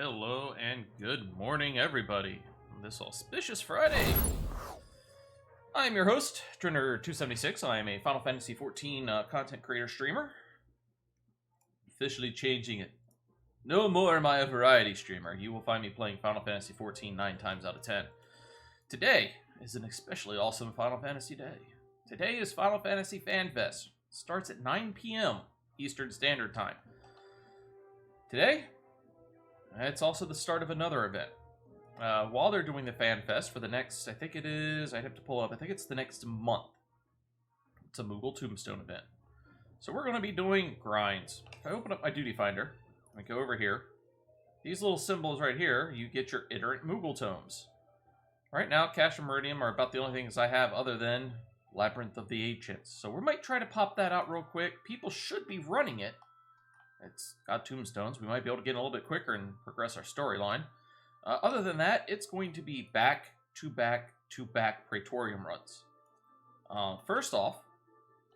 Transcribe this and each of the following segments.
Hello and good morning, everybody, on this auspicious Friday. I am your host, Drenner276. I am a Final Fantasy XIV content creator streamer. Officially changing it. No more am I a variety streamer. You will find me playing Final Fantasy XIV 9 times out of 10. Today is an especially awesome Final Fantasy day. Today is Final Fantasy Fan Fest. Starts at 9 p.m. Eastern Standard Time. Today, it's also the start of another event. While they're doing the Fan Fest for the next, I think it is, I'd have to pull up, I think it's the next month. It's a Moogle Tombstone event. So we're going to be doing grinds. If I open up my duty finder, and go over here, these little symbols right here, you get your iterant Moogle Tomes. Right now, Cash and Meridium are about the only things I have other than Labyrinth of the Ancients. So we might try to pop that out real quick. People should be running it. It's got tombstones. We might be able to get a little bit quicker and progress our storyline. Other than that, it's going to be back-to-back-to-back Praetorium runs. First off,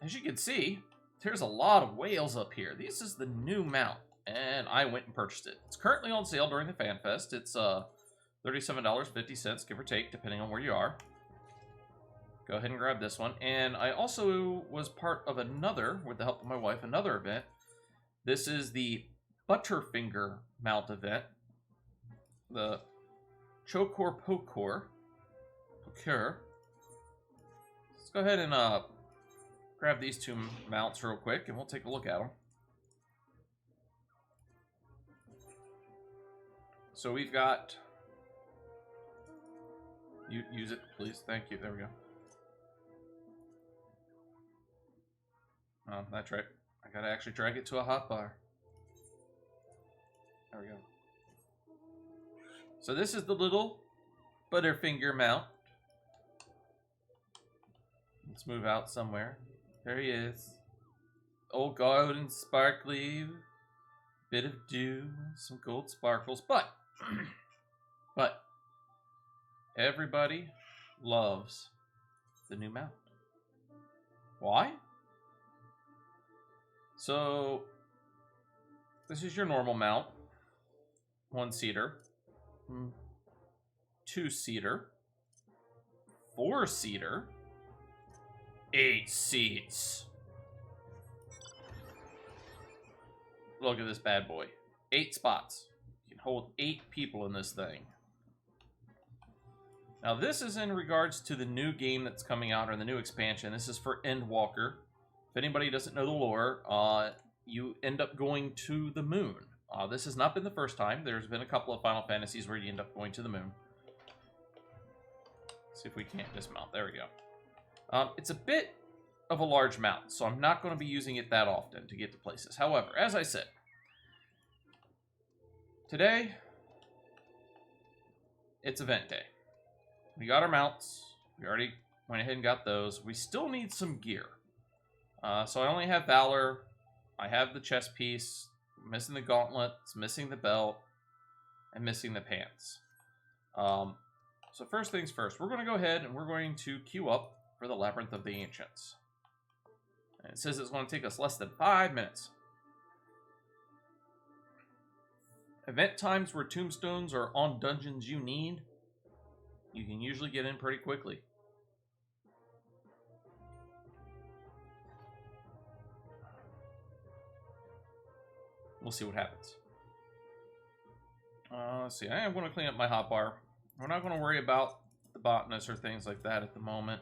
as you can see, there's a lot of whales up here. This is the new mount, and I went and purchased it. It's currently on sale during the Fan Fest. It's $37.50, give or take, depending on where you are. Go ahead and grab this one. And I also was part of another, with the help of my wife, another event. This is the Butterfinger mount event. The Chokor Pokor. Let's go ahead and grab these two mounts real quick, and we'll take a look at them. So we've got... Use it, please. Thank you. There we go. Oh, that's right. I gotta actually drag it to a hotbar. There we go. So this is the little Butterfinger mount. Let's move out somewhere. There he is. Old golden sparkly. Bit of dew. Some gold sparkles. But everybody loves the new mount. Why? So, this is your normal mount. 1-seater. 2-seater. 4-seater. 8 seats. Look at this bad boy. 8 spots. You can hold 8 people in this thing. Now, this is in regards to the new game that's coming out, or the new expansion. This is for Endwalker. If anybody doesn't know the lore, you end up going to the moon. This has not been the first time. There's been a couple of Final Fantasies where you end up going to the moon. Let's see if we can't dismount. There we go. It's a bit of a large mount, so I'm not going to be using it that often to get to places. However, as I said, today, it's event day. We got our mounts. We already went ahead and got those. We still need some gear. So I only have Valor. I have the chest piece. Missing the gauntlets. Missing the belt. And missing the pants. So first things first. We're going to go ahead and we're going to queue up for the Labyrinth of the Ancients. And it says it's going to take us less than 5 minutes. Event times where tombstones are on dungeons you need. You can usually get in pretty quickly. We'll see what happens. Let's see. I am going to clean up my hotbar. We're not going to worry about the botanists or things like that at the moment.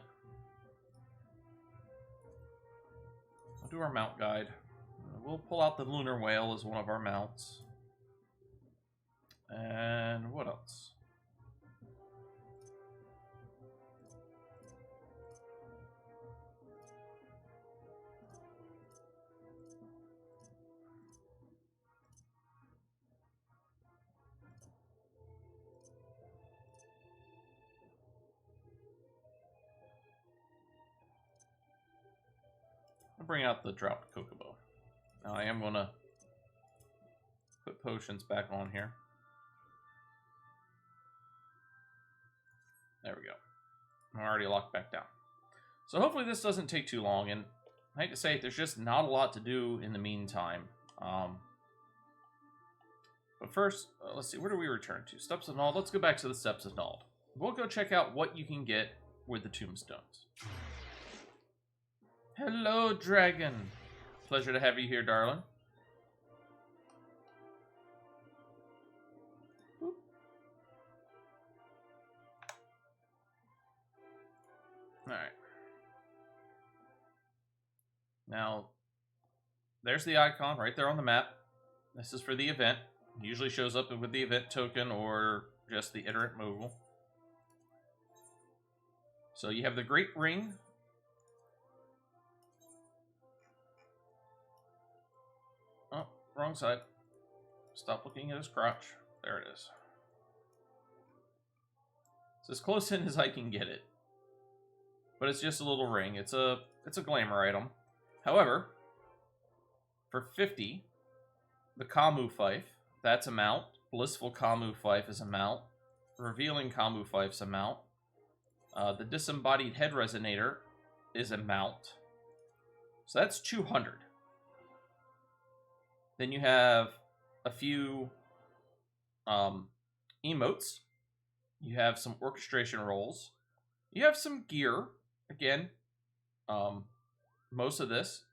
I'll do our mount guide. We'll pull out the Lunar Whale as one of our mounts. And what else? I'll bring out the dropped Kokobo. Now I am going to put potions back on here. There we go. I'm already locked back down. So hopefully this doesn't take too long, and I hate to say it, there's just not a lot to do in the meantime. But first, let's see, where do we return to? Steps of Nald. Let's go back to the Steps of Nald. We'll go check out what you can get with the tombstones. Hello, dragon. Pleasure to have you here, darling. Boop. Alright. Now, there's the icon right there on the map. This is for the event. It usually shows up with the event token or just the iterant Moogle. So you have the Great Ring. Oh, wrong side. Stop looking at his crotch. There it is. It's as close in as I can get it. But it's just a little ring. It's a glamour item. However, for 50, the Kamu Fife, that's a mount. Blissful Kamu Fife is a mount. Revealing Kamu Fife's a mount. The Disembodied Head Resonator is a mount. So that's 200. Then you have a few emotes. You have some orchestration rolls. You have some gear. Again, most of this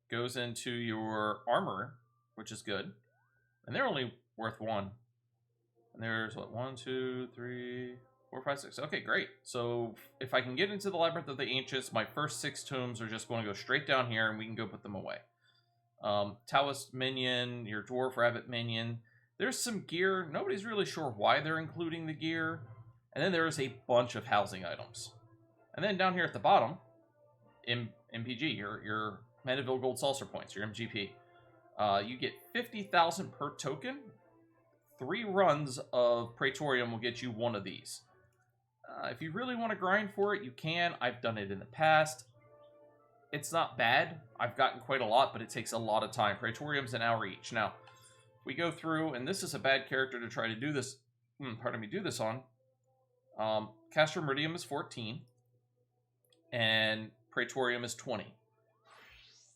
goes into your armor, which is good. And they're only worth 1. And there's, what, 1, 2, 3, 4, 5, 6. Okay, great. So if I can get into the Labyrinth of the Ancients, my first 6 tomes are just going to go straight down here, and we can go put them away. Taoist minion, your Dwarf Rabbit minion. There's some gear. Nobody's really sure why they're including the gear. And then there's a bunch of housing items. And then down here at the bottom, MPG, your Mandeville Gold Saucer points, your MGP. You get 50,000 per token. 3 runs of Praetorium will get you 1 of these. If you really want to grind for it, you can. I've done it in the past. It's not bad. I've gotten quite a lot, but it takes a lot of time. Praetorium's an hour each. Now, we go through, and this is a bad character to try to do this. Do this on. Castrum Meridium is 14, and Praetorium is 20.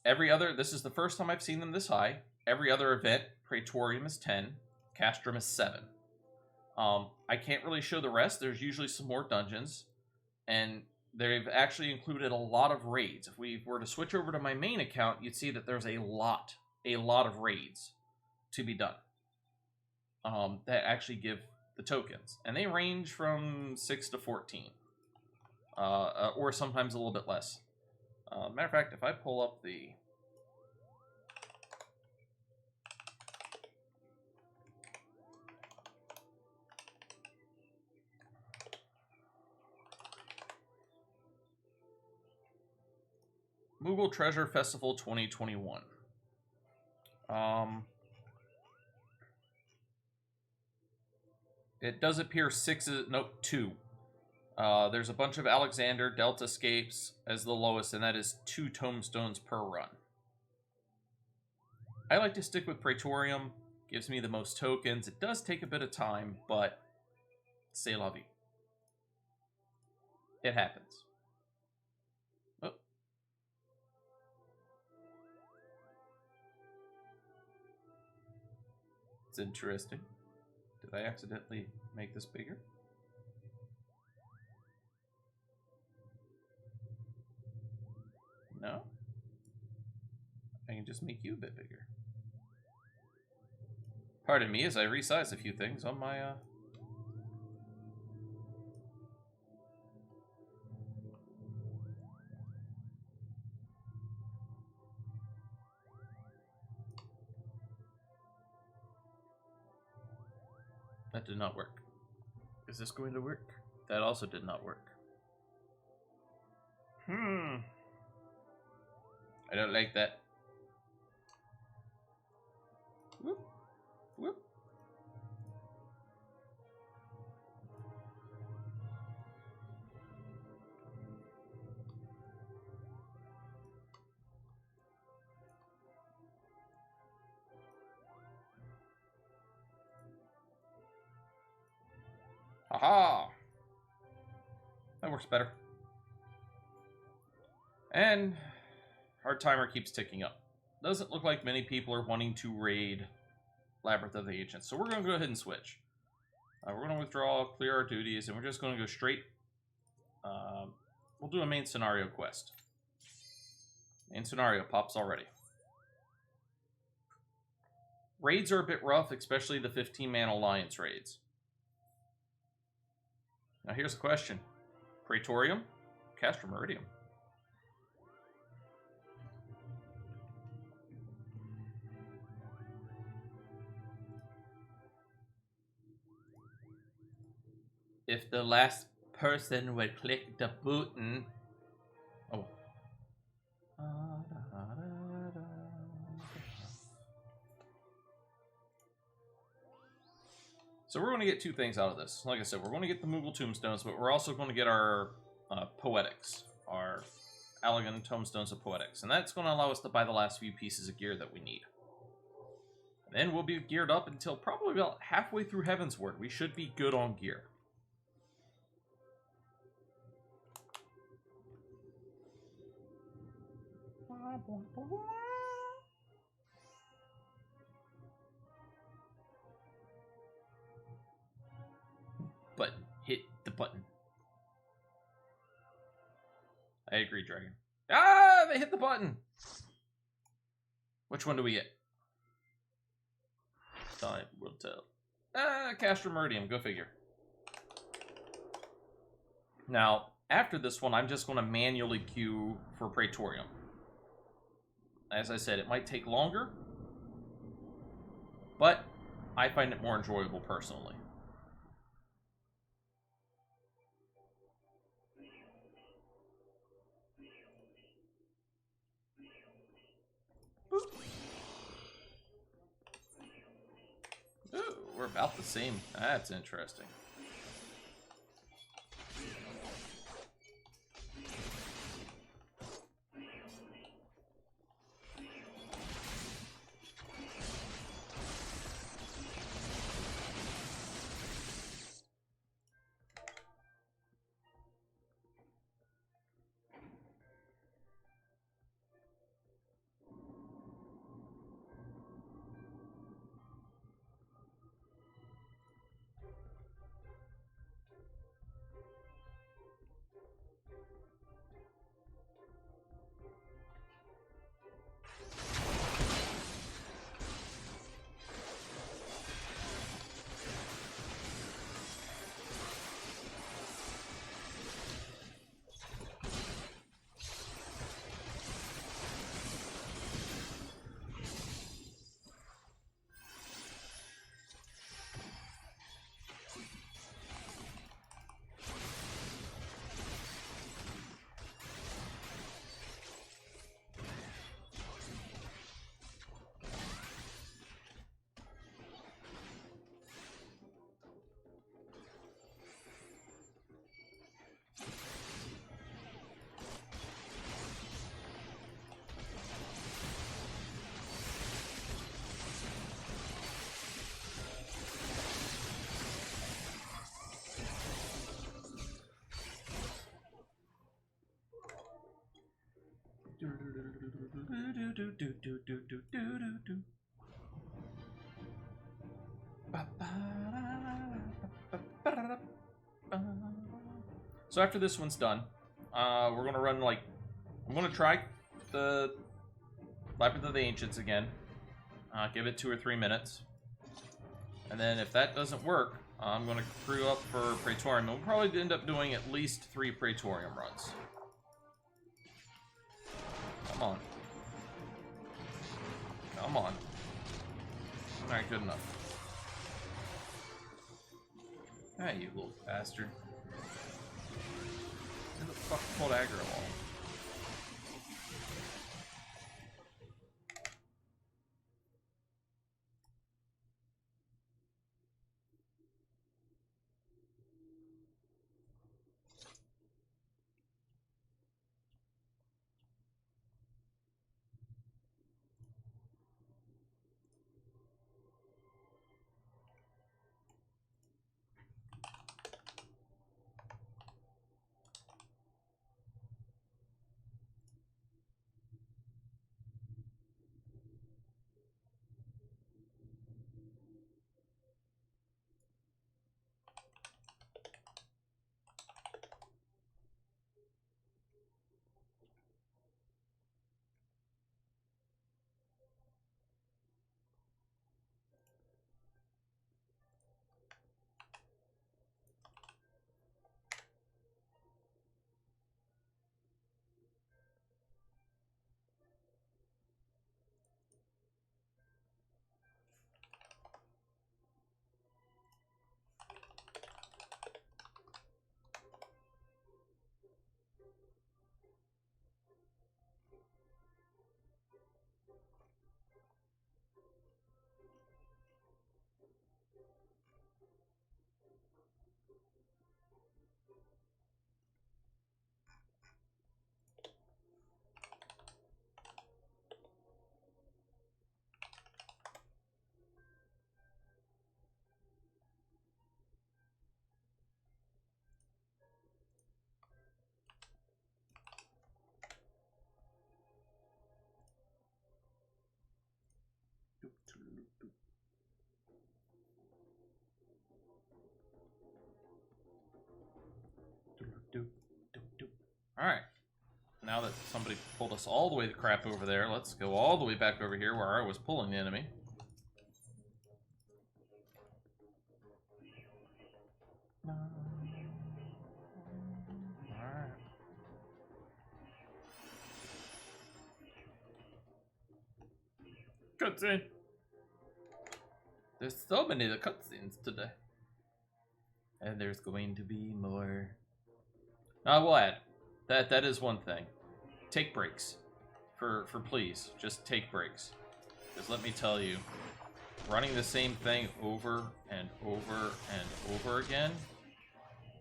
Every other, this is the first time I've seen them this high. Every other event, Praetorium is 10, Castrum is 7. I can't really show the rest. There's usually some more dungeons, and they've actually included a lot of raids. If we were to switch over to my main account, you'd see that there's a lot of raids to be done that actually give the tokens. And they range from 6 to 14, or sometimes a little bit less. Matter of fact, if I pull up the... Moogle Treasure Festival 2021. It does appear 2. There's a bunch of Alexander Delta Escapes as the lowest, and that is 2 tomestones per run. I like to stick with Praetorium. Gives me the most tokens. It does take a bit of time, but c'est la vie. It happens. Oh. It's interesting. Did I accidentally make this bigger? No? I can just make you a bit bigger. Pardon me as I resize a few things on my, That did not work. Is this going to work? That also did not work. I don't like that. Whoop. Whoop. Aha! That works better. And our timer keeps ticking up. Doesn't look like many people are wanting to raid Labyrinth of the Ancients. So we're going to go ahead and switch. We're going to withdraw, clear our duties, and we're just going to go straight. We'll do a main scenario quest. Main scenario pops already. Raids are a bit rough, especially the 15-man Alliance raids. Now here's the question. Praetorium? Castrum Meridium. If the last person would click the button... Oh. So we're going to get two things out of this. Like I said, we're going to get the Moogle Tomestones, but we're also going to get our Poetics. Our Elegant Tomestones of Poetics. And that's going to allow us to buy the last few pieces of gear that we need. And then we'll be geared up until probably about halfway through Heavensward. We should be good on gear. Button. Hit the button. I agree, Dragon. Ah, they hit the button! Which one do we get? Time will tell. Castrum Meridium, go figure. Now, after this one, I'm just going to manually queue for Praetorium. As I said, it might take longer, but I find it more enjoyable personally. Ooh, we're about the same. That's interesting. So after this one's done, we're gonna run like I'm gonna try the Labyrinth of the Ancients again. Give it 2 or 3 minutes, and then if that doesn't work, I'm gonna crew up for Praetorium. We'll probably end up doing at least 3 Praetorium runs. Come on. Come on. Alright, good enough. Ah, you little bastard. Where the fuck pulled aggro along? Alright. Now that somebody pulled us all the way to crap over there, let's go all the way back over here where I was pulling the enemy. Alright. Cutscene! There's so many of the cutscenes today. And there's going to be more. I will add, that is one thing. Take breaks. For please, just take breaks. Because let me tell you, running the same thing over and over and over again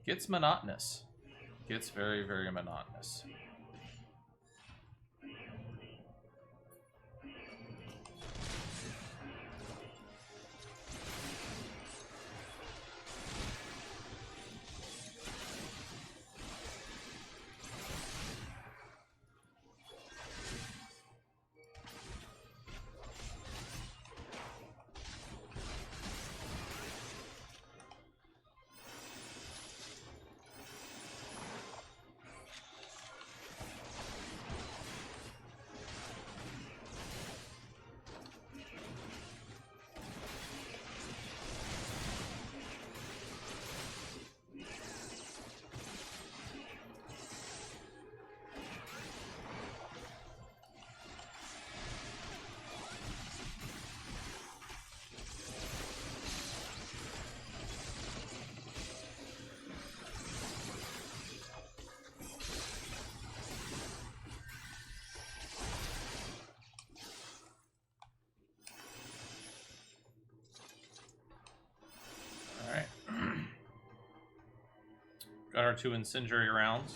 gets monotonous. Gets very, very monotonous. Got our 2 incendiary rounds.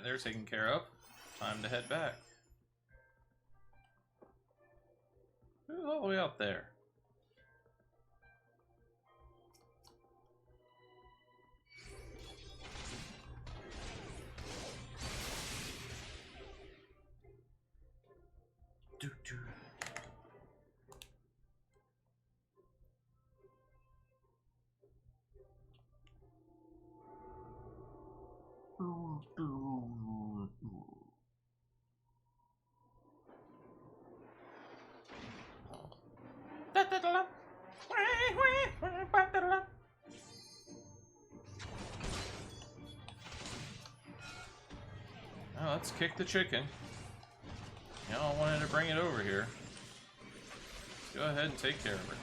They're taken care of. Time to head back. Who's all the way up there? Doo-doo. Now let's kick the chicken. Y'all wanted to bring it over here. Go ahead and take care of her.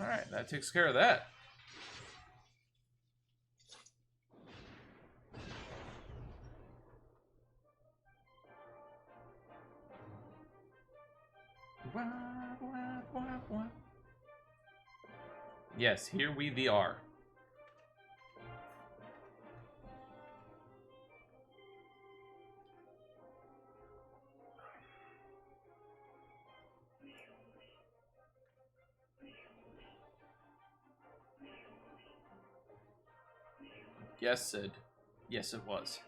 Alright, that takes care of that. Yes, here we are. Yes, Sid. Yes, it was.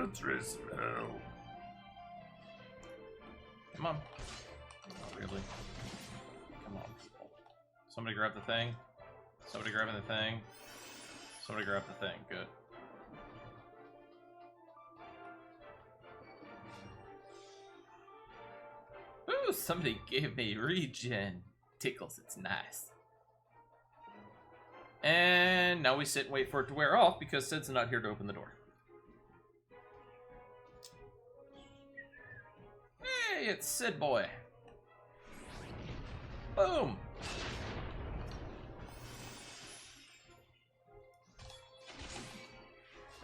elementary smell. Come on. Not really. Come on, people. Somebody grab the thing. Somebody grabbing the thing. Somebody grab the thing. Good. Ooh, somebody gave me regen. Tickles, it's nice. And now we sit and wait for it to wear off because Sid's not here to open the door. Hey, it's Sid Boy. Boom.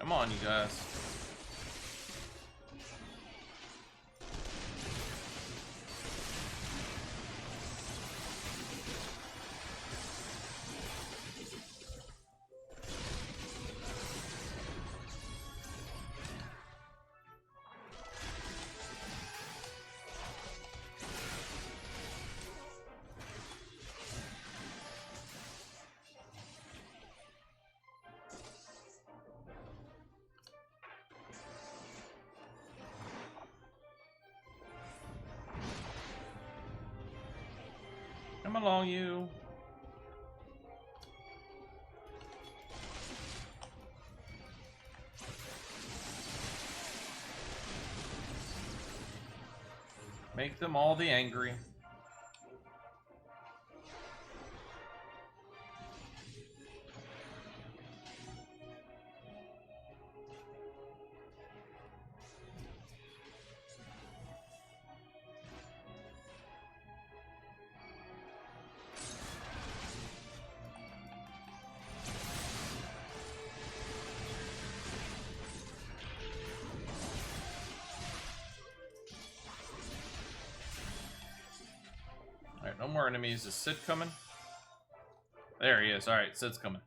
Come on, you guys. Come along, you. Make them all the angry. Alright, no more enemies. Is Sid coming? There he is. Alright, Sid's coming.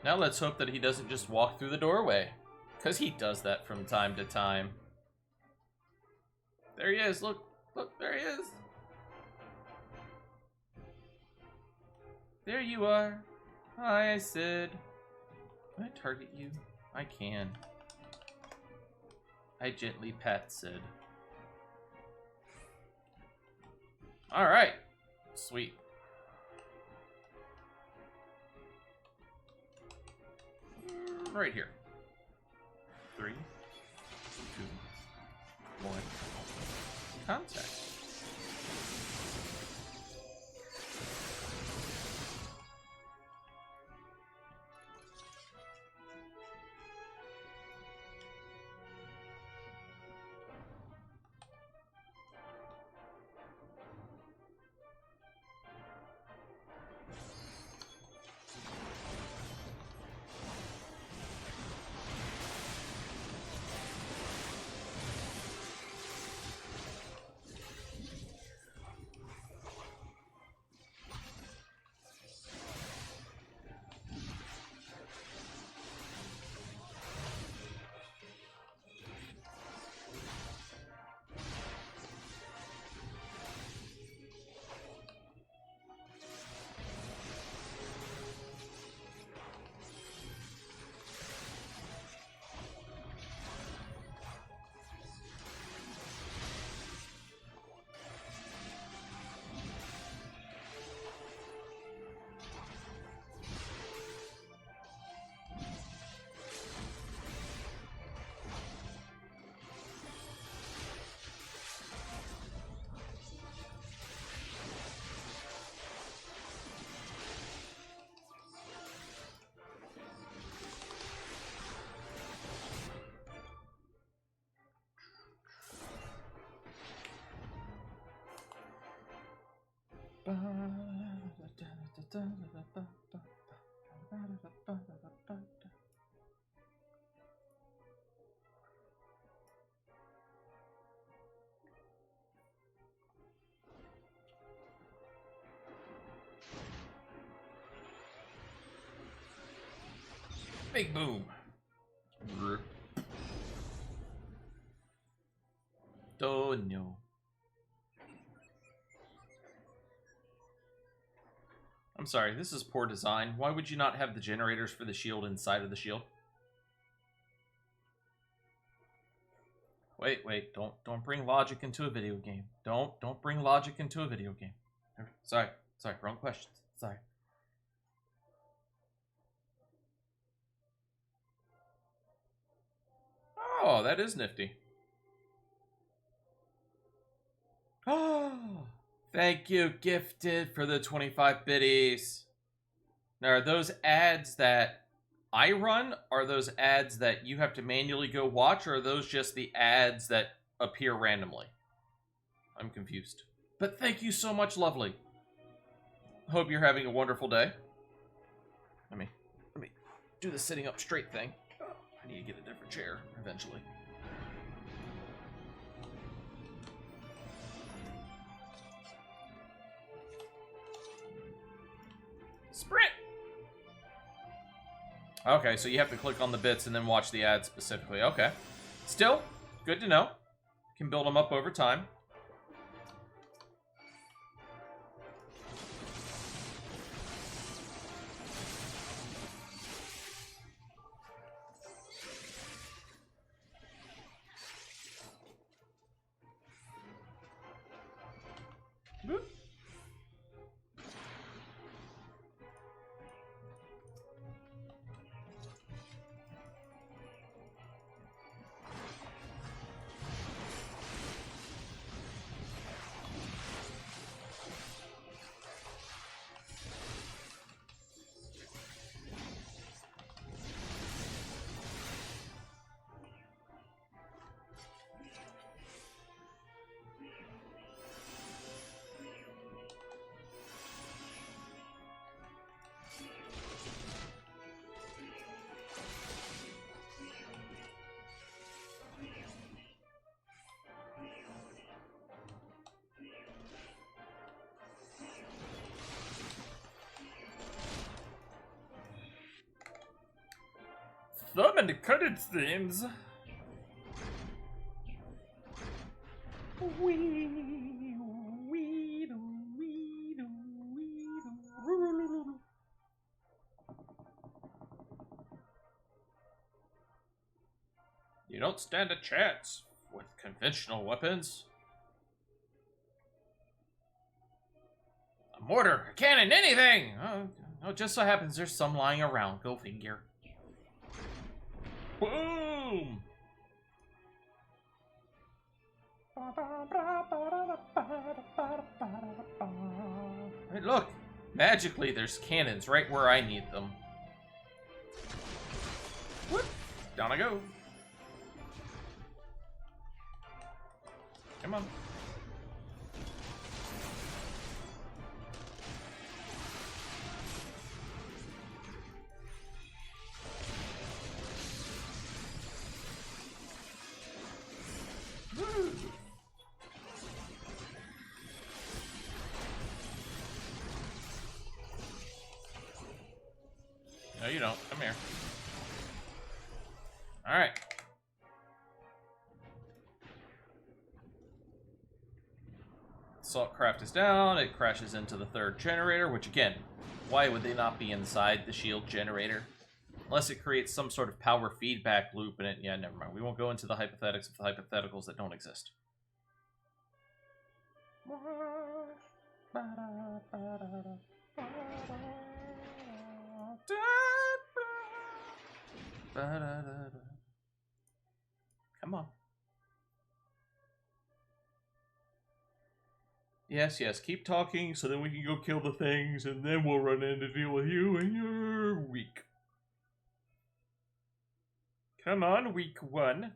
Now let's hope that he doesn't just walk through the doorway. Because he does that from time to time. There he is. Look. Look, there he is. There you are. Hi, Sid. Can I target you? I can. I gently pat Sid. Alright. Sweet. Right here. 3, 2, 1. Contact. Big boom. Don't know. I'm sorry, this is poor design. Why would you not have the generators for the shield inside of the shield? Wait, don't bring logic into a video game. Don't bring logic into a video game. Sorry, wrong questions. Sorry. Oh, that is nifty. Oh, thank you, Gifted, for the 25 biddies. Now, are those ads that I run? Are those ads that you have to manually go watch? Or are those just the ads that appear randomly? I'm confused. But thank you so much, lovely. Hope you're having a wonderful day. Let me do the sitting up straight thing. I need to get a different chair eventually. Sprint! Okay, so you have to click on the bits and then watch the ads specifically. Okay. Still, good to know. Can build them up over time. Boop. Thumb and cutted themes. You don't stand a chance with conventional weapons. A mortar, a cannon, anything! Oh, just so happens there's some lying around. Go figure. Boom! Hey, look! Magically, there's cannons right where I need them. Whoop! Down I go. Come on. No, you don't. Come here. Alright. Saltcraft is down. It crashes into the third generator, which again, why would they not be inside the shield generator? Unless it creates some sort of power feedback loop in it. Yeah, never mind. We won't go into the hypothetics of the hypotheticals that don't exist. Come on. Yes, keep talking so then we can go kill the things and then we'll run in to deal with you and you're weak. Come on, weak one.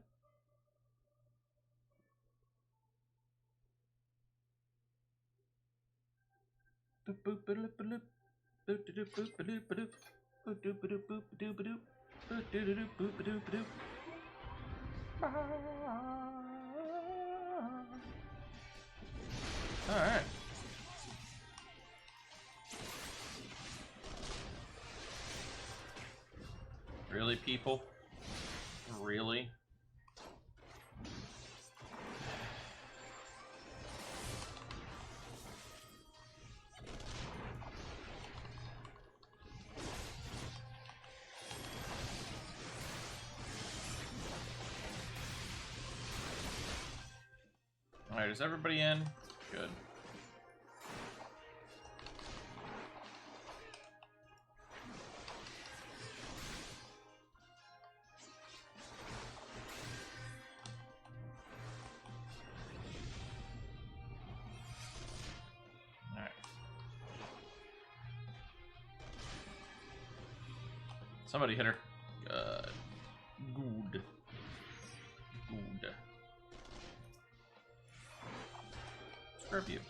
Alright. Really, people? Really? is everybody in? Good. Alright. Somebody hit her. Good. Good. Good. Screw you.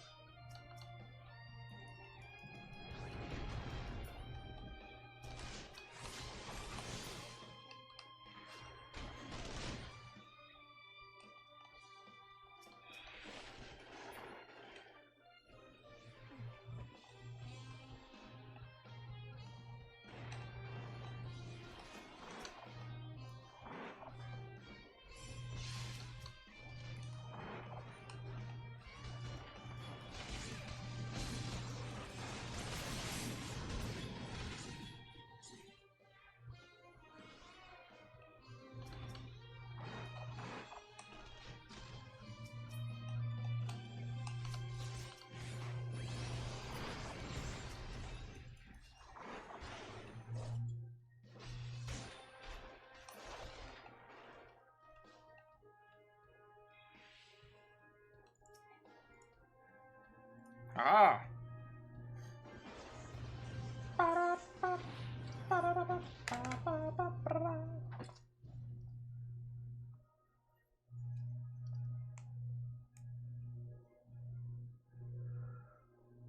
Ah!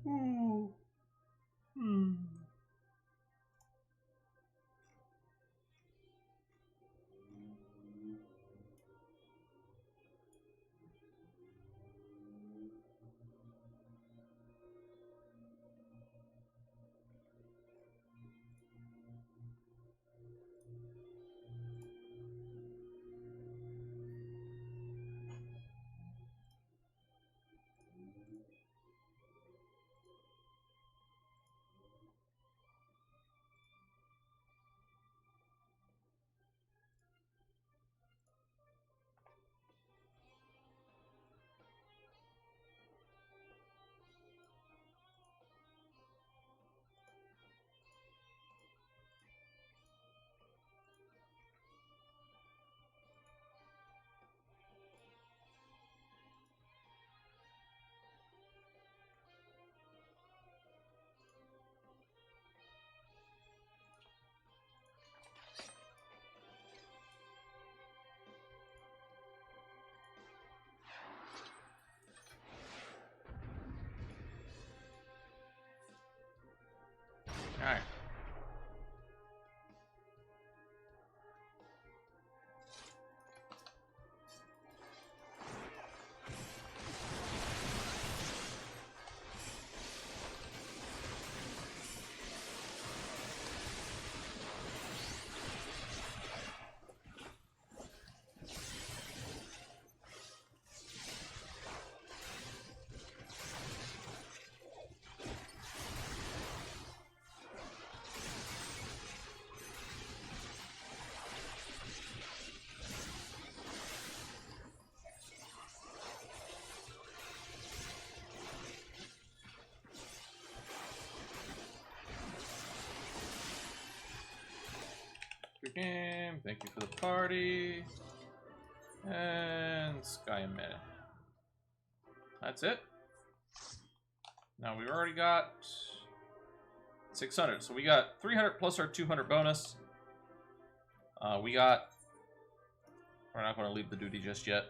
Ooh. Hmm. Alright. Good game. Thank you for the party. And Sky and Minute. That's it. Now we've already got 600. So we got 300 plus our 200 bonus. We're not going to leave the duty just yet.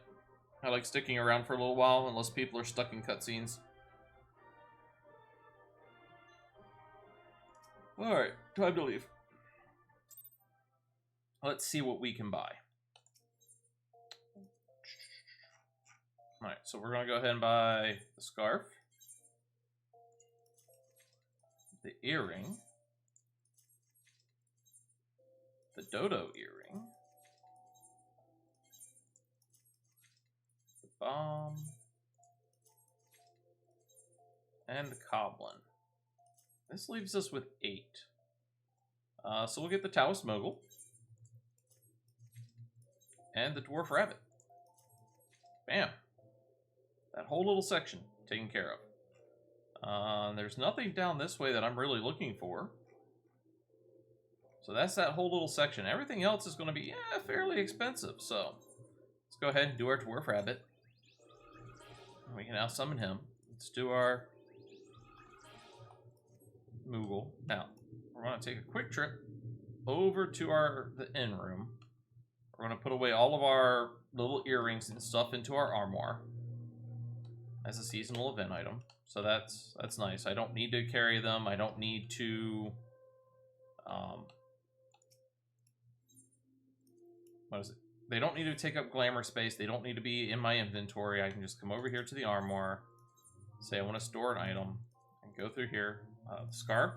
I like sticking around for a little while unless people are stuck in cutscenes. Alright, time to leave. Let's see what we can buy. Alright, so we're going to go ahead and buy the scarf, the earring, the dodo earring, the bomb, and the coblin. This leaves us with 8. So we'll get the Taoist Moogle and the Dwarf Rabbit. Bam. That whole little section taken care of. There's nothing down this way that I'm really looking for. So that's that whole little section. Everything else is going to be fairly expensive. So let's go ahead and do our Dwarf Rabbit. We can now summon him. Let's do our Moogle. Now, we're going to take a quick trip over to the inn room. We're going to put away all of our little earrings and stuff into our armoire as a seasonal event item. So that's nice. I don't need to carry them. I don't need to... what is it? They don't need to take up glamour space. They don't need to be in my inventory. I can just come over here to the armoire, say I want to store an item, and go through here. The scarf.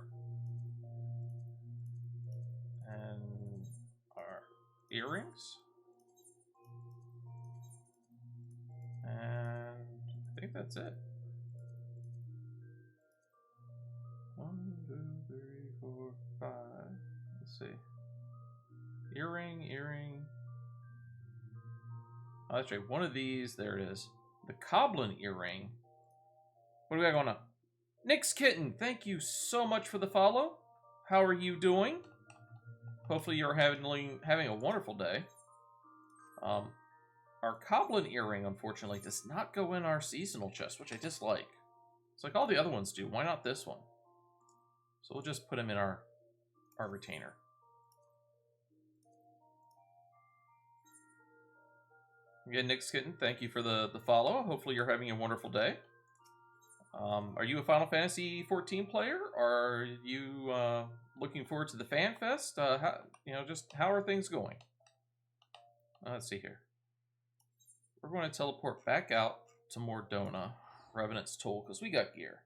And our earrings. And I think that's it. 1, 2, 3, 4, 5. Let's see. Earring. Oh, that's right. One of these. There it is. The Coblin earring. What do we got going on? Nick's Kitten, thank you so much for the follow. How are you doing? Hopefully you're having a wonderful day. Our Coblin earring, unfortunately, does not go in our seasonal chest, which I dislike. It's like all the other ones do. Why not this one? So we'll just put him in our retainer. Again, Nick's Kitten, thank you for the follow. Hopefully you're having a wonderful day. Are you a Final Fantasy 14 player? Or are you looking forward to the Fan Fest? How are things going? Let's see here. We're going to teleport back out to Mordona, Revenant's Toll, because we got gear.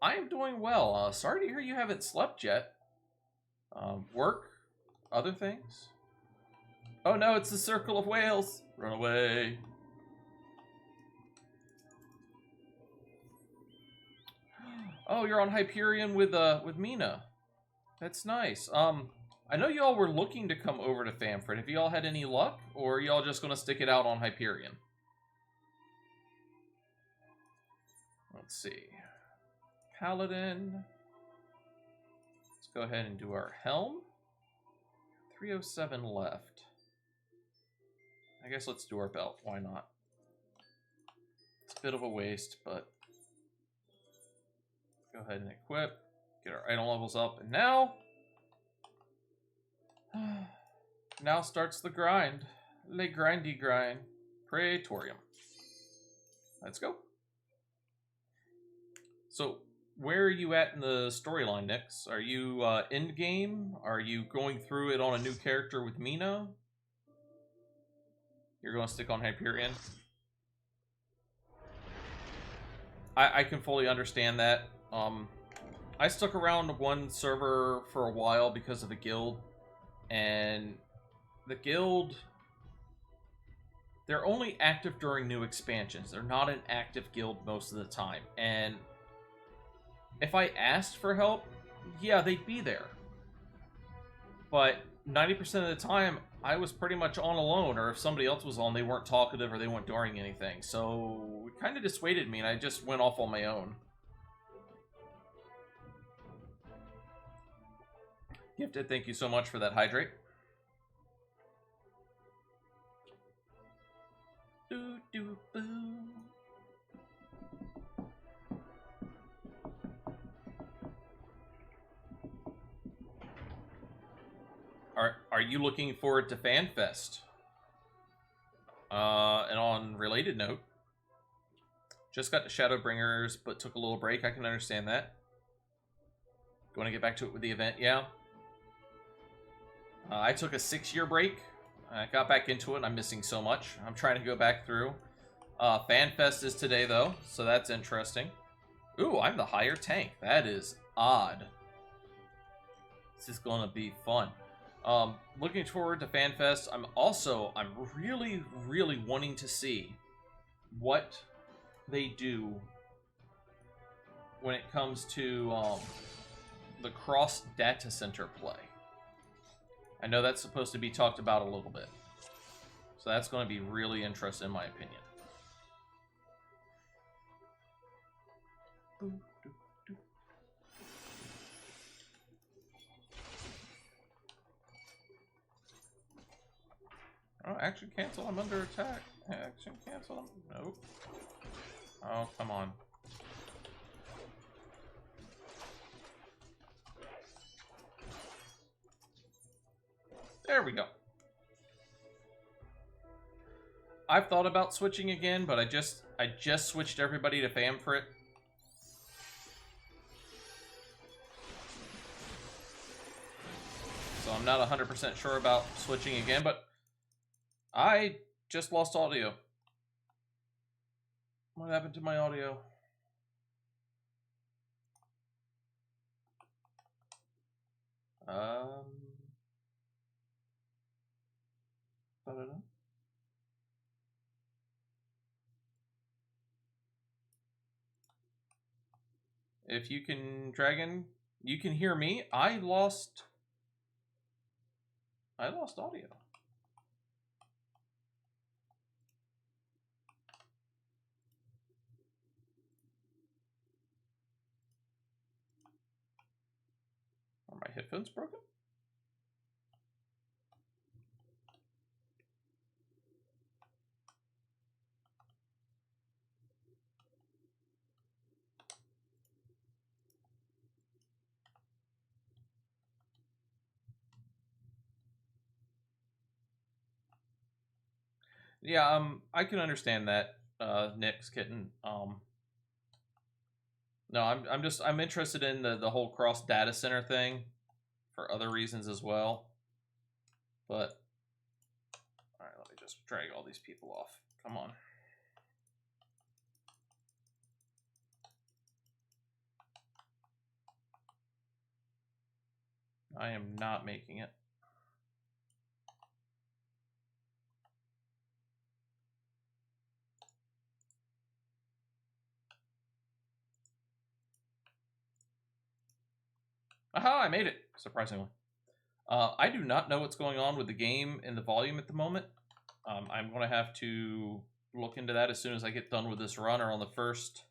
I am doing well. Sorry to hear you haven't slept yet. Work? Other things? Oh no, it's the Circle of Whales! Run away! Oh, you're on Hyperion with Mina. That's nice. I know y'all were looking to come over to Famford. Have y'all had any luck, or are y'all just gonna stick it out on Hyperion? Let's see. Paladin. Let's go ahead and do our helm. 307 left. I guess let's do our belt. Why not? It's a bit of a waste, but go ahead and equip. Get our item levels up, and now starts the grind. Le grindy grind. Praetorium. Let's go. So, where are you at in the storyline, Nix? Are you end game? Are you going through it on a new character with Mina? You're going to stick on Hyperion? I can fully understand that. I stuck around one server for a while because of the guild, and the guild, they're only active during new expansions. They're not an active guild most of the time, and if I asked for help, yeah, they'd be there. But 90% of the time, I was pretty much on alone, or if somebody else was on, they weren't talkative or they weren't doing anything. So it kind of dissuaded me, and I just went off on my own. Gifted, thank you so much for that hydrate. Boo. Are you looking forward to FanFest? And on related note, just got to Shadowbringers, but took a little break. I can understand that. Going to get back to it with the event, yeah. I took a 6-year break. I got back into it, and I'm missing so much. I'm trying to go back through. FanFest is today, though, so that's interesting. Ooh, I'm the higher tank. That is odd. This is going to be fun. Looking forward to FanFest. I'm really, really wanting to see what they do when it comes to the cross data center play. I know that's supposed to be talked about a little bit. So that's going to be really interesting in my opinion. Oh, action cancel. I'm under attack. Action cancel. Nope. Oh, come on. There we go. I've thought about switching again, but I just switched everybody to Famfrit. So I'm not 100% sure about switching again, but I just lost audio. What happened to my audio? I don't know. If you can, Dragon, you can hear me. I lost audio. Are my headphones broken? Yeah, I can understand that, Nick's kitten. No, I'm interested in the whole cross data center thing for other reasons as well. But all right, let me just drag all these people off. Come on. I am not making it. Aha, I made it, surprisingly. I do not know what's going on with the game and the volume at the moment. I'm going to have to look into that as soon as I get done with this run or on the first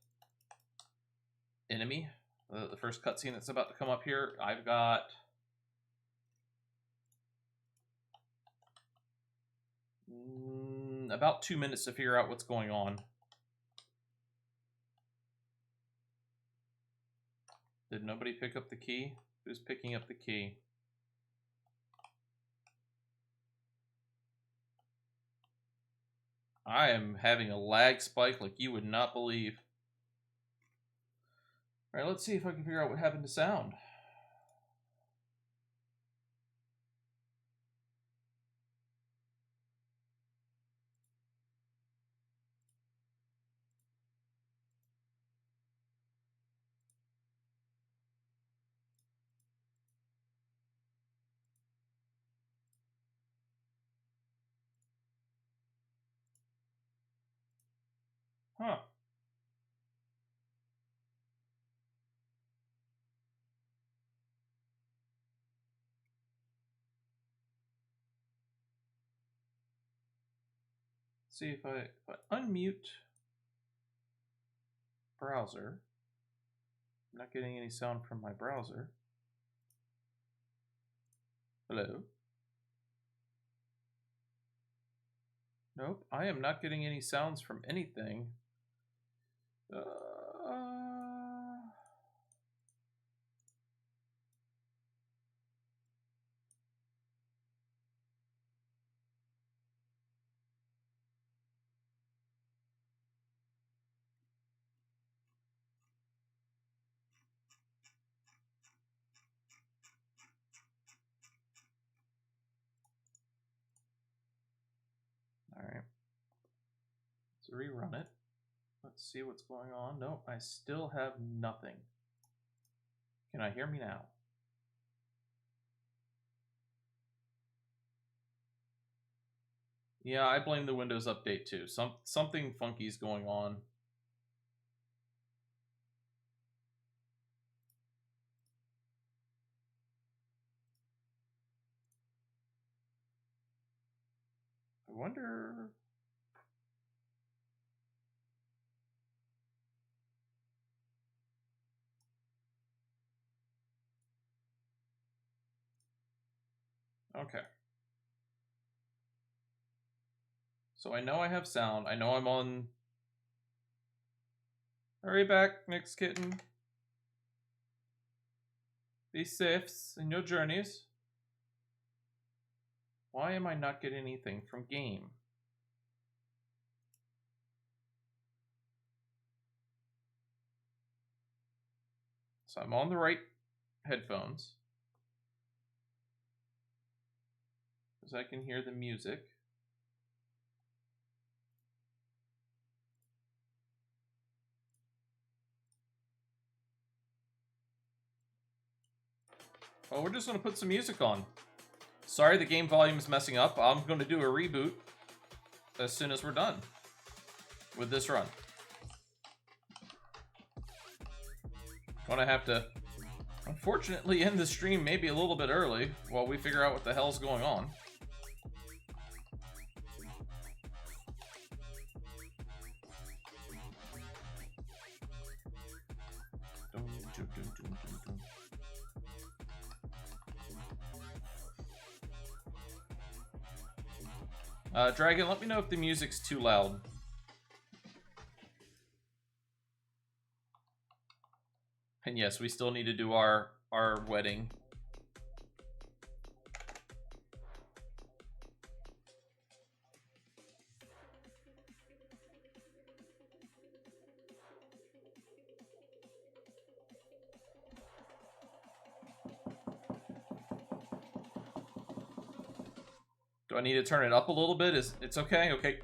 enemy, the first cutscene that's about to come up here. I've got about 2 minutes to figure out what's going on. Did nobody pick up the key? Who's picking up the key? I am having a lag spike like you would not believe. All right, let's see if I can figure out what happened to sound. Huh. See if I unmute browser. I'm not getting any sound from my browser. Hello? Nope, I am not getting any sounds from anything. All right. Let's rerun it. Let's see what's going on. Nope, I still have nothing. Can I hear me now? Yeah, I blame the Windows update too. Something funky is going on. I wonder. Okay. So I know I have sound. I know I'm on... Hurry back, next kitten. Be safe in your journeys. Why am I not getting anything from game? So I'm on the right headphones. Because I can hear the music. Oh, we're just going to put some music on. Sorry, the game volume is messing up. I'm going to do a reboot as soon as we're done with this run. Gonna have to, unfortunately, end the stream maybe a little bit early while we figure out what the hell's going on. Dragon, let me know if the music's too loud. And yes, we still need to do our wedding. Do I need to turn it up a little bit? It's okay? Okay.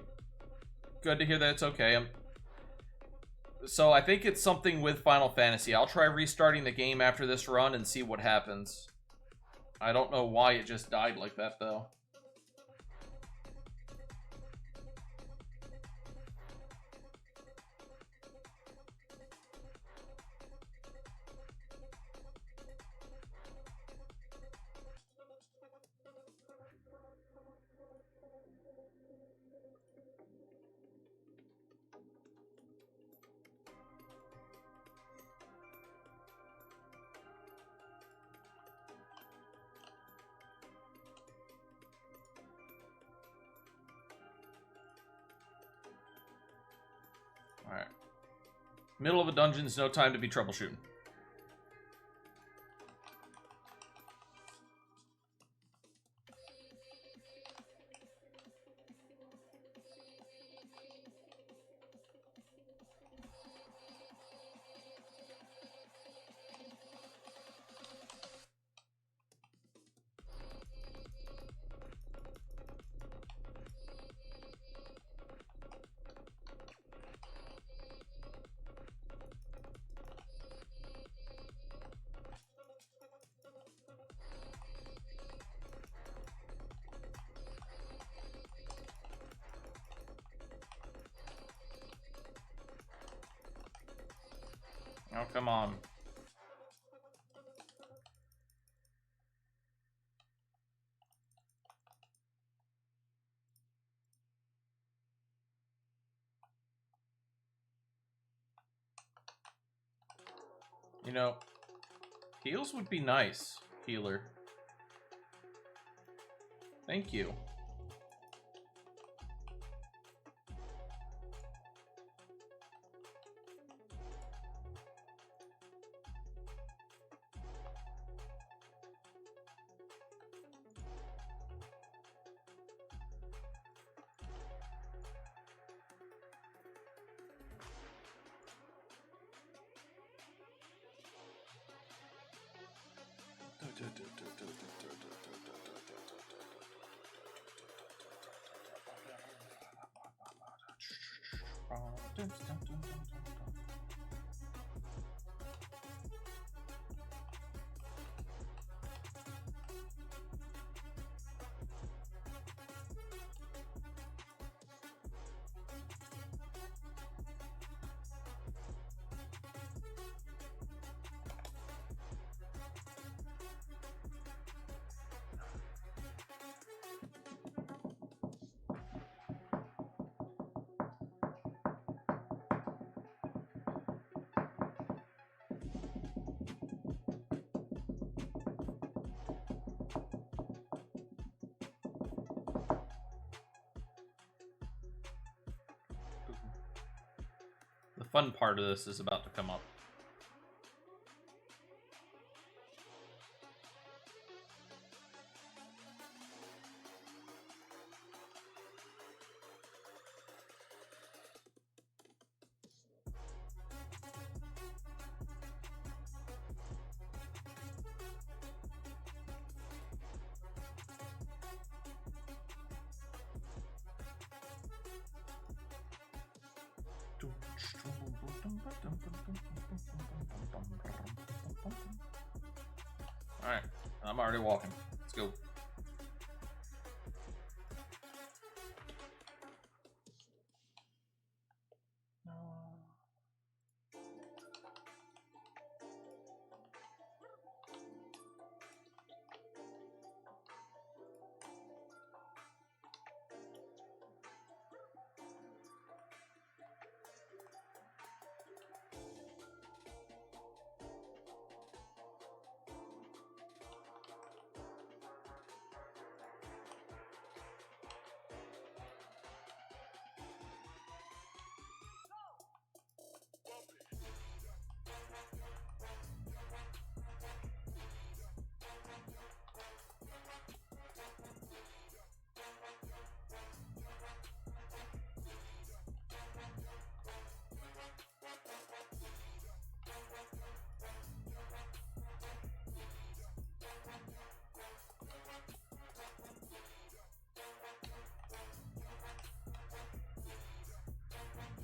Good to hear that it's okay. So I think it's something with Final Fantasy. I'll try restarting the game after this run and see what happens. I don't know why it just died like that, though. Alright. Middle of a dungeon's no time to be troubleshooting. Oh, come on. You know, heals would be nice, healer. Thank you. fun part of this is about to come up. Alright, I'm already walking. Let's go.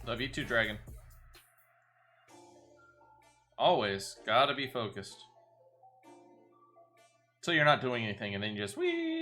Love you too, Dragon. Always gotta be focused. So you're not doing anything and then you just wee.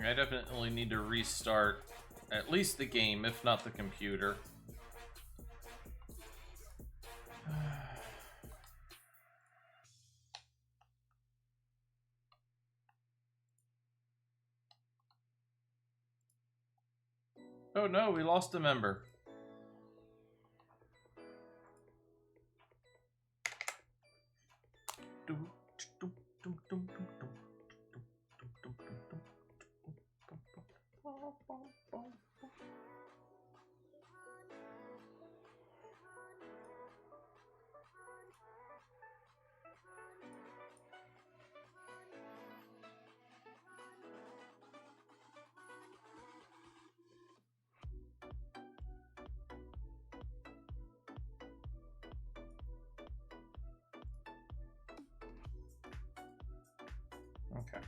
I definitely need to restart at least the game, if not the computer. Oh no, we lost a member. Okay.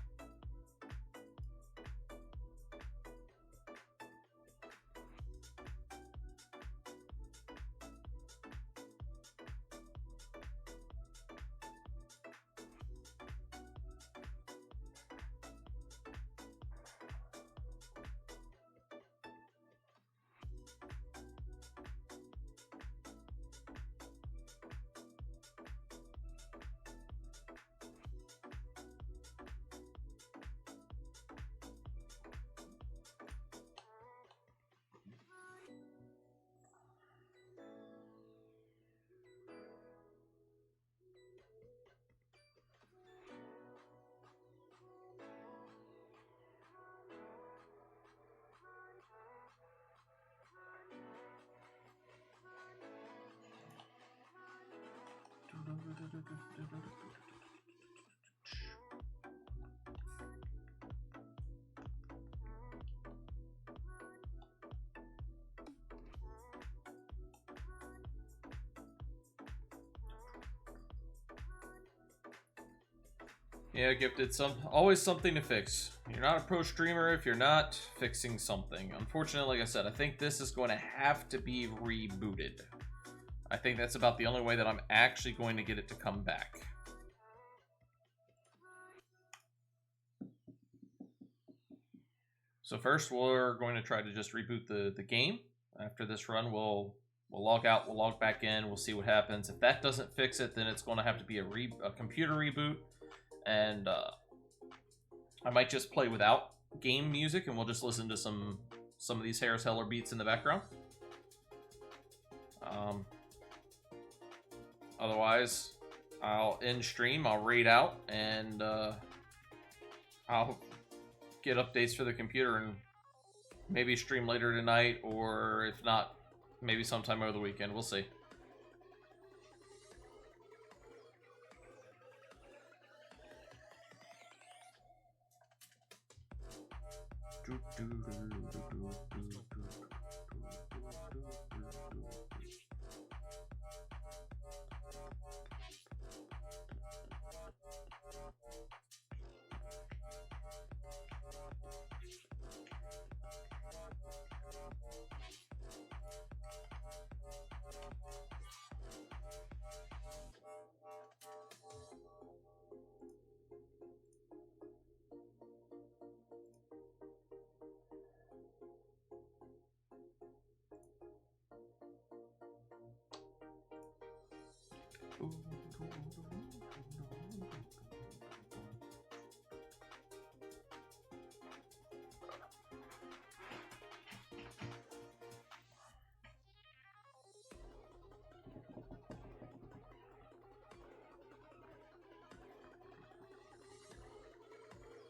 Yeah, Gifted. Always something to fix. You're not a pro streamer if you're not fixing something. Unfortunately, like I said, I think this is going to have to be rebooted. I think that's about the only way that I'm actually going to get it to come back. So first, we're going to try to just reboot the game. After this run, we'll log out, we'll log back in, we'll see what happens. If that doesn't fix it, then it's going to have to be a computer reboot. And I might just play without game music, and we'll just listen to some of these Harris Heller beats in the background. Otherwise, I'll end stream, I'll raid out, and I'll get updates for the computer and maybe stream later tonight, or if not, maybe sometime over the weekend. We'll see.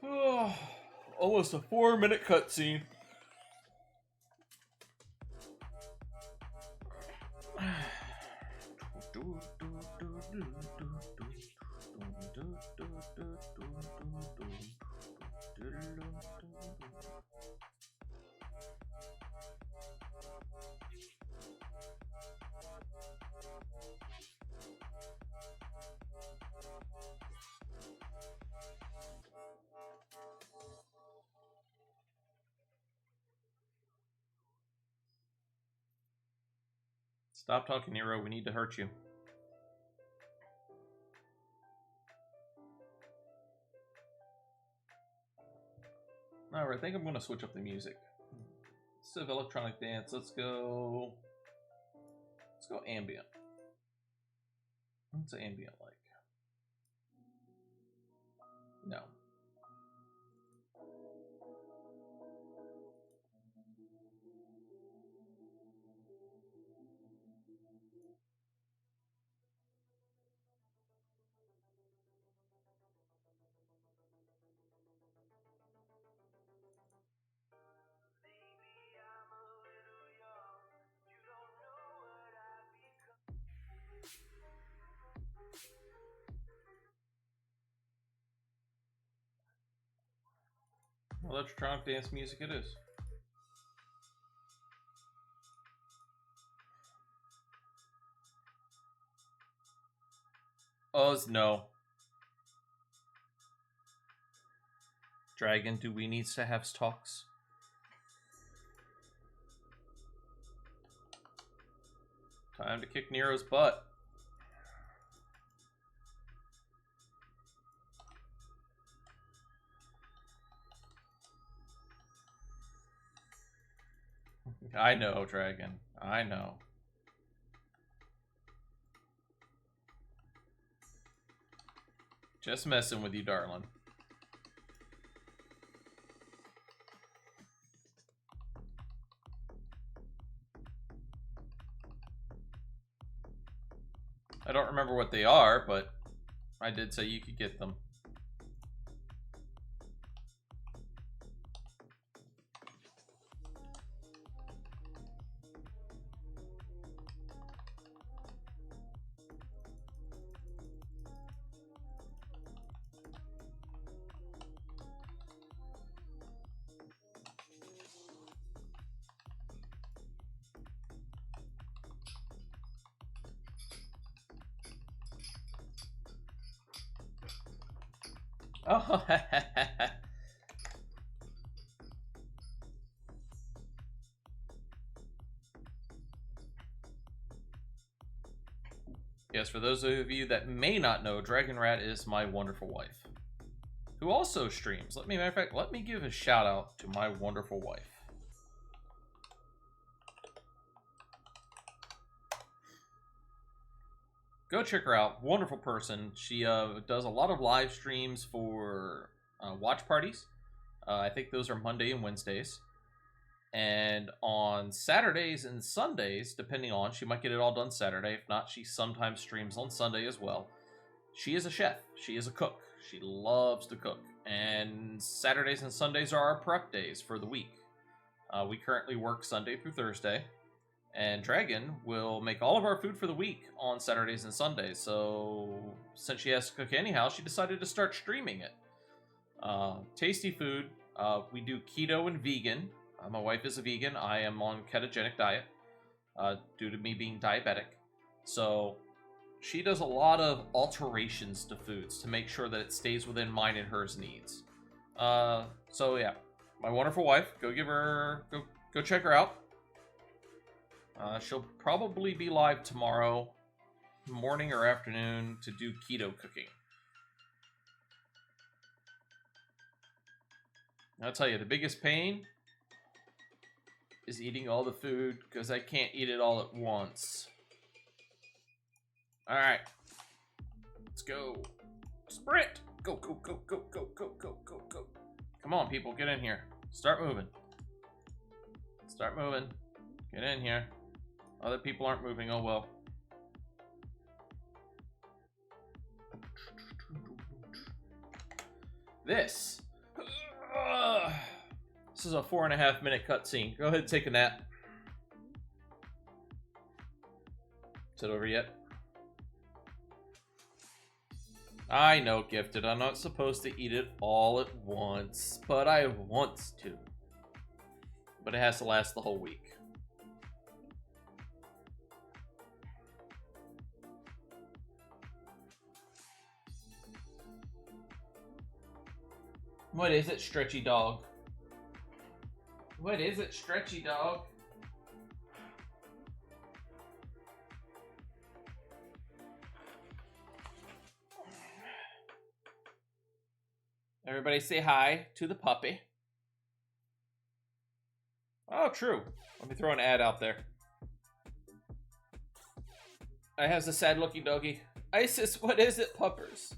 Oh, almost a 4-minute cutscene. Stop talking, Nero. We need to hurt you. Alright, I think I'm going to switch up the music. Instead of electronic dance, let's go ambient. What's ambient like? No. Electronic dance music it is. No. Dragon, do we need to have talks? Time to kick Nero's butt. I know, Dragon. I know. Just messing with you, darling. I don't remember what they are, but I did say you could get them. Oh, Yes, for those of you that may not know, Dragon Rat is my wonderful wife, who also streams. Matter of fact, let me give a shout out to my wonderful wife. Go check her out. Wonderful person. She does a lot of live streams for watch parties. I think those are Monday and Wednesdays. And on Saturdays and Sundays, depending on, she might get it all done Saturday. If not, she sometimes streams on Sunday as well. She is a chef. She is a cook. She loves to cook. And Saturdays and Sundays are our prep days for the week. We currently work Sunday through Thursday. And Dragon will make all of our food for the week on Saturdays and Sundays. So since she has to cook anyhow, she decided to start streaming it. Tasty food. We do keto and vegan. My wife is a vegan. I am on ketogenic diet due to me being diabetic. So she does a lot of alterations to foods to make sure that it stays within mine and hers needs. So yeah, my wonderful wife. Go check her out. She'll probably be live tomorrow morning or afternoon to do keto cooking. I'll tell you, the biggest pain is eating all the food because I can't eat it all at once. Alright. Let's go. Sprint! Go, go, go, go, go, go, go, go, go. Come on, people, get in here. Start moving. Start moving. Get in here. Other people aren't moving, oh well. This is a 4.5 minute cutscene. Go ahead and take a nap. Is it over yet? I know, Gifted. I'm not supposed to eat it all at once, but I want to. But it has to last the whole week. What is it, stretchy dog? What is it, stretchy dog? Everybody say hi to the puppy. Oh, true. Let me throw an ad out there. I has a sad-looking doggy. Isis, what is it, puppers?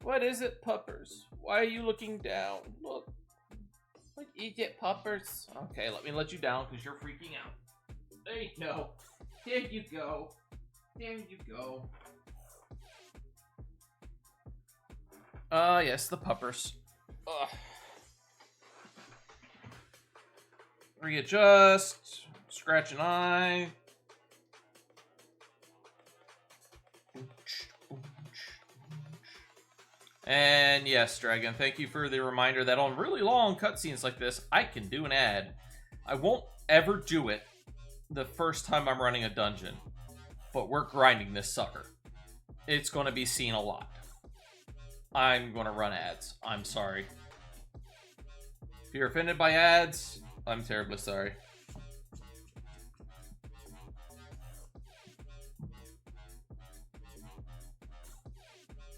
What is it, puppers? Why are you looking down? Look. What is it, puppers? Okay, let me let you down because you're freaking out. There you go. There you go. There you go. Yes, the puppers. Ugh. Readjust. Scratch an eye. And yes, Dragon, thank you for the reminder that on really long cutscenes like this, I can do an ad. I won't ever do it the first time I'm running a dungeon, but we're grinding this sucker. It's going to be seen a lot. I'm going to run ads. I'm sorry. If you're offended by ads, I'm terribly sorry.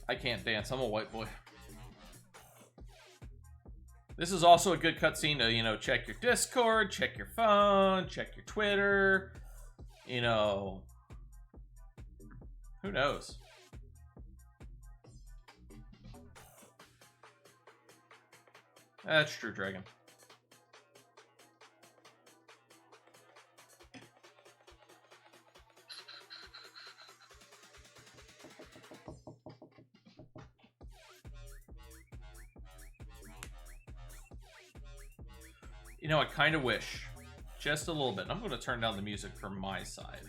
I can't dance. I'm a white boy. This is also a good cutscene to, you know, check your Discord, check your phone, check your Twitter. You know, who knows? That's true, Dragon. You know, I kind of wish, just a little bit. I'm going to turn down the music from my side.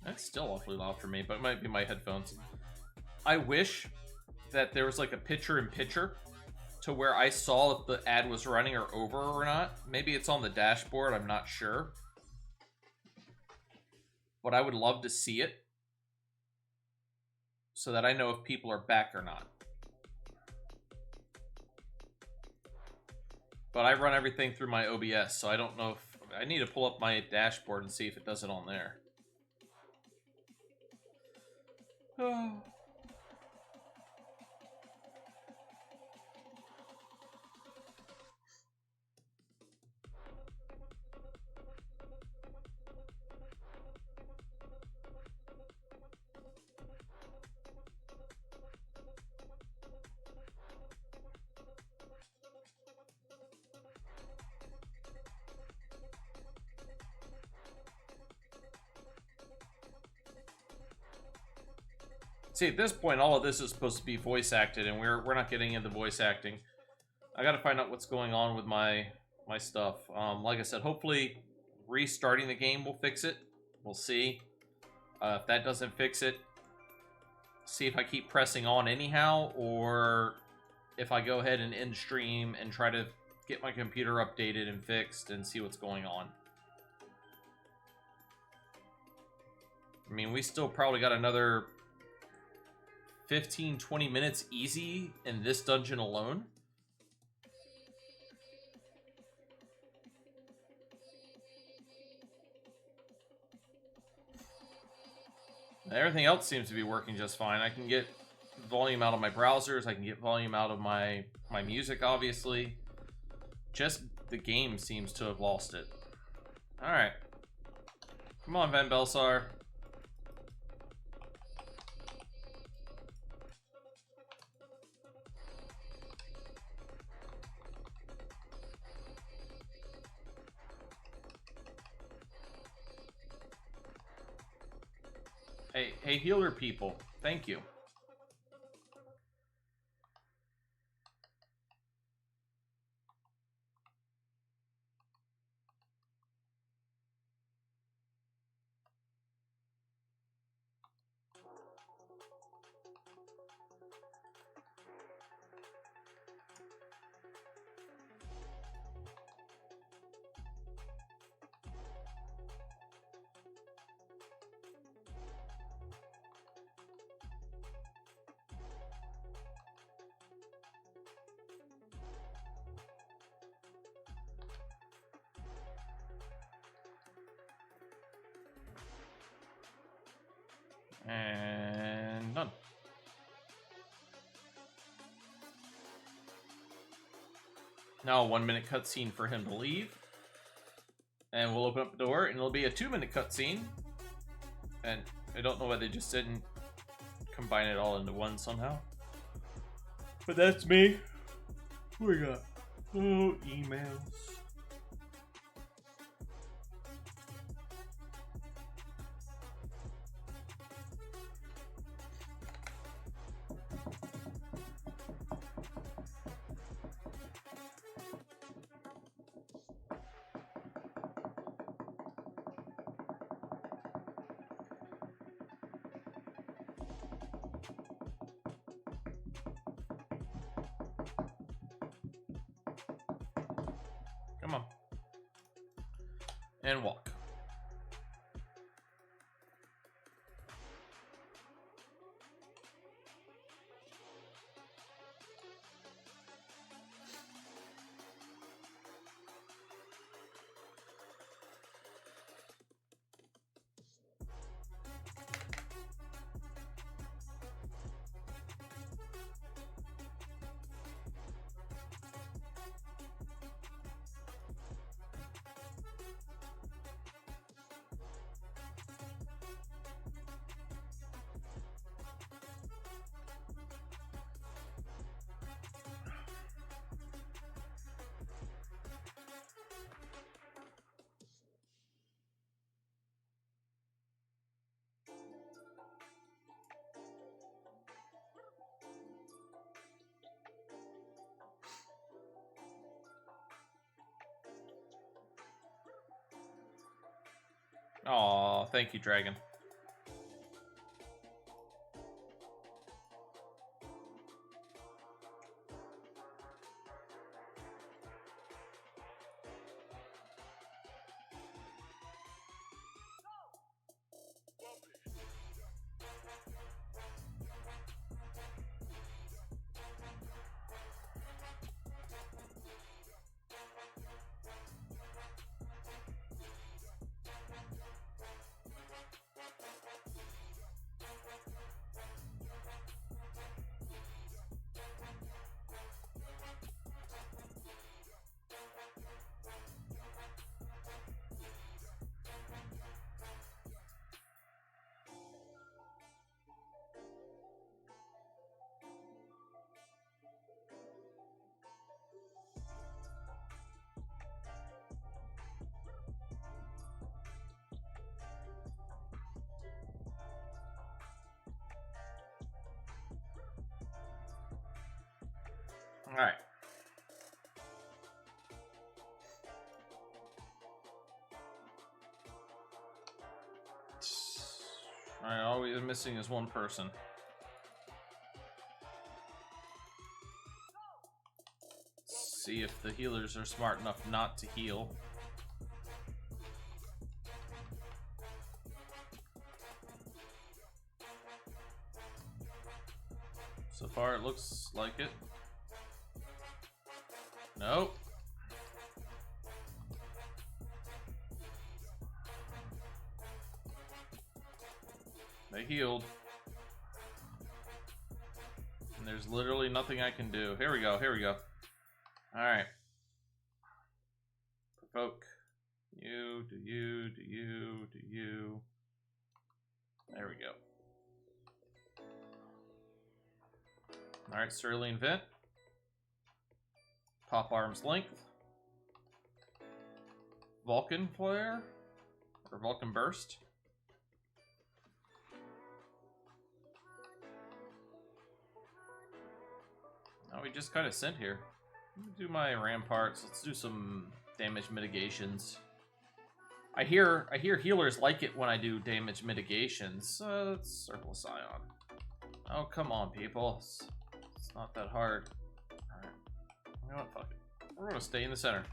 That's still awfully loud for me, but it might be my headphones. I wish that there was like a picture-in-picture to where I saw if the ad was running or over or not. Maybe it's on the dashboard, I'm not sure. But I would love to see it so that I know if people are back or not. But I run everything through my OBS, so I don't know if I need to pull up my dashboard and see if it does it on there. Oh. See, at this point, all of this is supposed to be voice acted, and we're not getting into voice acting. I gotta find out what's going on with my stuff. Like I said, hopefully restarting the game will fix it. We'll see. If that doesn't fix it, see if I keep pressing on anyhow, or if I go ahead and end stream and try to get my computer updated and fixed and see what's going on. I mean, we still probably got another 15-20 minutes easy in this dungeon alone. Everything else seems to be working just fine. I can get volume out of my browsers. I can get volume out of my music, obviously. Just the game seems to have lost it. Alright. Come on, Van Belsar. Hey, healer people. Thank you. And done. Now a 1-minute cutscene for him to leave. And we'll open up the door, and it'll be a 2-minute cutscene. And I don't know why they just didn't combine it all into one somehow. But that's me. What we got? Oh, emails. Come on. And walk. Aw, thank you, Dragon. Alright, all we're missing is one person. Let's see if the healers are smart enough not to heal. So far, it looks like it. Nope. They healed. And there's literally nothing I can do. Here we go, here we go. Alright. Provoke. You, do you, do you, do you. There we go. Alright, Cerulean Vent. Pop Arm's Length. Vulcan Flare. Or Vulcan Burst. Now we just kind of sit here. Do my ramparts. Let's do some damage mitigations. I hear healers like it when I do damage mitigations. Let's Circle of Scion. Oh, come on, people. It's not that hard. Alright. You know what? Fuck it. We're gonna stay in the center.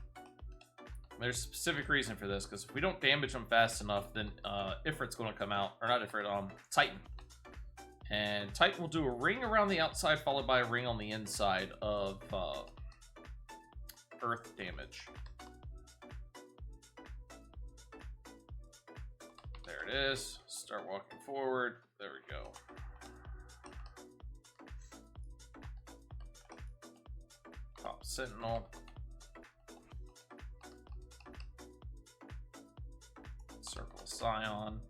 There's a specific reason for this, because if we don't damage them fast enough, then Ifrit's gonna come out. Or not Ifrit, Titan. And Titan will do a ring around the outside, followed by a ring on the inside of earth damage. There it is. Start walking forward. There we go. Pop Sentinel. Circle of Scion.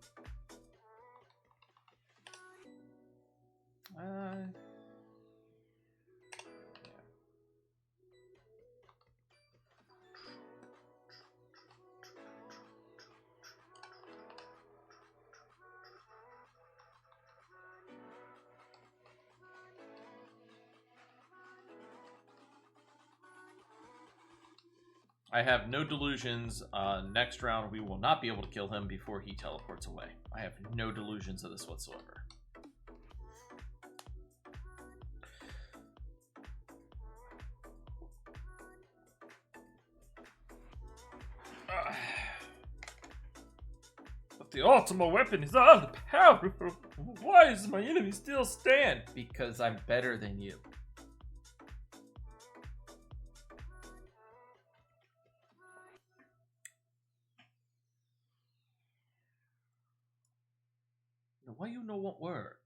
I have no delusions. Next round, we will not be able to kill him before he teleports away. I have no delusions of this whatsoever. But the ultimate weapon is powerful. Why does my enemy still stand? Because I'm better than you. Why you know won't work?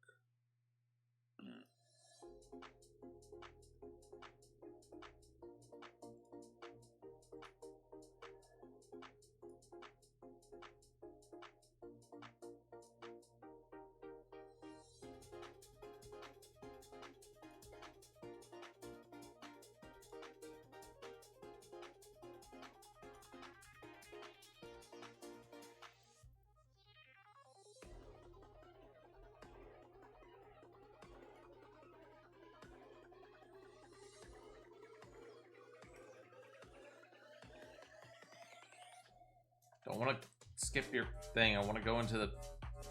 Don't want to skip your thing. I want to go into the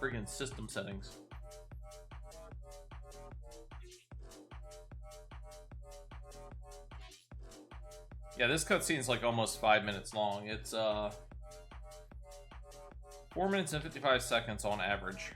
friggin' system settings. Yeah, this cutscene's like almost 5 minutes long. It's 4 minutes and 55 seconds on average.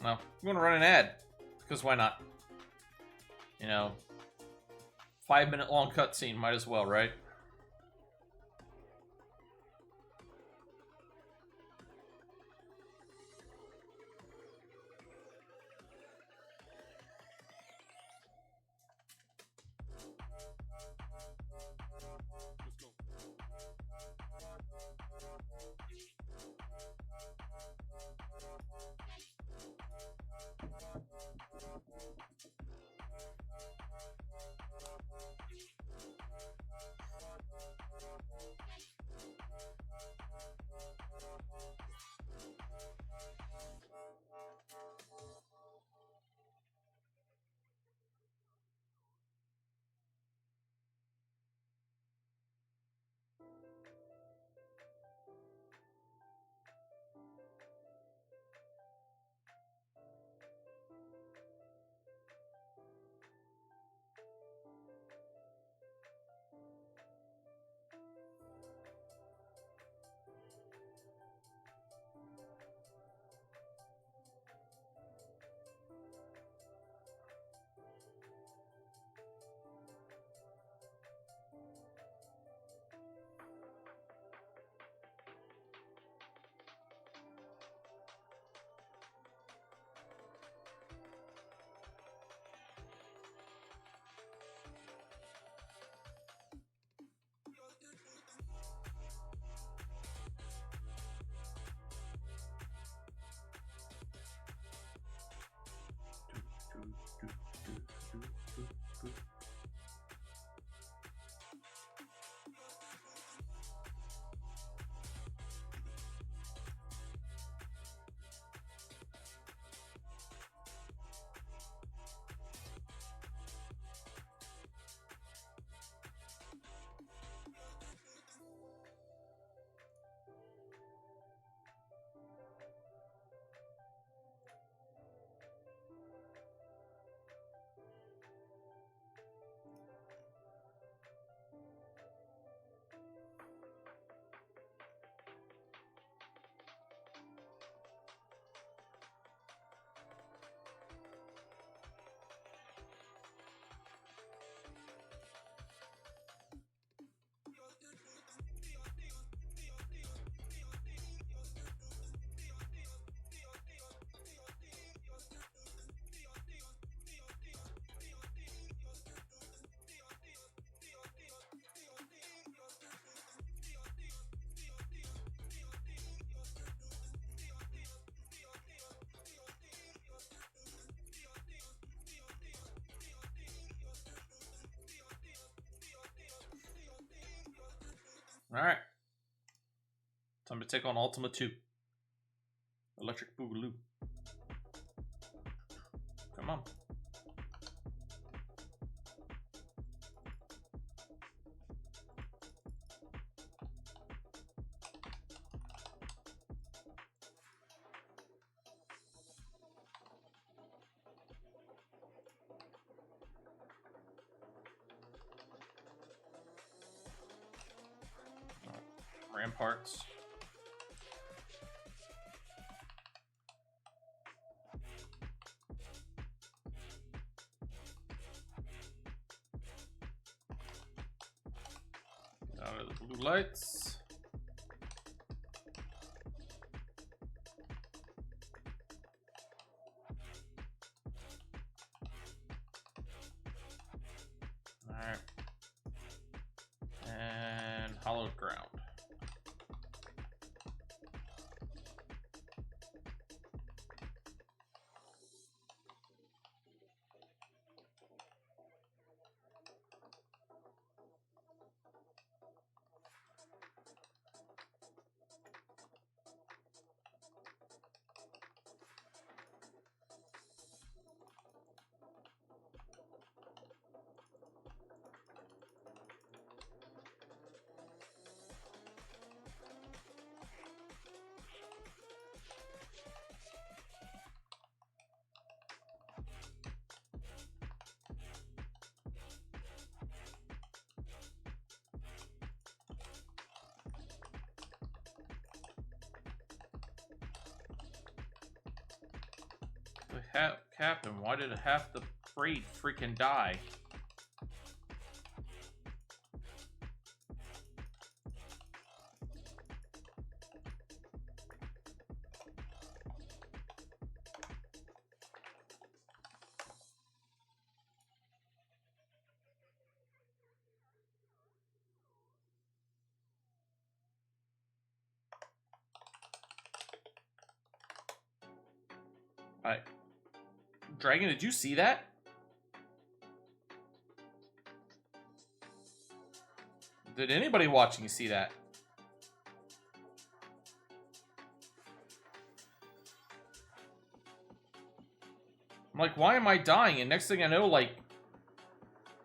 Well, I'm going to run an ad, because why not? You know, 5 minute long cutscene, might as well, right? Alright. Time to take on Ultima 2. Electric Boogaloo. Come on. Ramparts. Out of the blue lights. Alright. And hollowed ground. Captain, why did half the freight freaking die? Alright. Dragon, did you see that? Did anybody watching see that? I'm like, why am I dying? And next thing I know, like,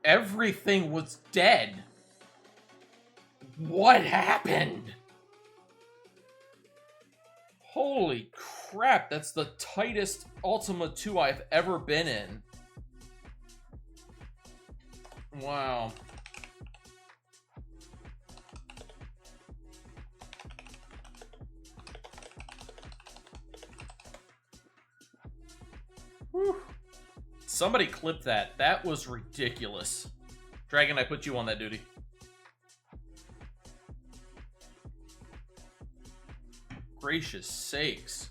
everything was dead. What happened? Holy crap, that's the tightest Ultima 2 I've ever been in. Wow. Whew. Somebody clip that. That was ridiculous. Dragon, I put you on that duty. Gracious sakes.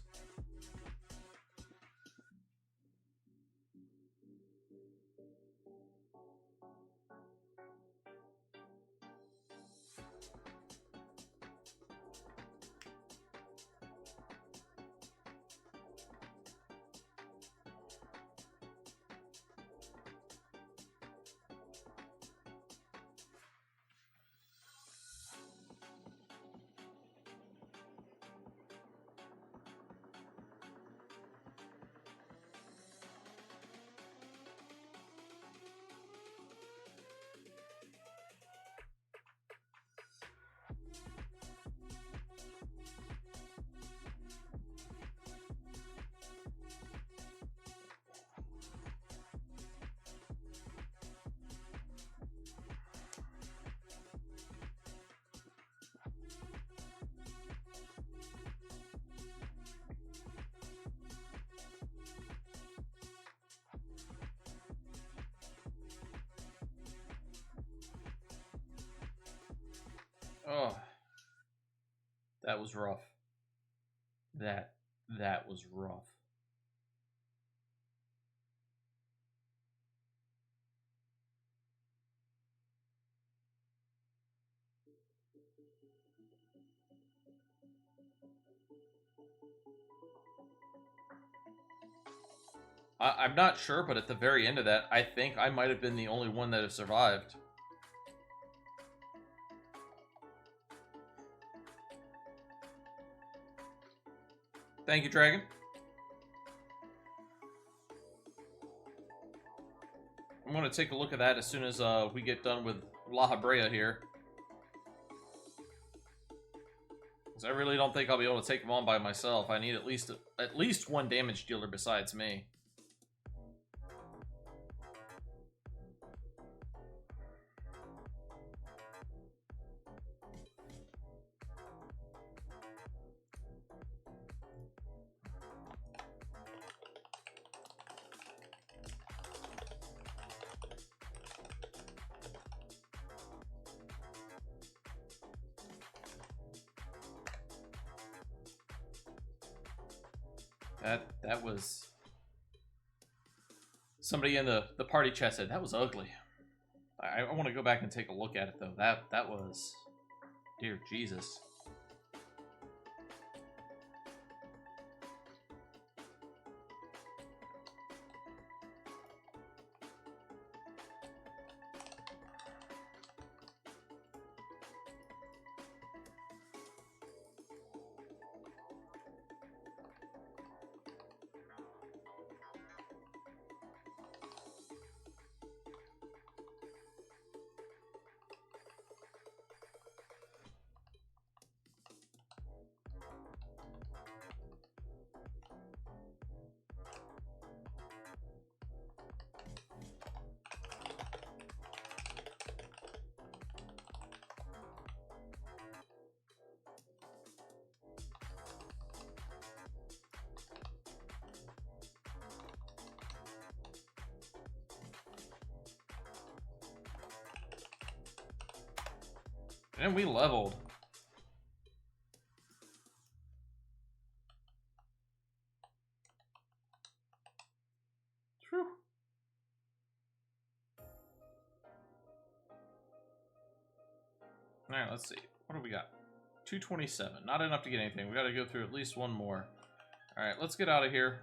Oh, that was rough. That was rough. I'm not sure, but at the very end of that, I think I might have been the only one that have survived. Thank you, Dragon. I'm going to take a look at that as soon as we get done with La Habrea here. Because I really don't think I'll be able to take them on by myself. I need at least one damage dealer besides me. That was... Somebody in the party chat said, that was ugly. I want to go back and take a look at it, though. That was... Dear Jesus. And we leveled. Whew. Alright, let's see. What do we got? 227. Not enough to get anything. We gotta go through at least one more. Alright, let's get out of here.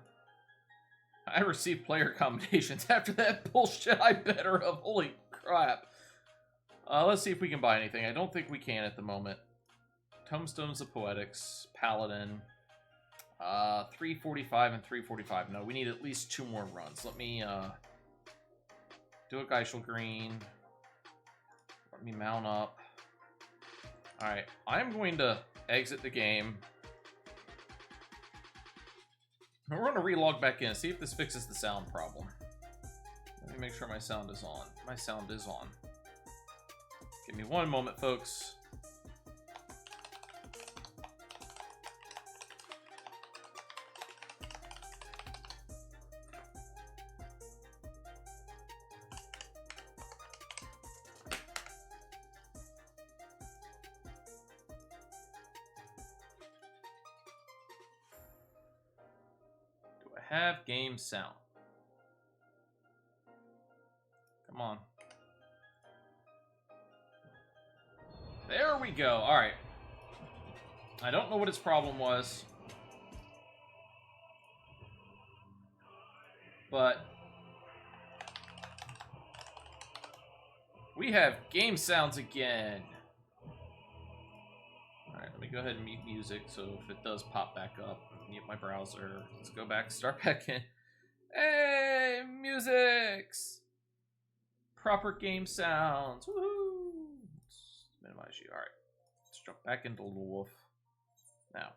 I received player commendations after that bullshit I better have. Holy crap. Let's see if we can buy anything. I don't think we can at the moment. Tomestones of Poetics, Paladin, 345 and 345. No, we need at least 2 more runs. Let me do a Geishel Green. Let me mount up. Alright, I'm going to exit the game. We're going to relog back in, see if this fixes the sound problem. Let me make sure my sound is on. My sound is on. Give me one moment, folks. Do I have game sound? Come on. There we go. All right. I don't know what its problem was, but we have game sounds again. All right, let me go ahead and mute music so if it does pop back up, mute my browser. Let's go back, start back in. Hey, musics! Proper game sounds. Woohoo! Minimize you. Alright. Let's jump back into Little Wolf. Now.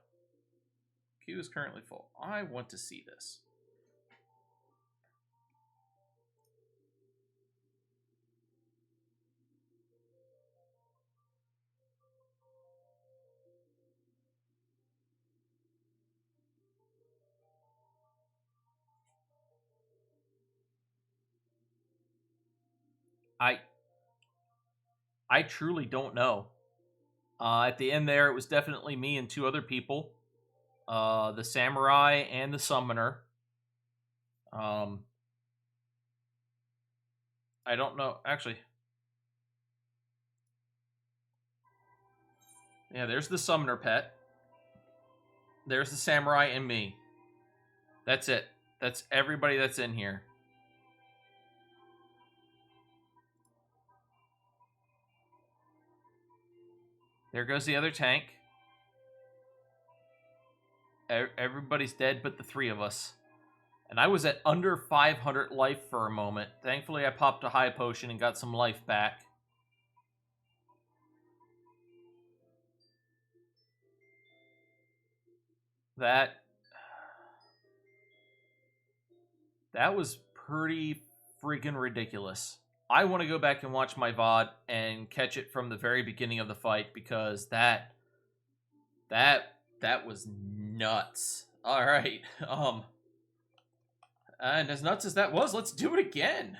Queue is currently full. I want to see this. I truly don't know. At the end there, it was definitely me and 2 other people. The Samurai and the Summoner. I don't know. Actually. Yeah, there's the Summoner pet. There's the Samurai and me. That's it. That's everybody that's in here. There goes the other tank. Everybody's dead but the three of us. And I was at under 500 life for a moment. Thankfully, I popped a high potion and got some life back. That was pretty freaking ridiculous. I want to go back and watch my VOD and catch it from the very beginning of the fight because that was nuts. All right. And as nuts as that was, let's do it again.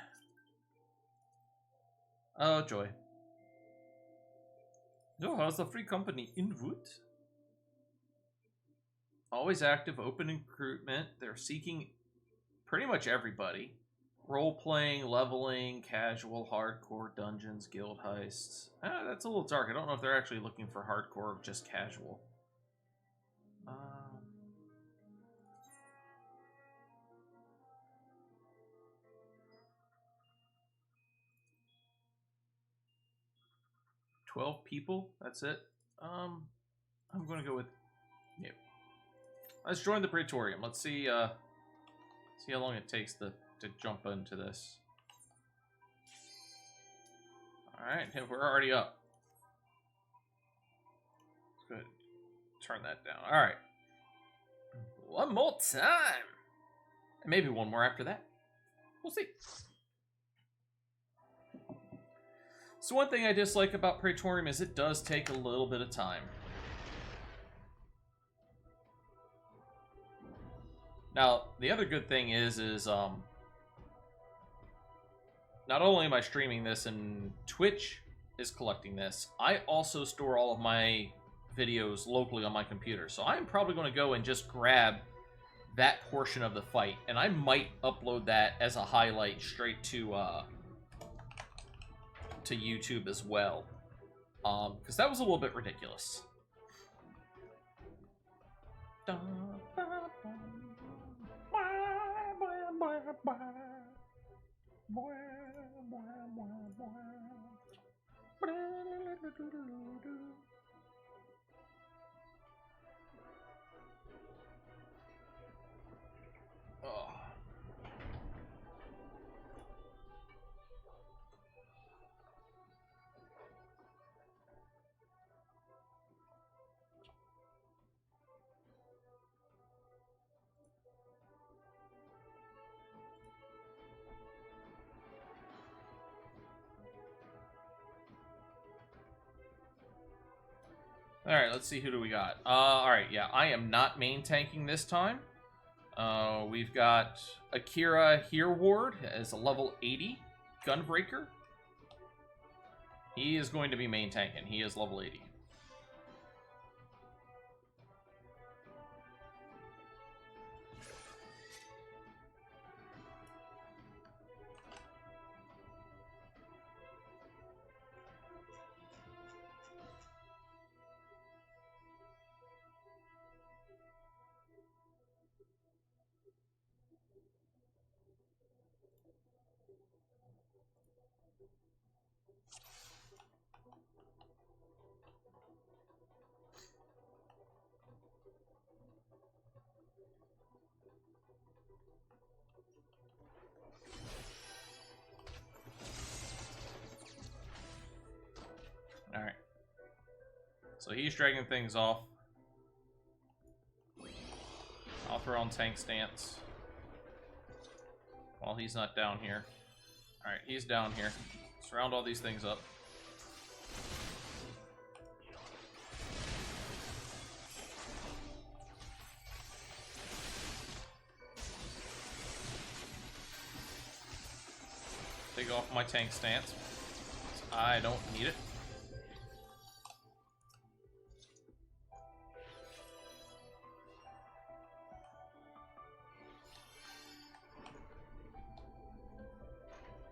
Oh, joy. No, how's the free company Inwood? Always active, open recruitment. They're seeking pretty much everybody. Role-playing, leveling, casual, hardcore, dungeons, guild heists. That's a little dark. I don't know if they're actually looking for hardcore or just casual. 12 people? That's it? I'm gonna go with... Yep. Let's join the Praetorium. Let's see, see how long it takes to jump into this. Alright, we're already up. Good. Turn that down. Alright. One more time! And maybe one more after that. We'll see. So one thing I dislike about Praetorium is it does take a little bit of time. Now, the other good thing is not only am I streaming this and Twitch is collecting this, I also store all of my videos locally on my computer. So I'm probably going to go and just grab that portion of the fight, and I might upload that as a highlight straight to YouTube as well, because that was a little bit ridiculous. Oh. Alright, let's see, who do we got? Alright, yeah, I am not main tanking this time. We've got Akira Hereward as a level 80 Gunbreaker. He is going to be main tanking. He is level 80. Alright. So he's dragging things off. I'll throw on tank stance while he's not down here. Alright, he's down here. Surround all these things up. Take off my tank stance. I don't need it.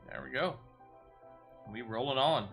There we go. We rolling on.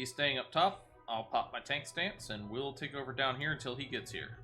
He's staying up top. I'll pop my tank stance, and we'll take over down here until he gets here.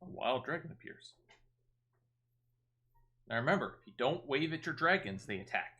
A wild dragon appears. Now remember, if you don't wave at your dragons, they attack.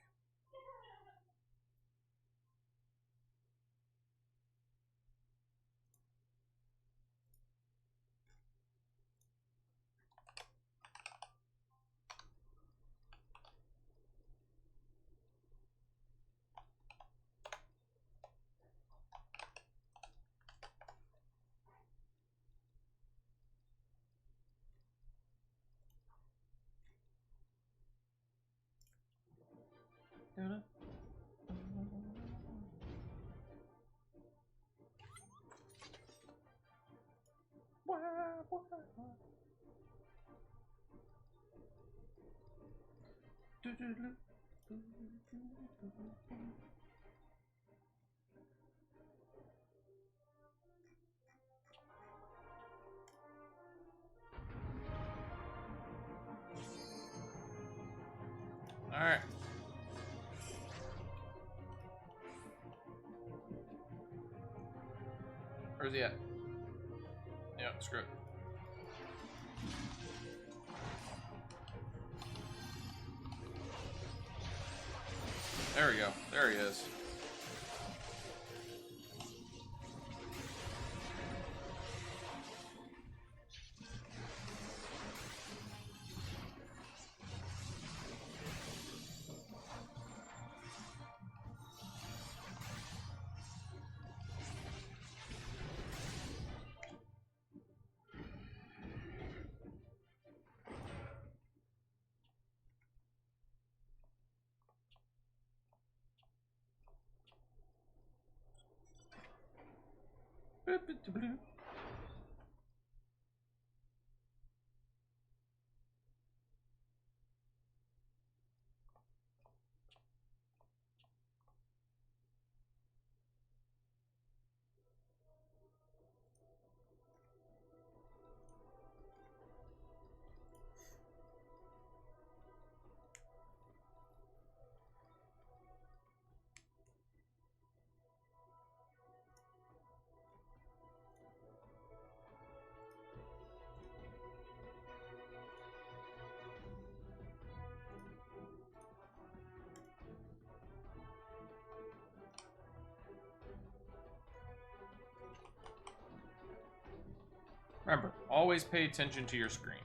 Alright. Where's he at? Yeah, screw it. There we go. There he is. Remember, always pay attention to your screen.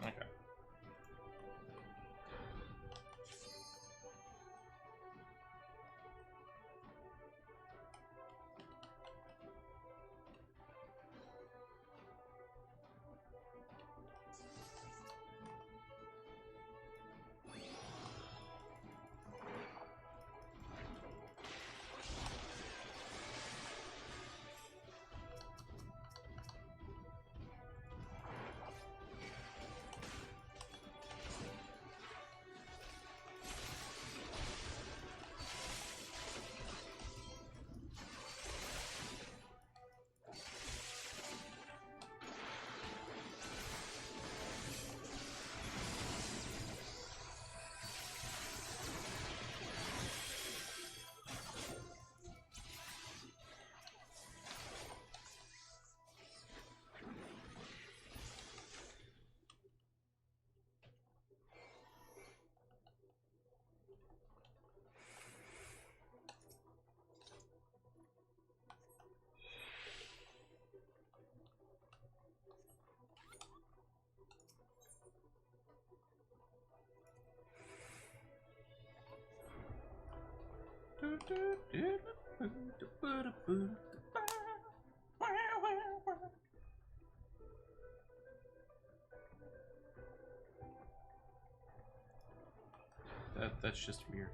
Okay. That's just weird.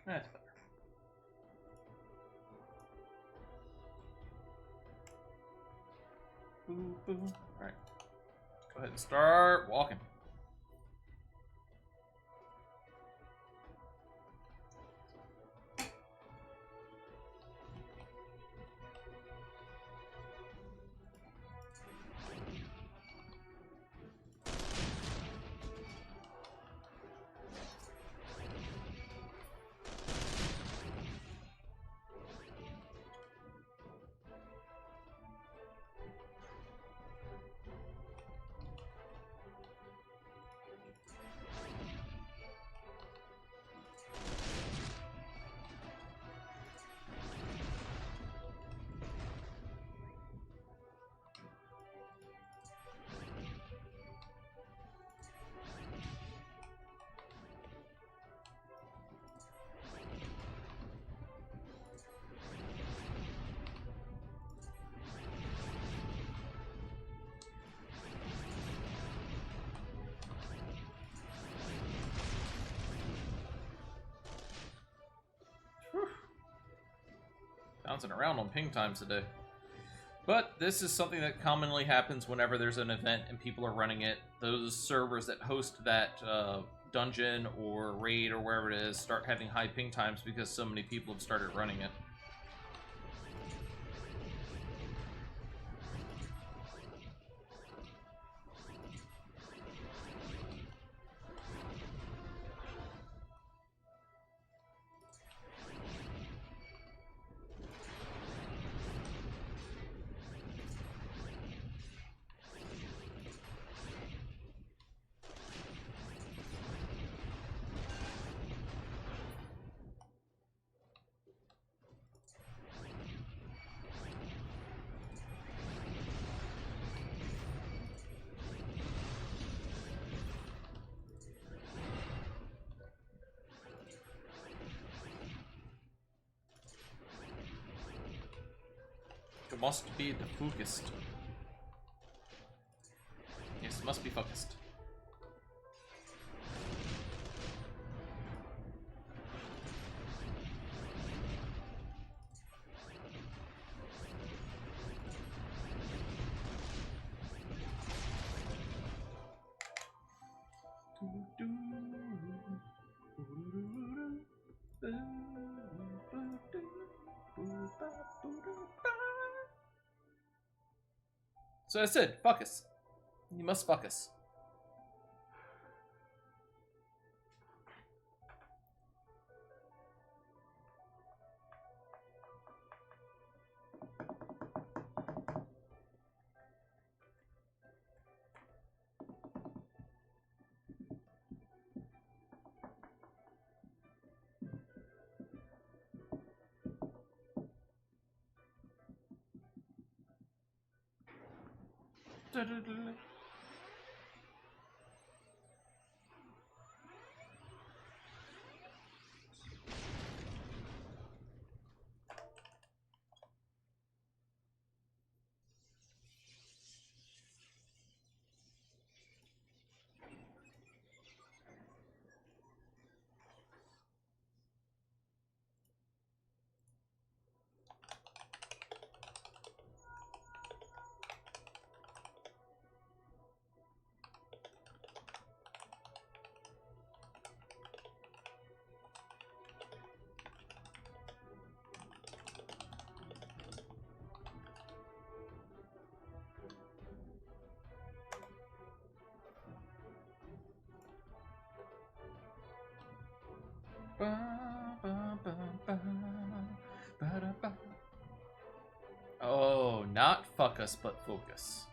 That's better. Boo, boo. Alright. Go ahead and start walking. Bouncing around on ping times today. But this is something that commonly happens whenever there's an event and people are running it. Those servers that host that dungeon or raid or wherever it is start having high ping times because so many people have started running it. must be the focused. Yes, must be focused. So I said, focus. You must focus. Oh, not fuck us, but focus.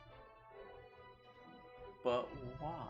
But why?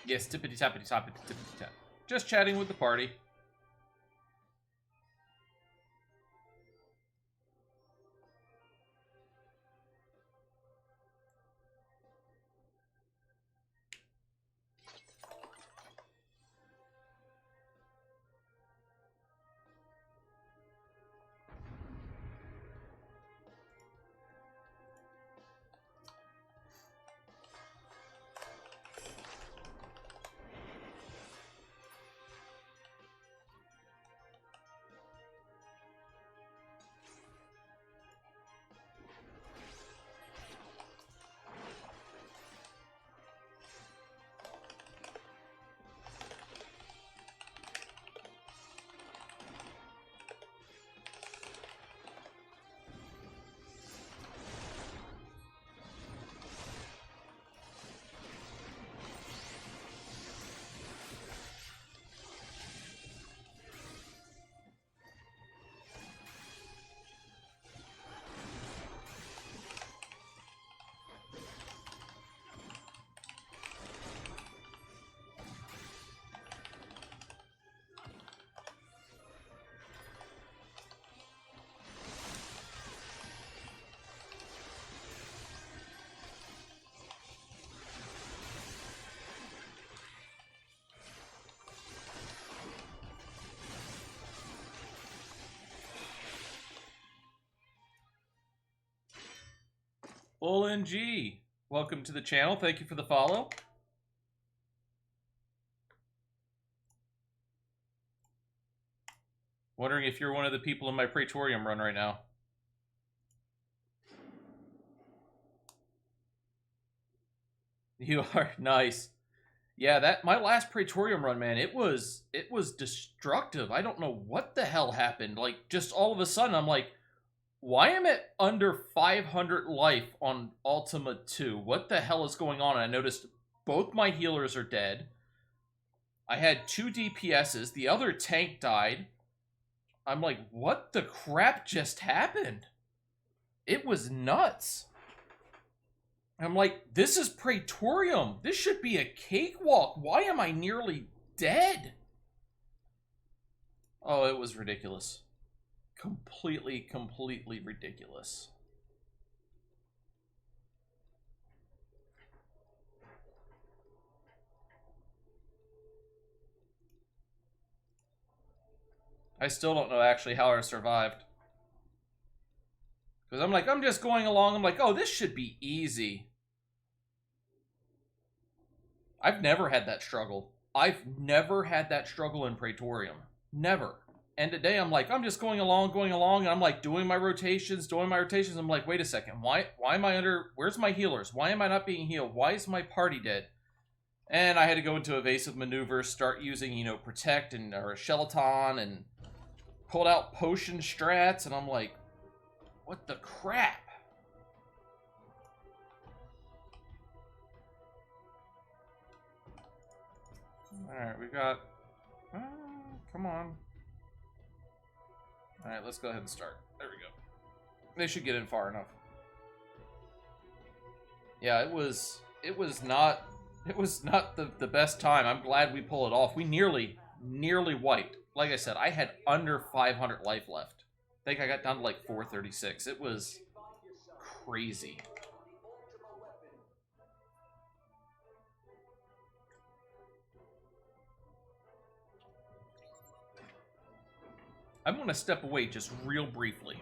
Yes, tippity-tappity-tappity, tippity-tap. Just chatting with the party. OLNG, welcome to the channel. Thank you for the follow. Wondering if you're one of the people in my Praetorium run right now. You are nice. Yeah, that my last Praetorium run, man, it was destructive. I don't know what the hell happened. Like, just all of a sudden, I'm like, why am I under 500 life on Ultima 2? What the hell is going on? And I noticed both my healers are dead. I had 2 DPSs. The other tank died. I'm like, what the crap just happened? It was nuts. I'm like, this is Praetorium. This should be a cakewalk. Why am I nearly dead? Oh, it was ridiculous. Completely ridiculous. I still don't know actually how I survived. Because I'm like, I'm just going along. I'm like, oh, this should be easy. I've never had that struggle. I've never had that struggle in Praetorium. Never. And today I'm like, I'm just going along, and I'm like doing my rotations. I'm like, wait a second, why am I under, where's my healers? Why am I not being healed? Why is my party dead? And I had to go into evasive maneuvers, start using, you know, protect and or Shelaton, and pulled out potion strats, and I'm like, what the crap? Alright, we got, come on. Alright, let's go ahead and start. There we go. They should get in far enough. Yeah, it was not the best time. I'm glad we pulled it off. We nearly wiped. Like I said, I had under 500 life left. I think I got down to like 436. It was crazy. I'm going to step away just real briefly.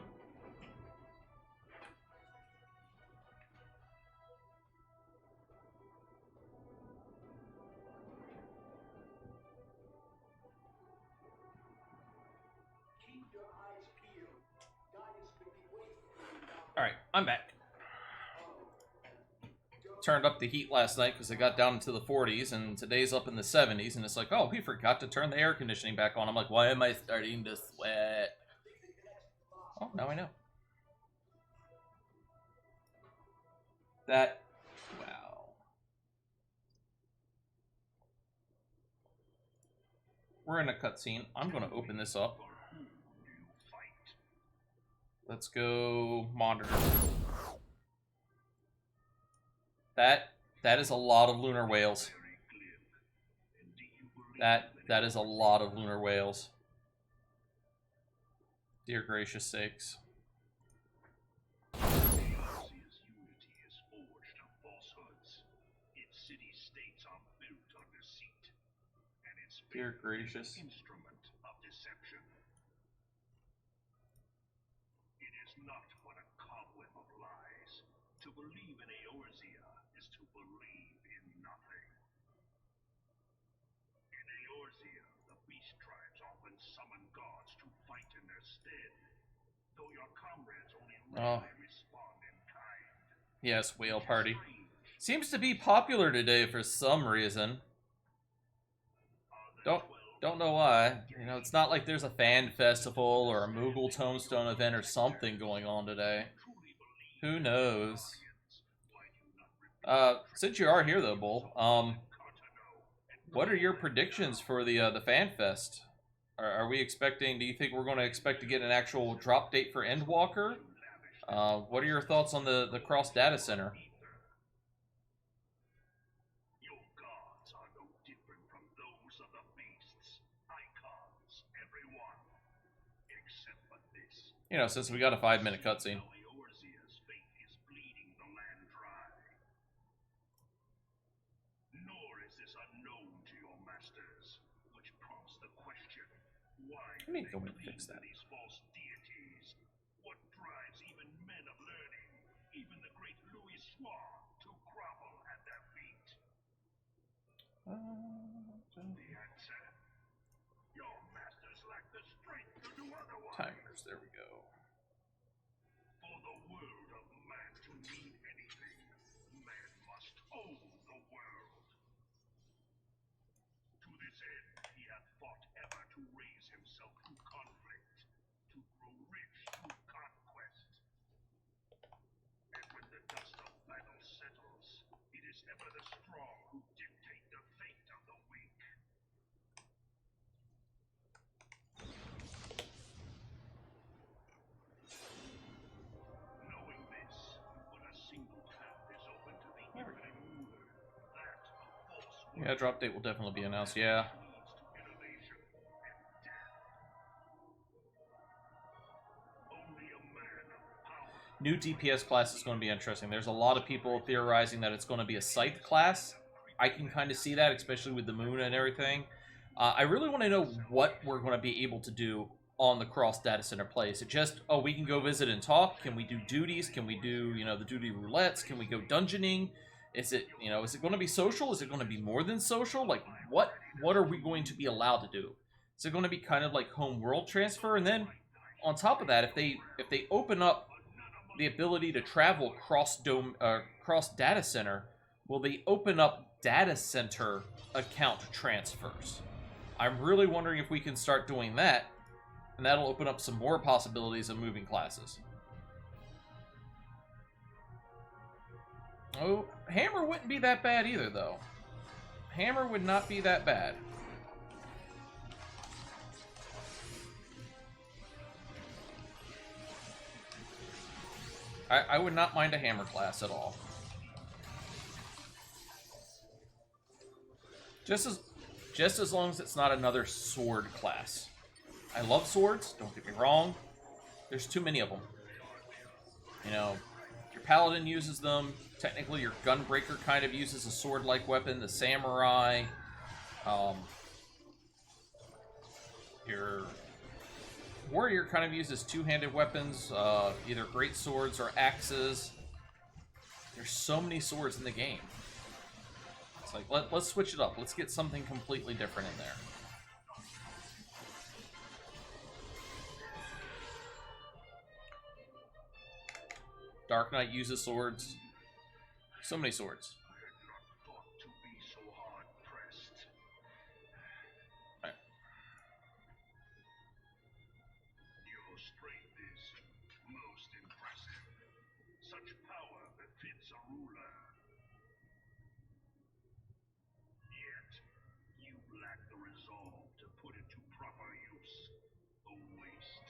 Alright, I'm back. Turned up the heat last night because it got down into the 40s, and today's up in the 70s, and it's like, oh, we forgot to turn the air conditioning back on. I'm like, why am I starting to sweat? Oh, now I know. That, wow. We're in a cutscene. I'm going to open this up. Let's go monitor. That is a lot of lunar whales. That is a lot of lunar whales. Dear gracious sakes. Dear gracious. Instrument of deception. It is not but a cobweb of lies. To believe in Eorzea is to believe in nothing. In Eorzea, the beast tribes often summon gods to fight in their stead, though your comrades only rarely respond in kind. Yes, whale party. Seems to be popular today for some reason. Don't know why. You know, it's not like there's a fan festival or a Moogle Tomestone event or something going on today. Who knows? Since you are here though, Bull, what are your predictions for the fan fest? Are we expecting? Do you think we're going to expect to get an actual drop date for Endwalker? What are your thoughts on the cross data center? You know, since we got a 5-minute cutscene. Nor is this unknown to your masters, which prompts the question: why I need to go in and fix that. these false deities? What drives even men of learning, even the great Louis Schwab, to grovel at their feet? The answer: your masters lack the strength to do otherwise. Timers, there we go. For the world of man to mean anything, man must own the world. To this end, he hath fought ever to raise himself through conflict, to grow rich through conquest. And when the dust of battle settles, it is ever the strong who dictate the fate of the weak. Knowing this, but a single path is open to the infinite ruler, that of false Yeah, drop date will definitely be announced. Yeah. leads to innovation and death. Only a man of power. New DPS class is going to be interesting. There's a lot of people theorizing that it's going to be a scythe class. I can kind of see that, especially with the moon and everything. I really want to know what we're going to be able to do on the cross data center play. Is it just, oh, we can go visit and talk? Can we do duties? Can we do, you know, the duty roulettes? Can we go dungeoning? Is it, you know, is it going to be social? Is it going to be more than social? Like, what are we going to be allowed to do? Is it going to be kind of like home world transfer? And then on top of that, if they open up the ability to travel cross data center, will they open up data center account transfers? I'm really wondering if we can start doing that, and that'll open up some more possibilities of moving classes. Oh, Hammer wouldn't be that bad either, though. Hammer would not be that bad. I would not mind a Hammer class at all. Just as long as it's not another sword class. I love swords, don't get me wrong. There's too many of them. You know, your paladin uses them. Technically, your gunbreaker kind of uses a sword-like weapon. The samurai. Your warrior kind of uses two-handed weapons, either great swords or axes. There's so many swords in the game. It's like, let's switch it up. Let's get something completely different in there. Dark Knight uses swords. So many swords. I had not thought to be so hard pressed. Right. Your strength is most impressive. Such power befits a ruler. Yet, you lack the resolve to put it to proper use. A waste.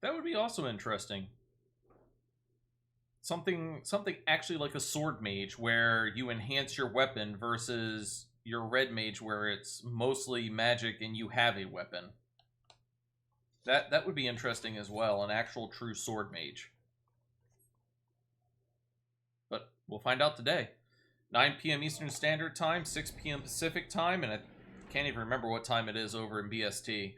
That would be also interesting. Something actually like a sword mage where you enhance your weapon versus your red mage where it's mostly magic and you have a weapon. That would be interesting as well, an actual true sword mage. But we'll find out today. 9 p.m. Eastern Standard Time, 6 p.m. Pacific Time, and I can't even remember what time it is over in BST.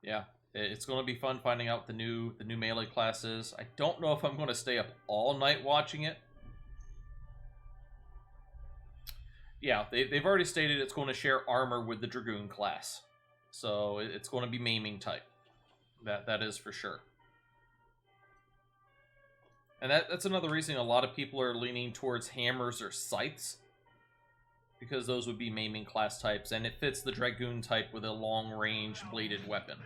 Yeah, it's going to be fun finding out the new melee classes. I don't know if I'm going to stay up all night watching it. Yeah, they've already stated it's going to share armor with the Dragoon class. So it's going to be maiming type. That is for sure. And that's another reason a lot of people are leaning towards hammers or scythes. Because those would be maiming class types, and it fits the Dragoon type with a long-range bladed weapon.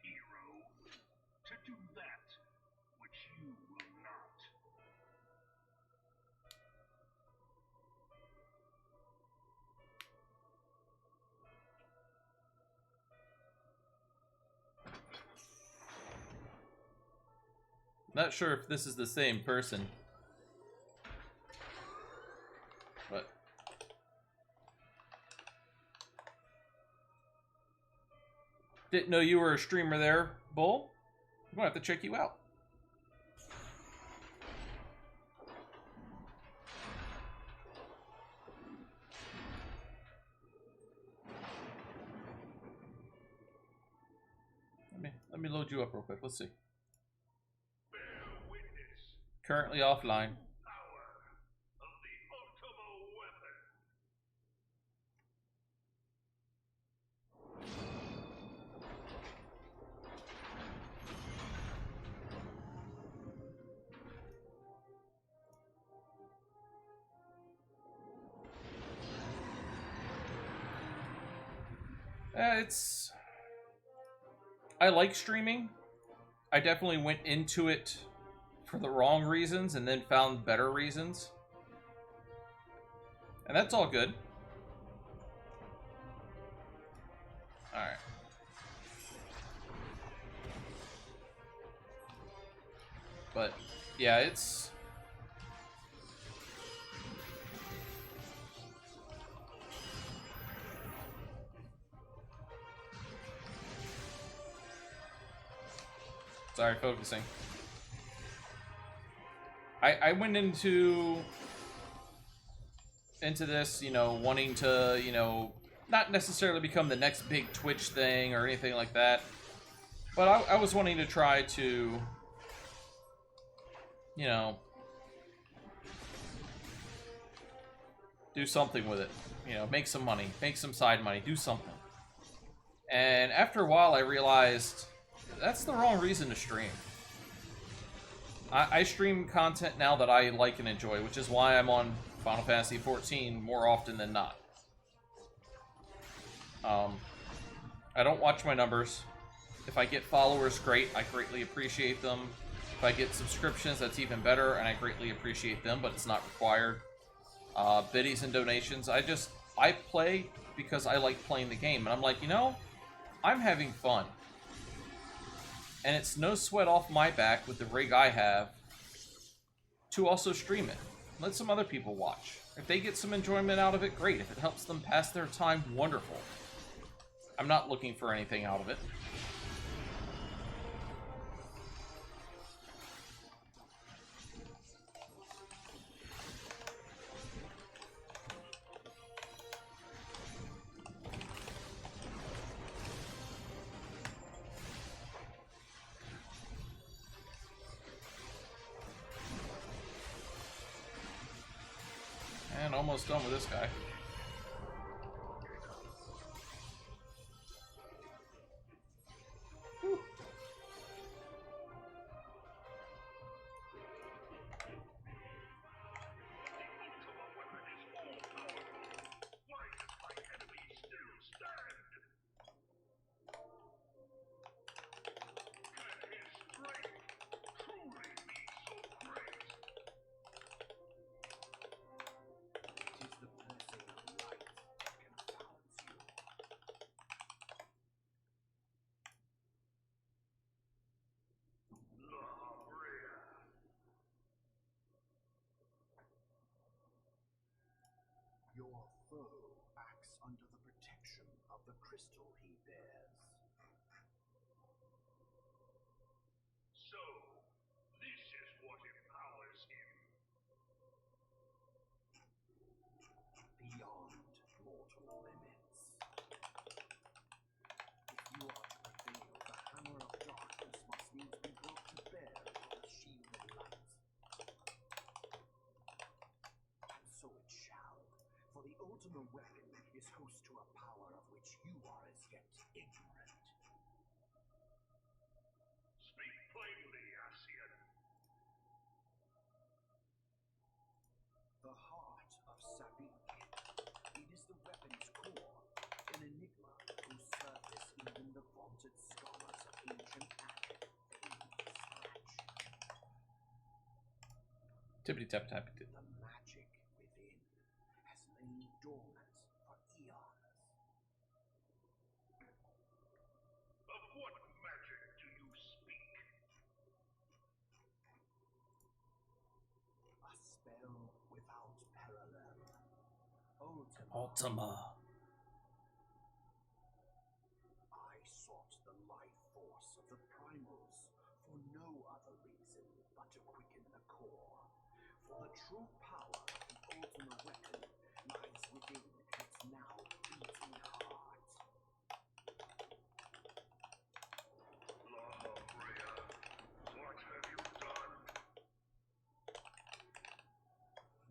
Hero, to do that which you will not. Not sure if this is the same person. But didn't know you were a streamer there, Bull. I'm gonna have to check you out. Let me load you up real quick. Let's see. Currently offline. I like streaming. I definitely went into it for the wrong reasons and then found better reasons. And that's all good. Alright. But, yeah, it's... Sorry, focusing. I went into this, you know, wanting to, you know, not necessarily become the next big Twitch thing or anything like that. But I was wanting to try to, you know, do something with it. You know, make some money, make some side money, do something. And after a while, I realized that's the wrong reason to stream. I stream content now that I like and enjoy, which is why I'm on Final Fantasy XIV more often than not. I don't watch my numbers. If I get followers, great. I greatly appreciate them. If I get subscriptions, that's even better, and I greatly appreciate them, but it's not required. Biddies and donations. I play because I like playing the game, and I'm like, you know, I'm having fun. And it's no sweat off my back with the rig I have to also stream it. Let some other people watch. If they get some enjoyment out of it, great. If it helps them pass their time, wonderful. I'm not looking for anything out of it. And almost done with this guy. Whew. crystal he bears. So, this is what empowers him. Beyond mortal limits. If you are to prevail, the hammer of darkness must needs be brought to bear upon the shield of light. And so it shall, for the ultimate weapon is host to a power of which you are as yet ignorant. Speak plainly, Asian. The heart of Sabik. It is the weapon's core, an enigma whose surface even the vaunted scholars of ancient Attic scratch. Tippity tap tap. The magic within has lain dormant for eons. Of what magic do you speak? A spell without parallel. Ultima. Ultima. I sought the life force of the primals for no other reason but to quicken the core. For the true power of the Ultima weapon lies within its now beating heart. La Brea, what have you done?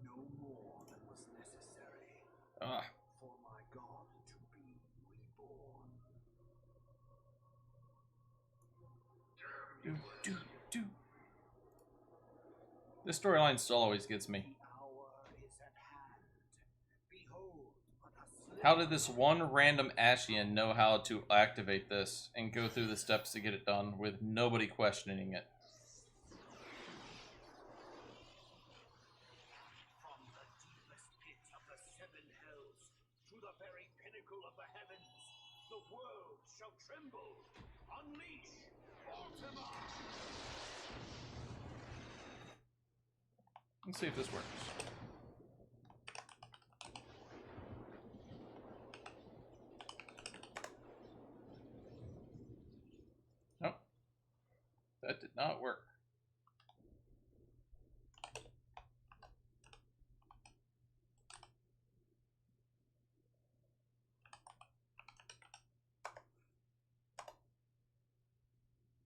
No more than was necessary Ah. for my god to be reborn. Do, do, do. This storyline still always gets me. The hour is at hand. Behold, but a How did this one random Ashian know how to activate this and go through the steps to get it done with nobody questioning it? From the deepest pit of the seven hells to the very pinnacle of the heavens, the world shall tremble. Unleash Ultima! Let's see if this works. Nope. That did not work.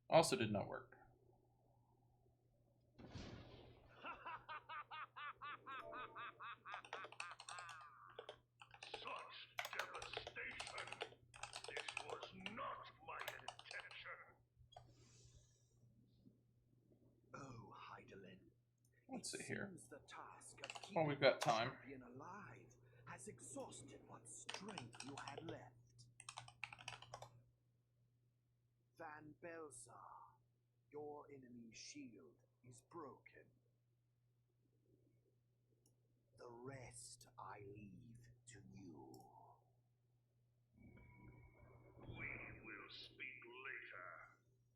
Also did not work. Such devastation! This was not my intention! Oh, Heidelin. Let's see here. Seems the task of Well, we've keeping got time. the champion alive has exhausted what strength you had left. Van Belsar, your enemy's shield is broken. The rest I leave to you. We will speak later,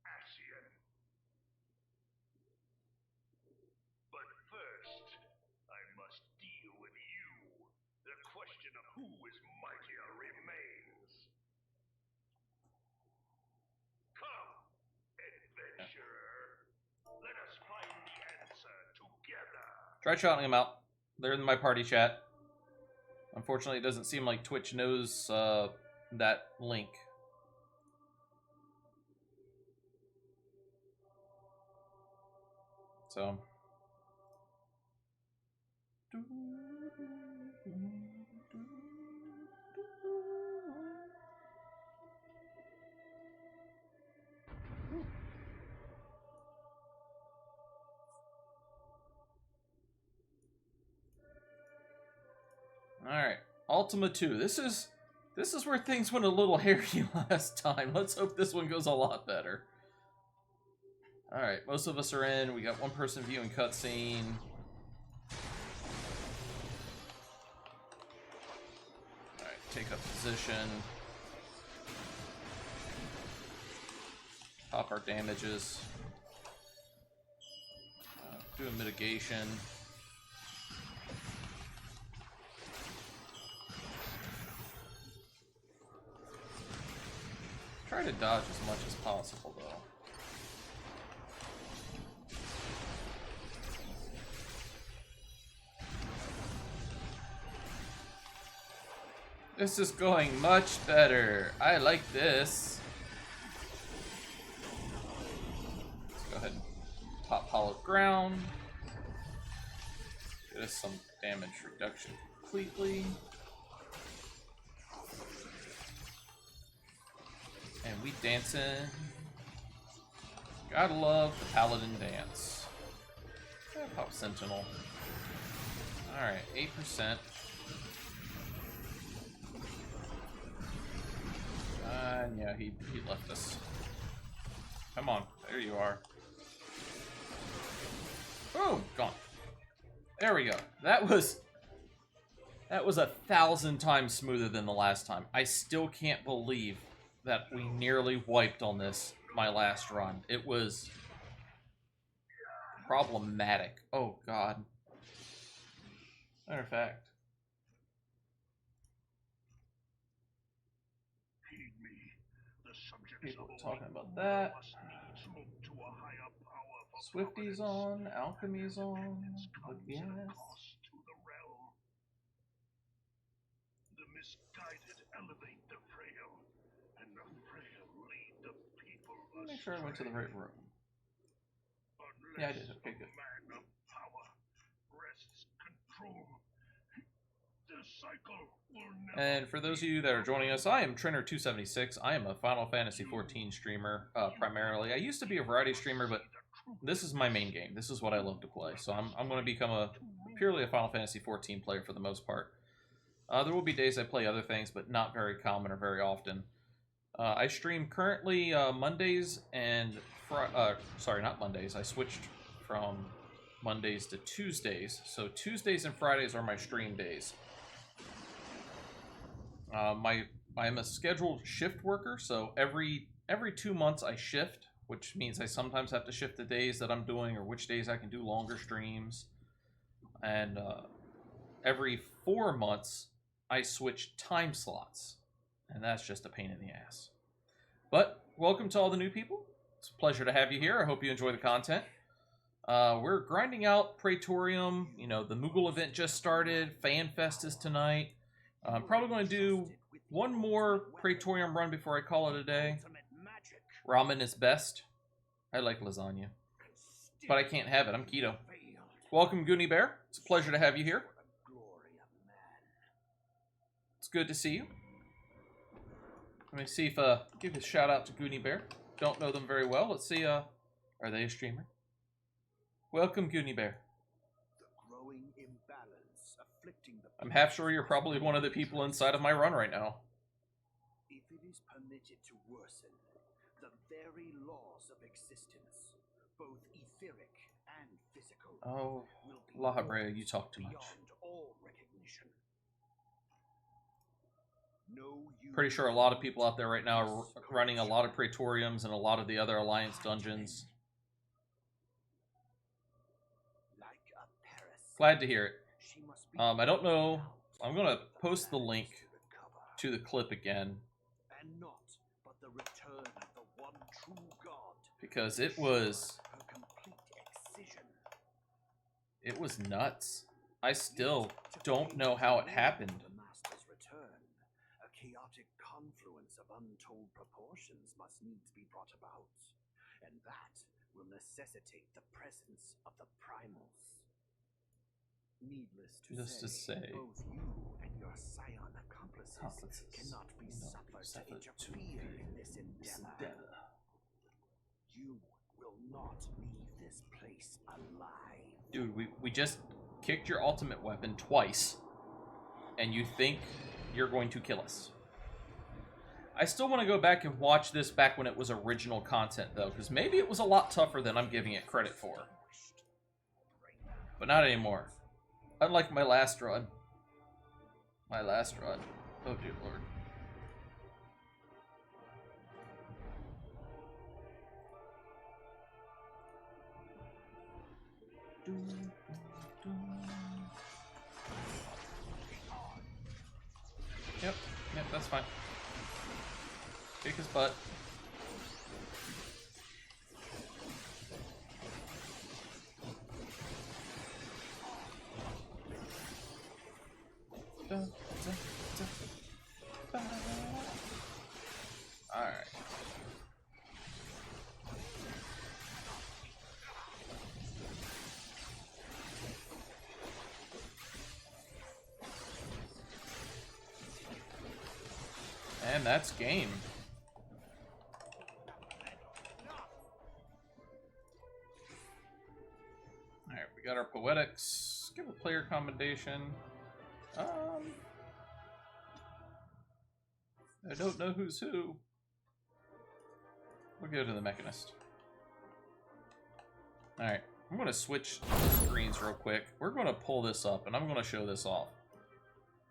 Asian. But first, I must deal with you. The question of who is mightier remains. Come, adventurer. Let us find the answer together. Try shouting them out. They're in my party chat. Unfortunately, it doesn't seem like Twitch knows that link. So. Alright, Ultima 2. This is where things went a little hairy last time. Let's hope this one goes a lot better. Alright, most of us are in. We got one person viewing cutscene. Alright, take up position. Pop our damages. Do a mitigation. Try to dodge as much as possible, though. This is going much better. I like this. Let's go ahead and pop hollow ground. Get us some damage reduction completely. And we dancing. Gotta love the paladin dance. Yeah, pop sentinel. Alright, 8%. And yeah, he left us. Come on, there you are. Boom, gone. There we go. That was 1,000 times smoother than the last time. I still can't believe that we nearly wiped on this my last run. It was problematic. Oh god. Matter of fact. People were talking about that. Swifty's on, Alchemy's on, but yes. The misguided elevate the frail, and the frail lead the people. Make sure I went to the right room. Yeah, I did. Okay, good. Man of power wrests control. The cycle will never. And for those of you that are joining us, I am Trainer276. I am a Final Fantasy 14 streamer, primarily. I used to be a variety streamer, but this is my main game. This is what I love to play. So I'm going to become purely a Final Fantasy 14 player for the most part. There will be days I play other things, but not very common or very often. I stream currently Mondays and sorry, not Mondays. I switched from Mondays to Tuesdays. So Tuesdays and Fridays are my stream days. I'm a scheduled shift worker, so every 2 months I shift, which means I sometimes have to shift the days that I'm doing or which days I can do longer streams. And every 4 months I switch time slots, and that's just a pain in the ass. But welcome to all the new people. It's a pleasure to have you here. I hope you enjoy the content. We're grinding out Praetorium. You know, the Moogle event just started. Fan Fest is tonight. I'm probably going to do one more Praetorium run before I call it a day. Ramen is best. I like lasagna, but I can't have it. I'm keto. Welcome, Goonie Bear. It's a pleasure to have you here. It's good to see you. Let me see if give a shout out to Goonie Bear. Don't know them very well. Let's see. Are they a streamer? Welcome, Goonie Bear. I'm half sure you're probably one of the people inside of my run right now. If it is permitted to worsen, the very laws of existence, both etheric and physical, oh, will be La Habrea, you talk too much. All recognition. No, pretty sure a lot of people out there right now are running a lot of Praetoriums and a lot of the other Alliance dungeons. Glad to hear it. I don't know. I'm going to post the link to the clip again. Because it was nuts. I still don't know how it happened. A chaotic confluence of untold proportions must needs be brought about, and that will necessitate the presence of the primals. Needless to say, both you and your scion accomplices cannot be suffered to interfere in this endeavor. You will not leave this place alive. Dude, we just kicked your ultimate weapon twice, and you think you're going to kill us. I still want to go back and watch this back when it was original content, though, because maybe it was a lot tougher than I'm giving it credit for. But not anymore. Unlike my last run. Oh, dear Lord. Yep, that's fine. Kick his butt. that's game. Alright, we got our poetics. Give a player commendation. I don't know who's who. We'll go to the Mechanist. Alright, I'm going to switch screens real quick. We're going to pull this up, and I'm going to show this off.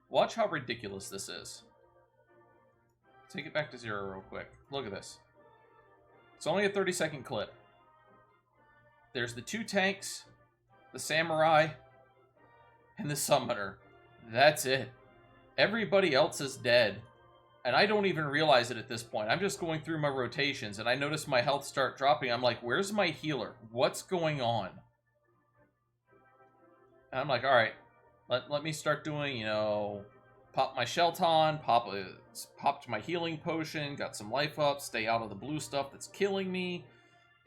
Watch how ridiculous this is. Take it back to 0 real quick. Look at this. It's only a 30-second clip. There's the 2 tanks, the samurai, and the summoner. That's it. Everybody else is dead. And I don't even realize it at this point. I'm just going through my rotations, and I notice my health start dropping. I'm like, where's my healer? What's going on? And I'm like, alright, let me start doing, you know, pop my Shelton, popped my healing potion, got some life up, stay out of the blue stuff that's killing me,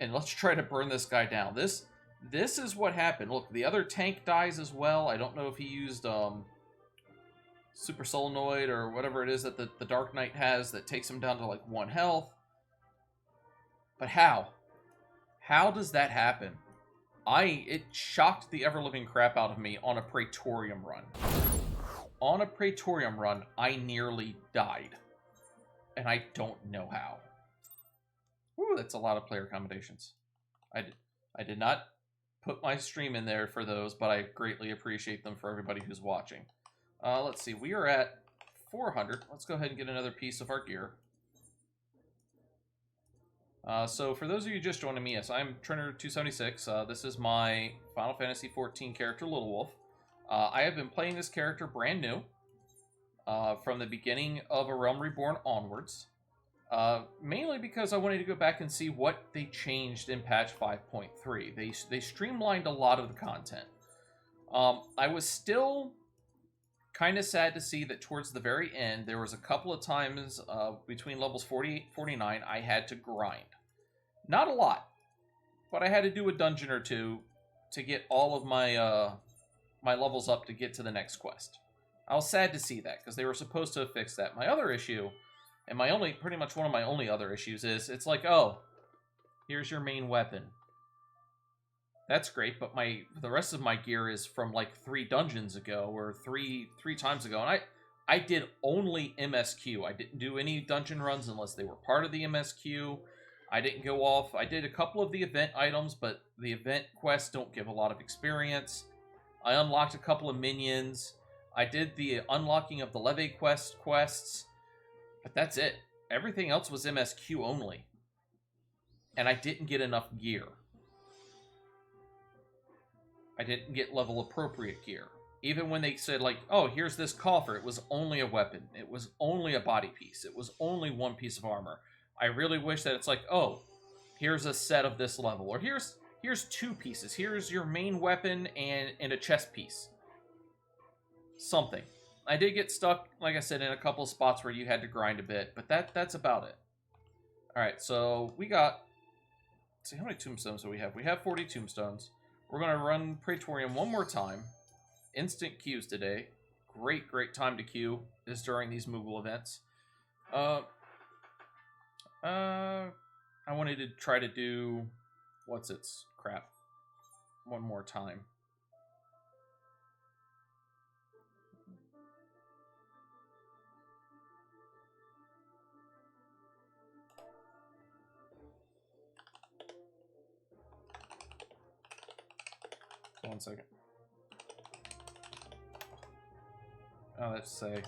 and let's try to burn this guy down. This is what happened. Look, the other tank dies as well. I don't know if he used Super Solenoid or whatever it is that the Dark Knight has that takes him down to like 1 health. But how? How does that happen? It shocked the ever-living crap out of me on a Praetorium run. On a Praetorium run, I nearly died. And I don't know how. Woo, that's a lot of player accommodations. I did not put my stream in there for those, but I greatly appreciate them for everybody who's watching. Let's see, we are at 400. Let's go ahead and get another piece of our gear. So for those of you just joining me, yes, I'm Triner276. This is my Final Fantasy XIV character, Little Wolf. I have been playing this character brand new, from the beginning of A Realm Reborn onwards. Mainly because I wanted to go back and see what they changed in patch 5.3. They streamlined a lot of the content. I was still kind of sad to see that towards the very end, there was a couple of times between levels 48 and 49, I had to grind. Not a lot, but I had to do a dungeon or two to get all of my my levels up to get to the next quest. I was sad to see that, because they were supposed to have fixed that. My other issue, and pretty much one of my only other issues is, it's like, oh, here's your main weapon. That's great, but the rest of my gear is from like 3 dungeons ago, or three times ago, and I did only MSQ. I didn't do any dungeon runs unless they were part of the MSQ. I didn't go off. I did a couple of the event items, but the event quests don't give a lot of experience. I unlocked a couple of minions. I did the unlocking of the Leve quests, but that's it. Everything else was MSQ only, and I didn't get enough gear. I didn't get level appropriate gear. Even when they said, like, oh, here's this coffer, it was only a weapon. It was only a body piece. It was only 1 piece of armor. I really wish that it's like, oh, here's a set of this level. Or here's 2 pieces. Here's your main weapon and a chest piece. Something. I did get stuck, like I said, in a couple of spots where you had to grind a bit. But that's about it. Alright, so we got... Let's see, how many tombstones do we have? We have 40 tombstones. We're going to run Praetorium one more time. Instant queues today. Great time to queue is during these Moogle events. I wanted to try to do... What's its crap? One more time. One second. Oh, let's say.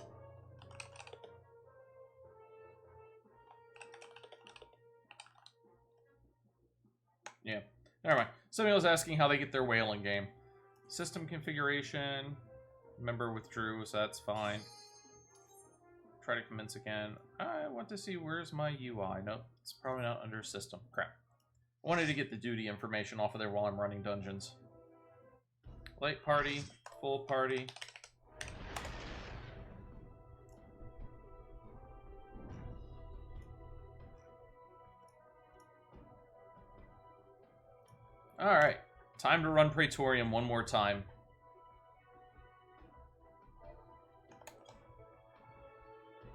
Yeah. Never mind. Somebody was asking how they get their whaling game. System configuration. Member withdrew, so that's fine. Try to commence again. I want to see where's my UI. Nope, it's probably not under system. Crap. I wanted to get the duty information off of there while I'm running dungeons. Light party, full party. Alright, time to run Praetorium one more time.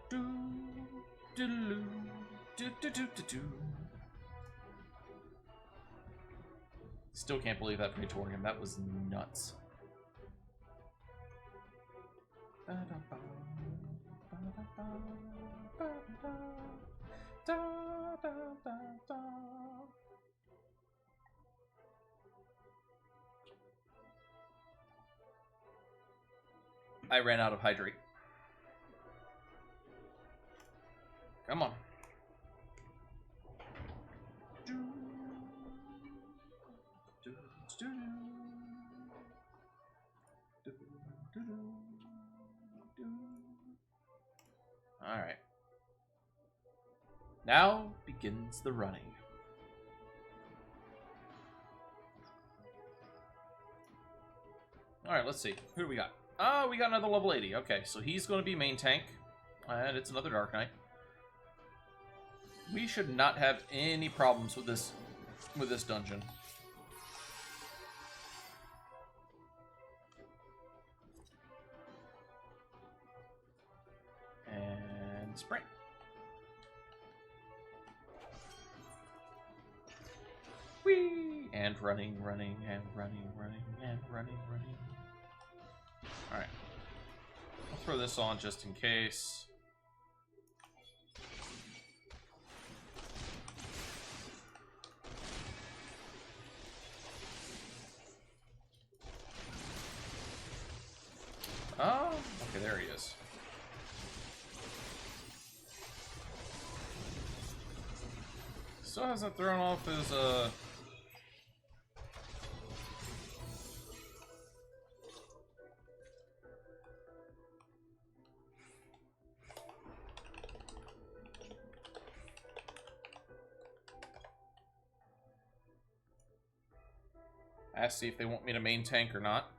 Do, do, Still can't believe that Praetorium. That was nuts. I ran out of hydrate. Come on. All right. Now begins the running. All right, let's see. Who do we got? Oh, we got another level 80. Okay, so he's going to be main tank. And it's another Dark Knight. We should not have any problems with this dungeon. And sprint. Whee! And running, running, and running, running, and running, running. Alright. I'll throw this on just in case. Oh, okay, there he is. Still hasn't thrown off his, ask see if they want me to main tank or not.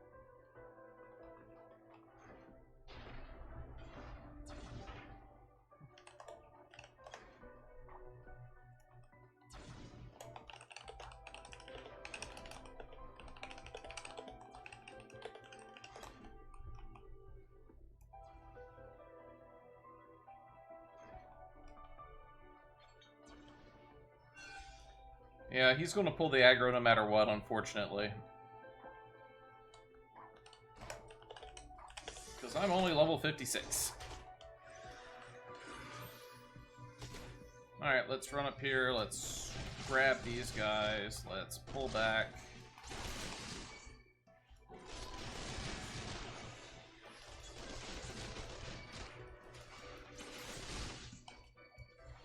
Yeah, he's going to pull the aggro no matter what, unfortunately. Because I'm only level 56. Alright, let's run up here. Let's grab these guys. Let's pull back.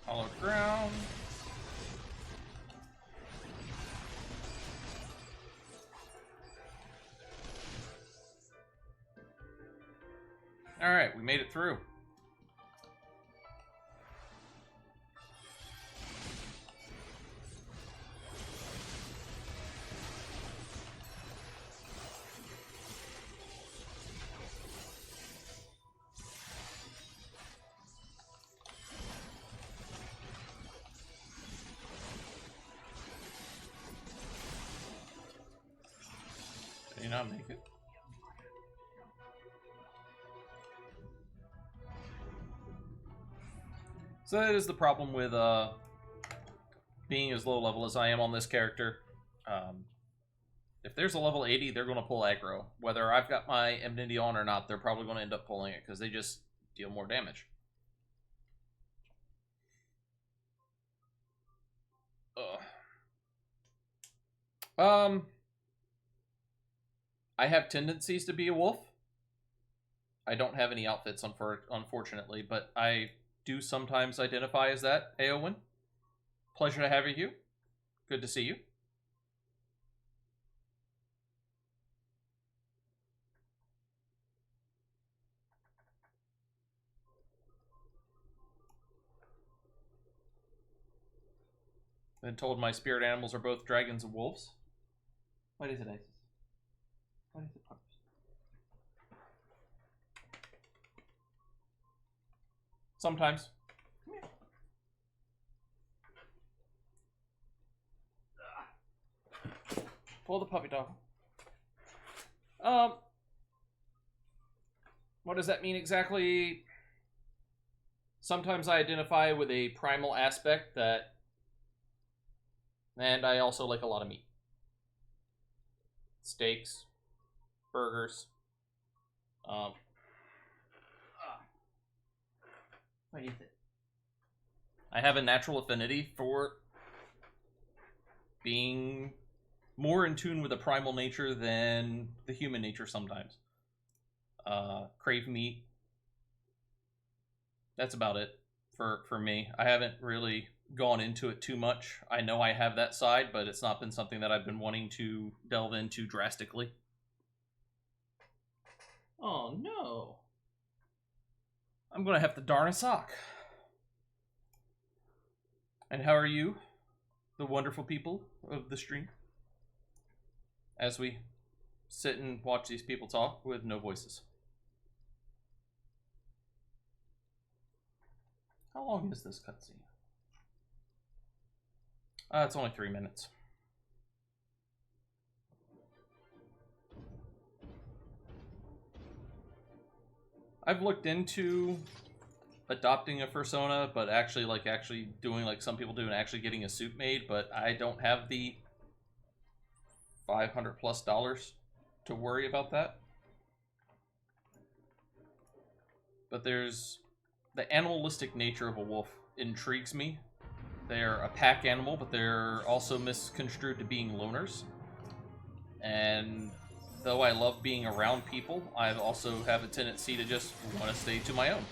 Hollow ground. Alright, we made it through. Did you not make it? So that is the problem with being as low level as I am on this character. If there's a level 80, they're going to pull aggro. Whether I've got my enmity on or not, they're probably going to end up pulling it because they just deal more damage. I have tendencies to be a wolf. I don't have any outfits, unfortunately, but I do sometimes identify as that, Eowyn. Pleasure to have you. Good to see you. Been told my spirit animals are both dragons and wolves. What is it, Isis? What is it, pups? Sometimes. Pull the puppy dog. What does that mean exactly? Sometimes I identify with a primal aspect that... And I also like a lot of meat. steaks, burgers. What do you think? I have a natural affinity for being more in tune with the primal nature than the human nature sometimes. Crave meat. That's about it for me. I haven't really gone into it too much. I know I have that side, but it's not been something that I've been wanting to delve into drastically. Oh no. I'm gonna have to darn a sock. And how are you, the wonderful people of the stream? As we sit and watch these people talk with no voices. How long is this cutscene? It's only 3 minutes. I've looked into adopting a persona, but actually doing like some people do and actually getting a suit made, but I don't have the $500+ to worry about that. But there's the animalistic nature of a wolf intrigues me. They're a pack animal, but they're also misconstrued to being loners. And though I love being around people, I also have a tendency to just want to stay to my own.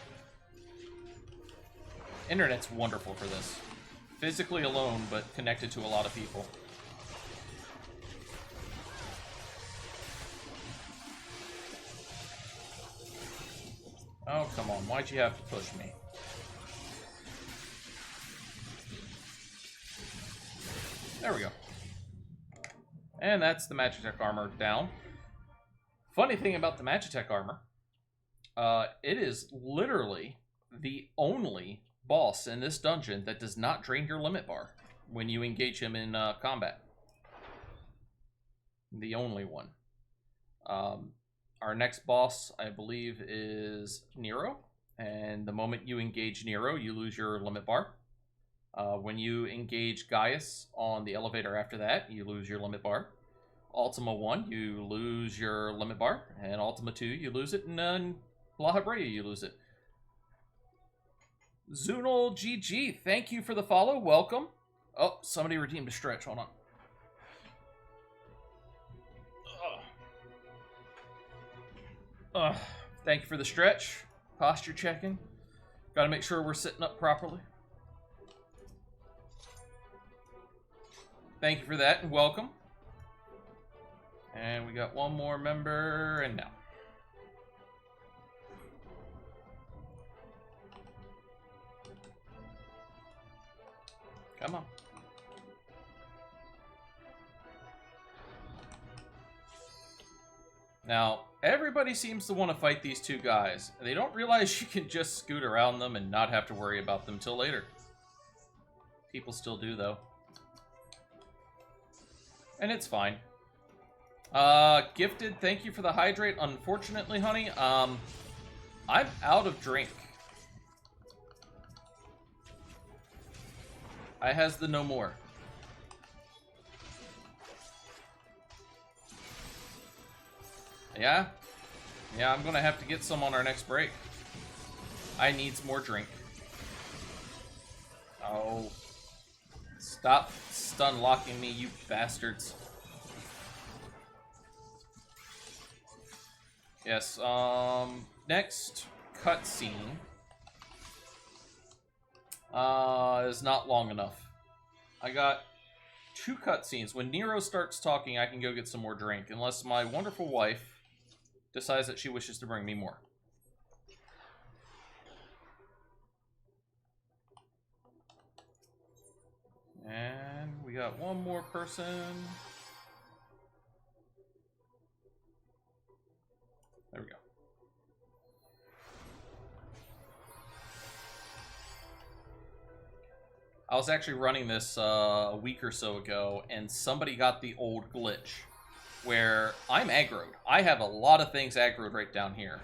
Internet's wonderful for this. Physically alone, but connected to a lot of people. Oh, come on. Why'd you have to push me? There we go. And that's the Magitech armor down. Funny thing about the Magitech armor, it is literally the only boss in this dungeon that does not drain your limit bar when you engage him in combat. The only one. Our next boss, I believe, is Nero. And the moment you engage Nero, you lose your limit bar. When you engage Gaius on the elevator after that, you lose your limit bar. Ultima 1, you lose your limit bar. And Ultima 2, you lose it. And then La Habrea, you lose it. Zunal GG, thank you for the follow. Welcome. Oh, somebody redeemed a stretch. Hold on. Thank you for the stretch. Posture checking. Got to make sure we're sitting up properly. Thank you for that and welcome. And we got one more member and now. Come on. Now, everybody seems to want to fight these two guys. They don't realize you can just scoot around them and not have to worry about them till later. People still do, though. And it's fine. Gifted, thank you for the hydrate. Unfortunately, honey, I'm out of drink. I has the no more. Yeah? Yeah, I'm gonna have to get some on our next break. I needs more drink. Oh. Stop stun locking me, you bastards. Yes, next cutscene is not long enough. I got 2 cutscenes. When Nero starts talking, I can go get some more drink, unless my wonderful wife decides that she wishes to bring me more. And we got one more person. There we go. I was actually running this a week or so ago, and somebody got the old glitch where I'm aggroed. I have a lot of things aggroed right down here.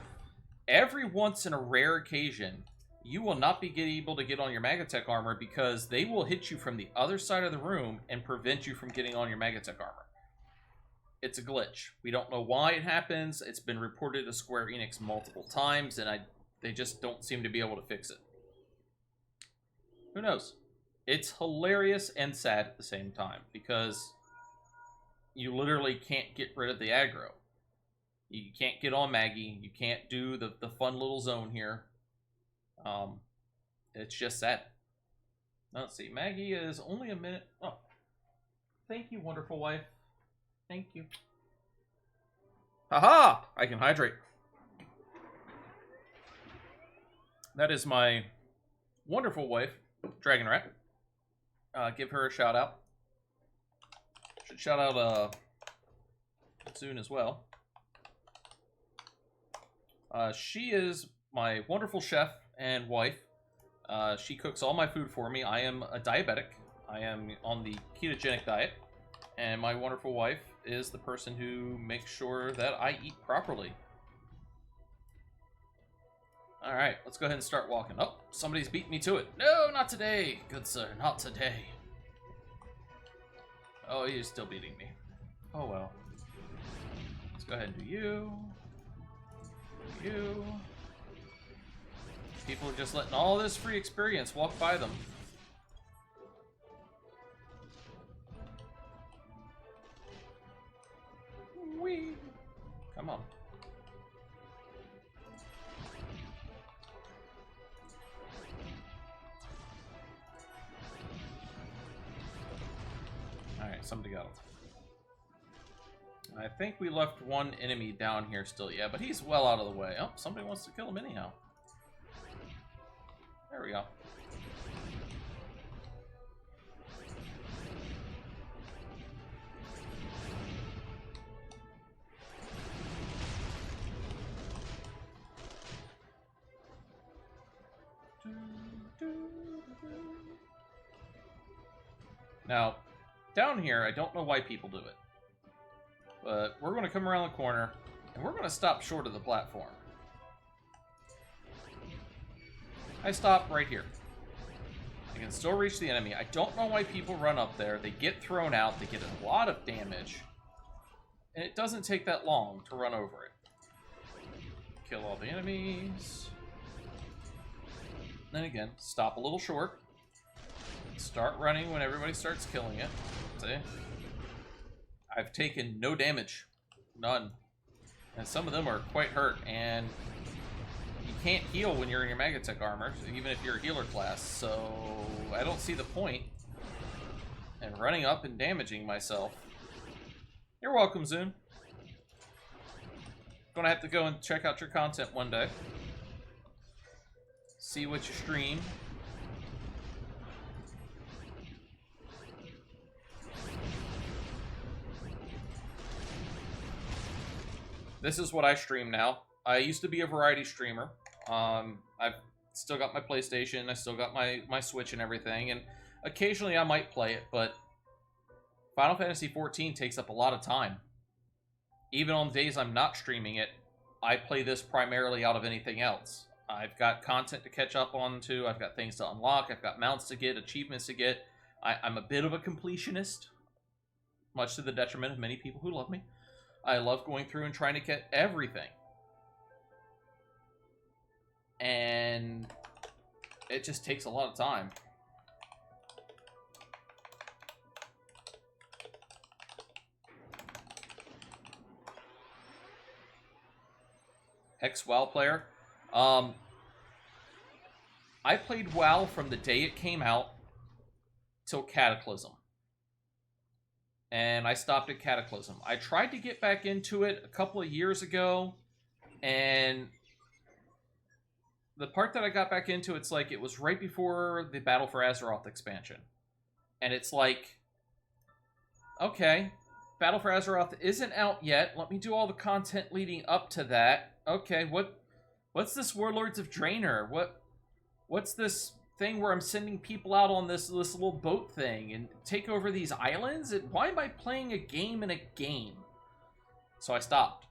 Every once in a rare occasion, you will not be able to get on your Magitech armor because they will hit you from the other side of the room and prevent you from getting on your Magitech armor. it's a glitch. We don't know why it happens. It's been reported to Square Enix multiple times, and they just don't seem to be able to fix it. Who knows? It's hilarious and sad at the same time, because you literally can't get rid of the aggro. You can't get on Maggie. You can't do the fun little zone here. It's just sad. Now, let's see. Maggie is only a minute. Oh. Thank you, wonderful wife. Thank you. Haha! I can hydrate. That is my wonderful wife, Dragon Rat. Give her a shout out. Should shout out soon as well. She is my wonderful chef and wife. She cooks all my food for me. I am a diabetic. I am on the ketogenic diet. And my wonderful wife is the person who makes sure that I eat properly. Alright, let's go ahead and start walking. Oh, somebody's beating me to it. No, not today, good sir, not today. Oh, he's still beating me. Oh well. Let's go ahead and do you. Do you. People are just letting all this free experience walk by them. Whee! Come on. Alright, somebody got him. I think we left one enemy down here still. Yeah, but he's well out of the way. Oh, somebody wants to kill him anyhow. There we go. Now, down here, I don't know why people do it. But we're going to come around the corner, and we're going to stop short of the platform. I stop right here. I can still reach the enemy. I don't know why people run up there. They get thrown out. They get a lot of damage. And it doesn't take that long to run over it. Kill all the enemies. Then again, stop a little short. Start running when everybody starts killing it. See? I've taken no damage. None. And some of them are quite hurt. And you can't heal when you're in your Magatech armor, even if you're a healer class. So I don't see the point in running up and damaging myself. You're welcome, Zune. Gonna have to go and check out your content one day. See what you stream. This is what I stream now. I used to be a variety streamer. I've still got my PlayStation, I still got my Switch and everything, and occasionally I might play it, but Final Fantasy XIV takes up a lot of time. Even on days I'm not streaming it, I play this primarily out of anything else. I've got content to catch up on to, I've got things to unlock, I've got mounts to get, achievements to get. I'm a bit of a completionist, much to the detriment of many people who love me. I love going through and trying to get everything. And it just takes a lot of time. Ex-WoW player. I played WoW from the day it came out till Cataclysm. And I stopped at Cataclysm. I tried to get back into it a couple of years ago, and the part that I got back into, it's like it was right before the Battle for Azeroth expansion. And it's like, okay, Battle for Azeroth isn't out yet. Let me do all the content leading up to that. Okay, what's this Warlords of Draenor? What's this thing where I'm sending people out on this little boat thing and take over these islands? And why am I playing a game in a game? So I stopped.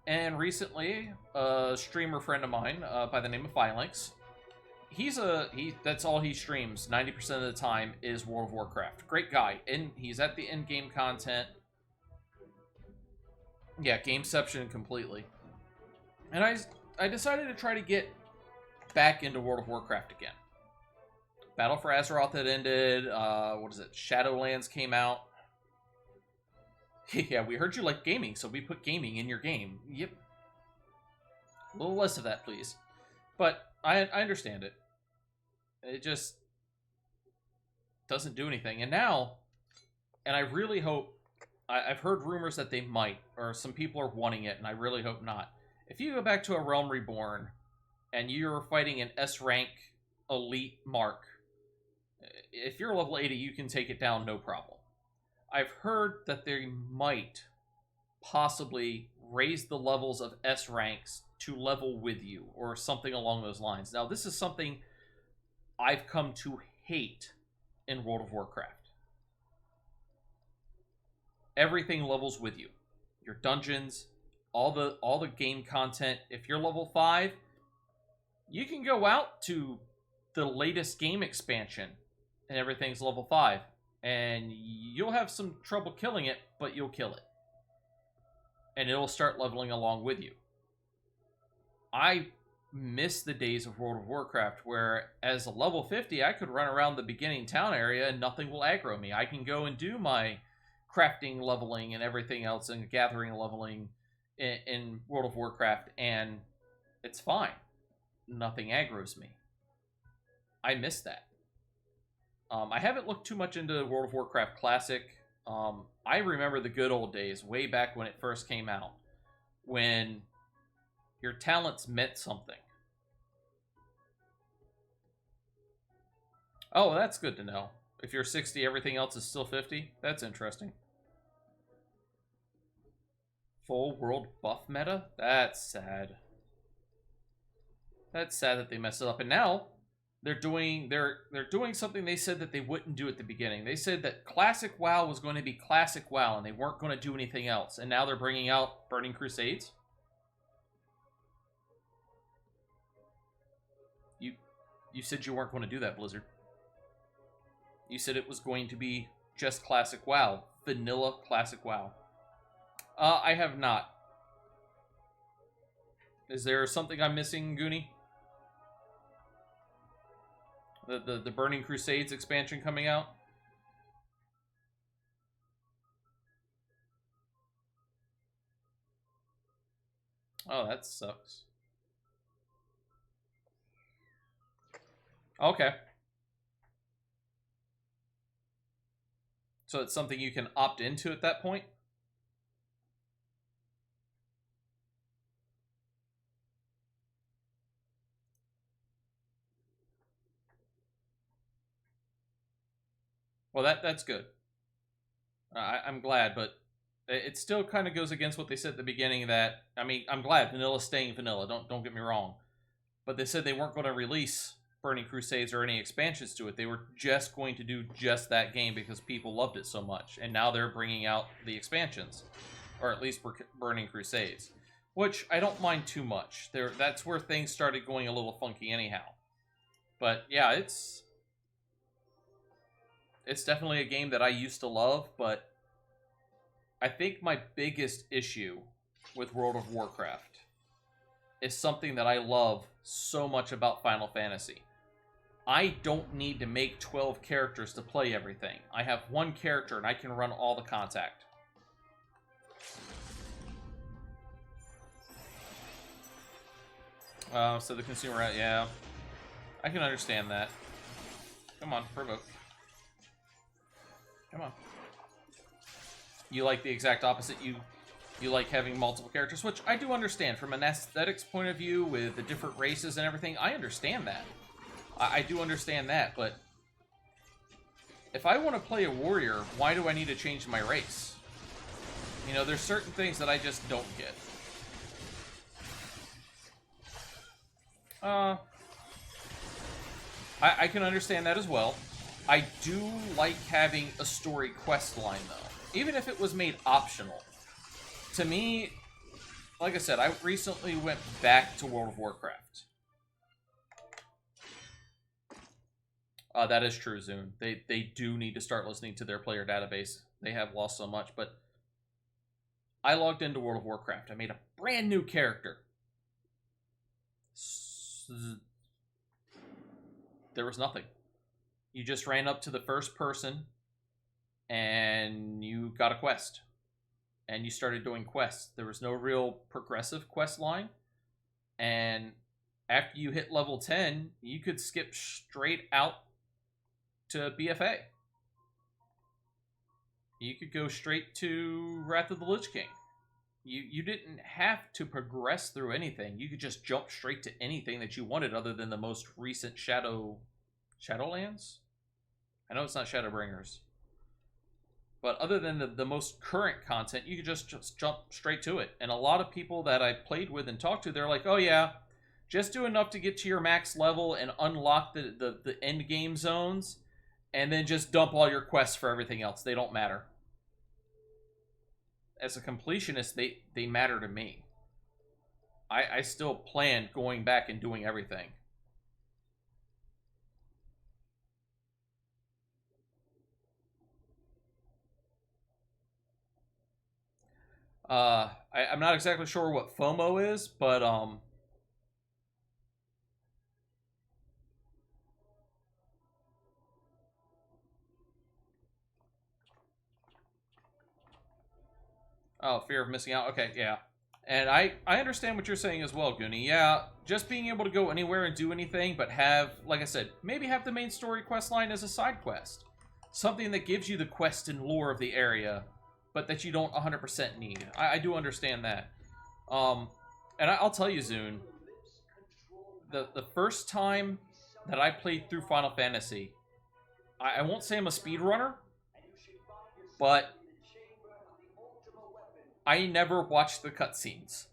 And recently, a streamer friend of mine by the name of Phylinx, that's all he streams 90% of the time is World of Warcraft. Great guy. And he's at the end game content. Yeah, gameception completely. And I decided to try to get back into World of Warcraft again. Battle for Azeroth had ended. What is it? Shadowlands came out. Yeah, we heard you like gaming, so we put gaming in your game. Yep. A little less of that, please. But I understand it. It just doesn't do anything. And now, and I really hope, I've heard rumors that they might, or some people are wanting it, and I really hope not. If you go back to a Realm Reborn, and you're fighting an S-rank elite mark, if you're level 80, you can take it down no problem. I've heard that they might possibly raise the levels of S ranks to level with you, or something along those lines. Now, this is something I've come to hate in World of Warcraft. Everything levels with you. Your dungeons, all the game content. If you're level 5, you can go out to the latest game expansion and everything's level 5. And you'll have some trouble killing it, but you'll kill it. And it'll start leveling along with you. I miss the days of World of Warcraft where, as a level 50, I could run around the beginning town area and nothing will aggro me. I can go and do my crafting leveling and everything else and gathering leveling in World of Warcraft, and it's fine. Nothing aggroes me. I miss that. I haven't looked too much into World of Warcraft Classic. I remember the good old days, way back when it first came out, when your talents meant something. Oh, that's good to know. If you're 60, everything else is still 50? That's interesting. Full world buff meta? That's sad. That's sad that they messed it up. And now they're doing something they said that they wouldn't do at the beginning. They said that Classic WoW was going to be Classic WoW and they weren't going to do anything else. And now they're bringing out Burning Crusades. You said you weren't going to do that, Blizzard. You said it was going to be just Classic WoW. Vanilla Classic WoW. I have not. Is there something I'm missing, Goonie? The Burning Crusades expansion coming out? Oh, that sucks. Okay. So it's something you can opt into at that point? Well, that's good. I'm glad, but it still kind of goes against what they said at the beginning. That, I mean, I'm glad Vanilla's staying vanilla. Don't get me wrong, but they said they weren't going to release Burning Crusades or any expansions to it. They were just going to do just that game because people loved it so much, and now they're bringing out the expansions, or at least Burning Crusades, which I don't mind too much. That's where things started going a little funky anyhow. But yeah, it's definitely a game that I used to love, but I think my biggest issue with World of Warcraft is something that I love so much about Final Fantasy. I don't need to make 12 characters to play everything. I have one character and I can run all the contact. So the consumer, yeah. I can understand that. Come on, provoke. Come on. You like the exact opposite. You like having multiple characters, which I do understand from an aesthetics point of view with the different races and everything. I understand that. I do understand that, but if I want to play a warrior, why do I need to change my race? You know, there's certain things that I just don't get. I can understand that as well. I do like having a story quest line, though. Even if it was made optional. To me, like I said, I recently went back to World of Warcraft. That is true, Zune. They do need to start listening to their player database. They have lost so much, but I logged into World of Warcraft. I made a brand new character. There was nothing. You just ran up to the first person and you got a quest. And you started doing quests. There was no real progressive quest line. And after you hit level 10, you could skip straight out to BFA. You could go straight to Wrath of the Lich King. You didn't have to progress through anything. You could just jump straight to anything that you wanted other than the most recent Shadowlands? I know it's not Shadowbringers. But other than the most current content, you could just jump straight to it. And a lot of people that I played with and talked to, they're like, oh yeah, just do enough to get to your max level and unlock the end game zones, and then just dump all your quests for everything else. They don't matter. As a completionist, they matter to me. I still plan going back and doing everything. I'm not exactly sure what FOMO is, but oh, fear of missing out. Okay, yeah. And I understand what you're saying as well, Goonie. Yeah, just being able to go anywhere and do anything, but have, like I said, maybe have the main story quest line as a side quest. Something that gives you the quest and lore of the area, but that you don't 100% need. I do understand that. And I'll tell you, Zune, the first time that I played through Final Fantasy, I won't say I'm a speedrunner, but I never watched the cutscenes.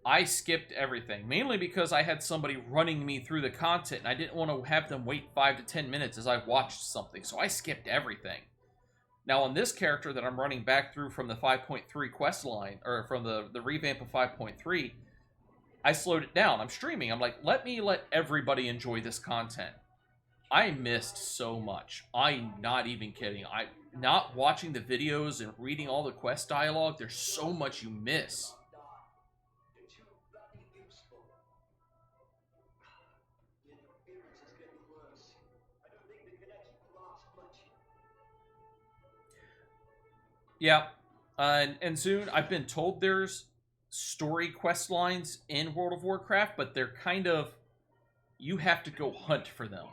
I skipped everything, mainly because I had somebody running me through the content, and I didn't want to have them wait 5 to 10 minutes as I watched something, so I skipped everything. Now, on this character that I'm running back through from the 5.3 quest line, or from the revamp of 5.3, I slowed it down. I'm streaming. I'm like, let everybody enjoy this content. I missed so much. I'm not even kidding. Not watching the videos and reading all the quest dialogue, there's so much you miss. Yeah, and soon I've been told there's story quest lines in World of Warcraft, but they're kind of, you have to go hunt for them.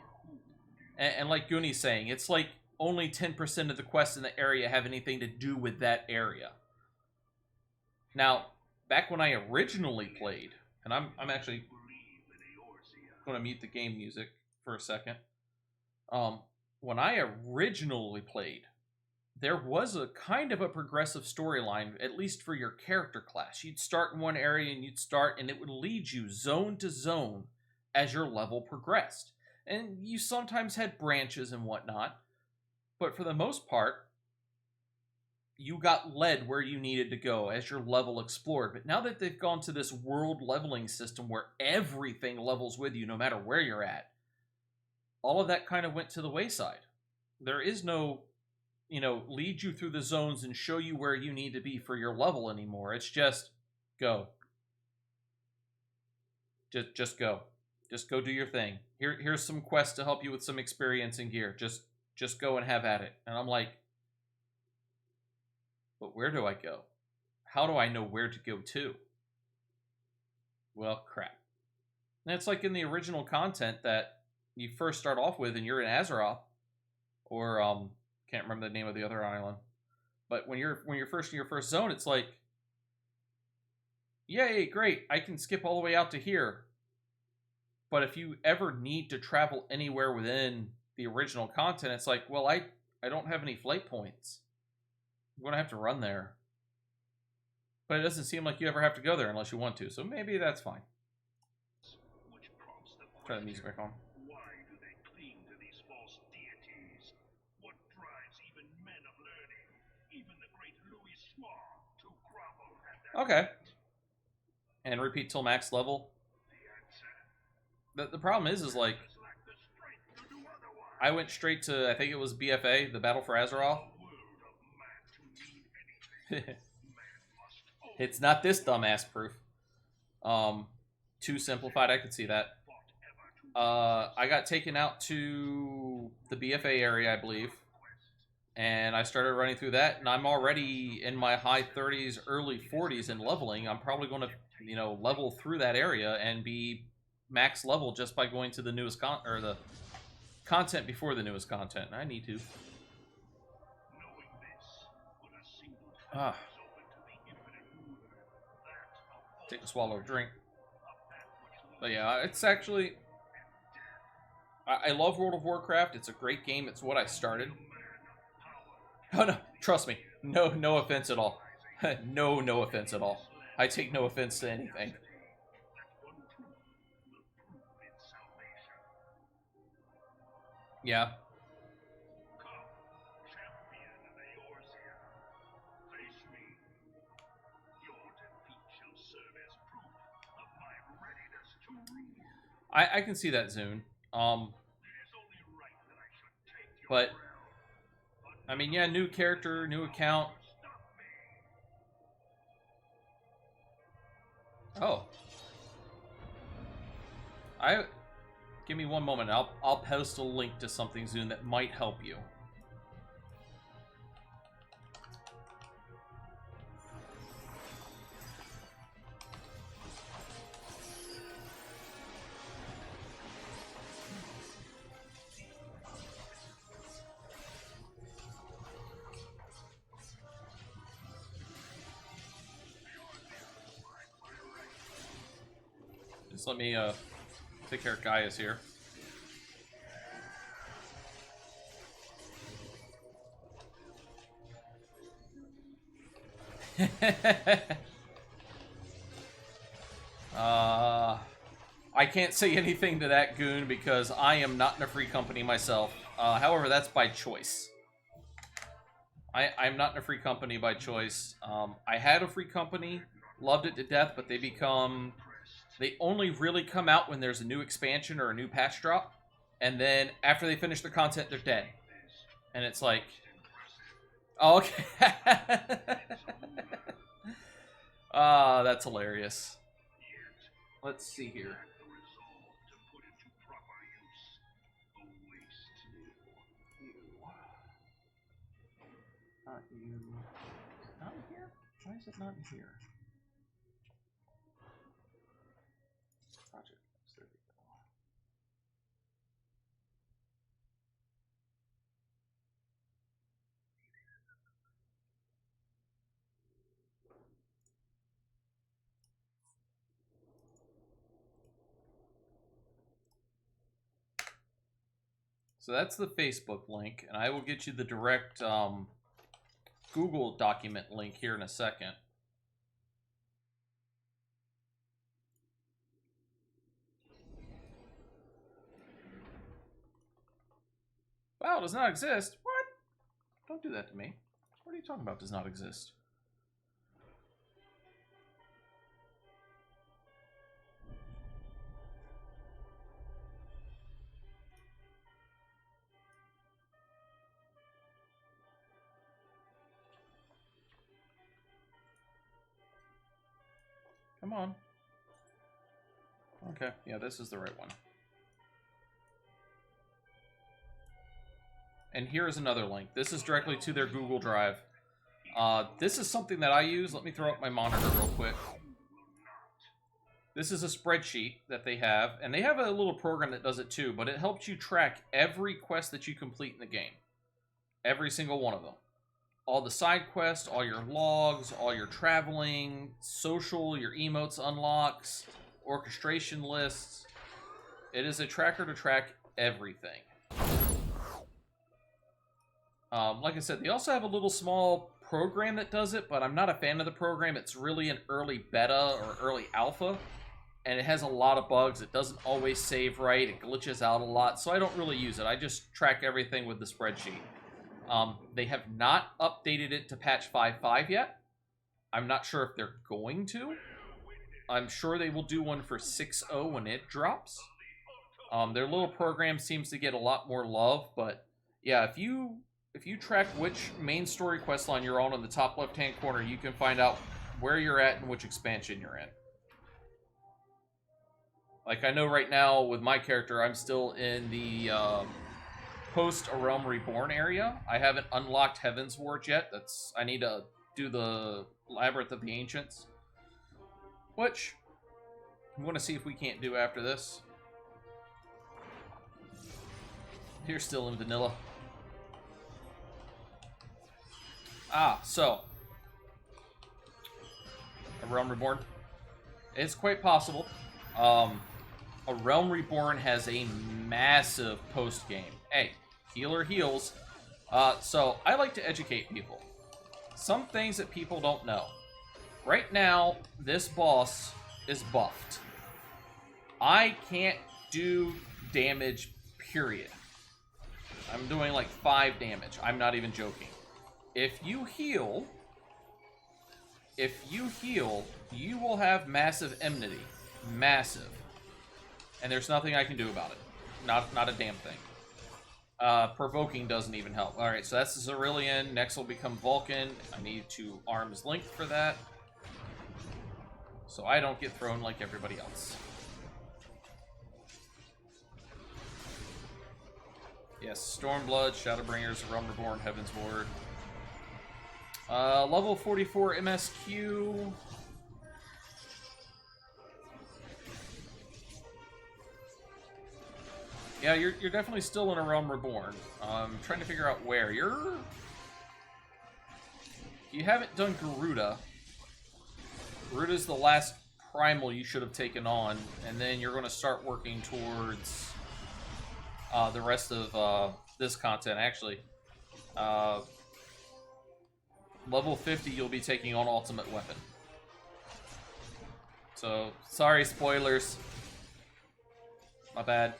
And like Goonie's saying, it's like only 10% of the quests in the area have anything to do with that area. Now, back when I originally played, and I'm actually going to mute the game music for a second. When I originally played, there was a kind of a progressive storyline, at least for your character class. You'd start in one area and it would lead you zone to zone as your level progressed. And you sometimes had branches and whatnot, but for the most part, you got led where you needed to go as your level explored. But now that they've gone to this world leveling system where everything levels with you no matter where you're at, all of that kind of went to the wayside. There is no, lead you through the zones and show you where you need to be for your level anymore. It's just go. Just go. Just go do your thing. Here's some quests to help you with some experience and gear. Just go and have at it. And I'm like, but where do I go? How do I know where to go to? Well, crap. And it's like in the original content that you first start off with and you're in Azeroth, or can't remember the name of the other island. But when you're first in your first zone, it's like, yay, great, I can skip all the way out to here. But if you ever need to travel anywhere within the original content, it's like, well, I don't have any flight points. I'm going to have to run there. But it doesn't seem like you ever have to go there unless you want to, so maybe that's fine. Try the music back on. Why do they cling to these false deities? What drives even men of learning, even the great Louis Schwab, to grovel at their Okay. And repeat till max level. The problem is like, I went straight to, I think it was BFA, the Battle for Azeroth. It's not this dumbass proof. Too simplified, I could see that. I got taken out to the BFA area, I believe. And I started running through that, and I'm already in my high 30s, early 40s in leveling. I'm probably going to, you know, level through that area and be max level just by going to the newest the content before the newest content. I need to. Take a swallow of drink. But yeah, it's actually... I love World of Warcraft. It's a great game. It's what I started. Oh no, trust me. No offense at all. No offense at all. I take no offense to anything. Yeah. I can see that, Zune. But I mean, yeah, new character, new account. Oh. Give me one moment. I'll post a link to something, Zune, that might help you. Just let me take care of Gaius here. I can't say anything to that goon because I am not in a free company myself. However, that's by choice. I'm not in a free company by choice. I had a free company, loved it to death, but they only really come out when there's a new expansion or a new patch drop, and then after they finish their content, they're dead. And it's like, oh, okay. That's hilarious. Let's see here. Not you. Not in here? Why is it not in here? Project. There we go. So that's the Facebook link, and I will get you the direct Google document link here in a second. Wow, does not exist? What? Don't do that to me. What are you talking about, does not exist? Come on. Okay, yeah, this is the right one. And here is another link. This is directly to their Google Drive. This is something that I use. Let me throw up my monitor real quick. This is a spreadsheet that they have, and they have a little program that does it too, but it helps you track every quest that you complete in the game. Every single one of them. All the side quests, all your logs, all your traveling, social, your emotes unlocks, orchestration lists. It is a tracker to track everything. Like I said, they also have a little small program that does it, but I'm not a fan of the program. It's really an early beta or early alpha, and it has a lot of bugs. It doesn't always save right. It glitches out a lot, so I don't really use it. I just track everything with the spreadsheet. They have not updated it to patch 5.5 yet. I'm not sure if they're going to. I'm sure they will do one for 6.0 when it drops. Their little program seems to get a lot more love, but yeah, if you track which main story quest line you're on the top left-hand corner, you can find out where you're at and which expansion you're in. Like, I know right now with my character, I'm still in the post A Realm Reborn area. I haven't unlocked Heaven's Ward yet. I need to do the Labyrinth of the Ancients, which I'm going to see if we can't do after this. You're still in vanilla. So A Realm Reborn. It's quite possible. A Realm Reborn has a massive post-game. Hey, healer heals. So I like to educate people. Some things that people don't know. Right now, this boss is buffed. I can't do damage, period. I'm doing like 5 damage. I'm not even joking. If you heal, you will have massive enmity. Massive. And there's nothing I can do about it. Not a damn thing. Provoking doesn't even help. Alright, so that's the Cerulean. Next will become Vulcan. I need to arm's length for that, so I don't get thrown like everybody else. Yes, Stormblood, Shadowbringers, Realm Reborn, Heaven's Ward. Level 44 MSQ. Yeah, you're definitely still in a Realm Reborn. I'm trying to figure out where. You haven't done Garuda. Garuda's the last primal you should have taken on, and then you're going to start working towards the rest of this content, actually. Level 50, you'll be taking on Ultimate Weapon. So, sorry, spoilers. My bad.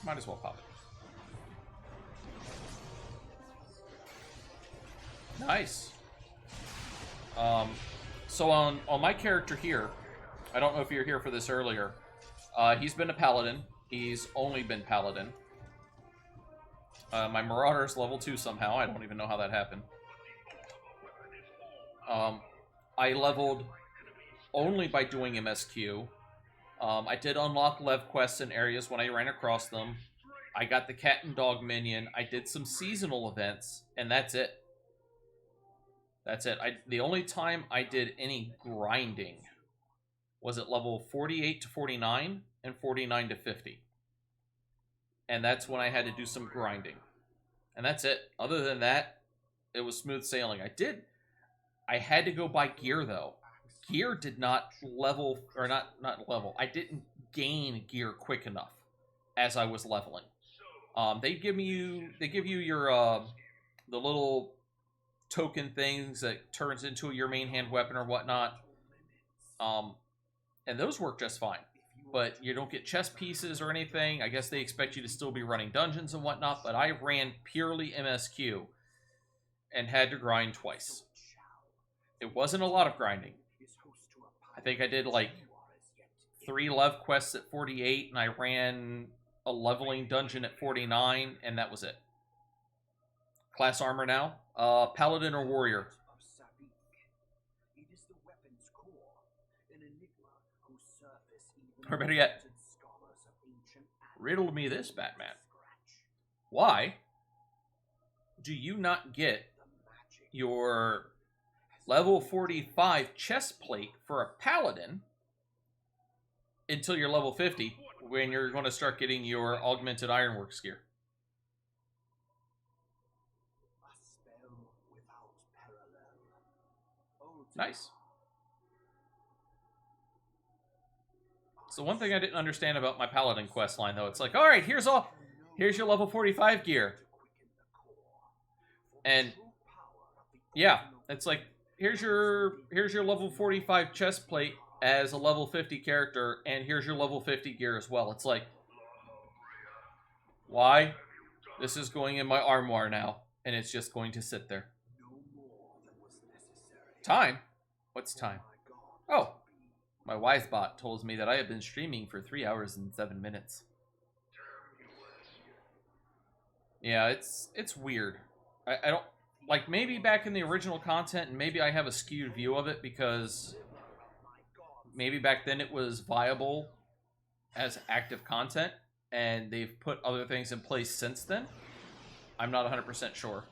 Might as well pop it. Nice. So on my character here, I don't know if you were here for this earlier. He's been a paladin. He's only been paladin. My Marauder's level 2 somehow. I don't even know how that happened. I leveled only by doing MSQ. I did unlock Lev quests in areas when I ran across them. I got the cat and dog minion. I did some seasonal events, and that's it. That's it. The only time I did any grinding was at level 48 to 49 and 49 to 50. And that's when I had to do some grinding. And that's it. Other than that, it was smooth sailing. I had to go buy gear, though. Gear did not level, or not level. I didn't gain gear quick enough as I was leveling. They give you your the little token things that turns into your main hand weapon or whatnot. And those work just fine. But you don't get chest pieces or anything. I guess they expect you to still be running dungeons and whatnot, but I ran purely MSQ and had to grind twice. It wasn't a lot of grinding. I think I did like 3 Lev quests at 48, and I ran a leveling dungeon at 49, and that was it. Class armor now. Paladin or Warrior? Or better yet, riddle me this, Batman. Why do you not get your level 45 chest plate for a Paladin until you're level 50, when you're going to start getting your augmented Ironworks gear? Nice. So one thing I didn't understand about my Paladin quest line, though, it's like, all right, here's your level 45 gear. And yeah, it's like, here's your level 45 chest plate as a level 50 character, and here's your level 50 gear as well. It's like, why? This is going in my armoire now, and it's just going to sit there. Time? What's time? Oh, my Wisebot tells me that I have been streaming for 3 hours and 7 minutes. Yeah, it's weird. I don't... like, maybe back in the original content, and maybe I have a skewed view of it because maybe back then it was viable as active content, and they've put other things in place since then. I'm not 100% sure.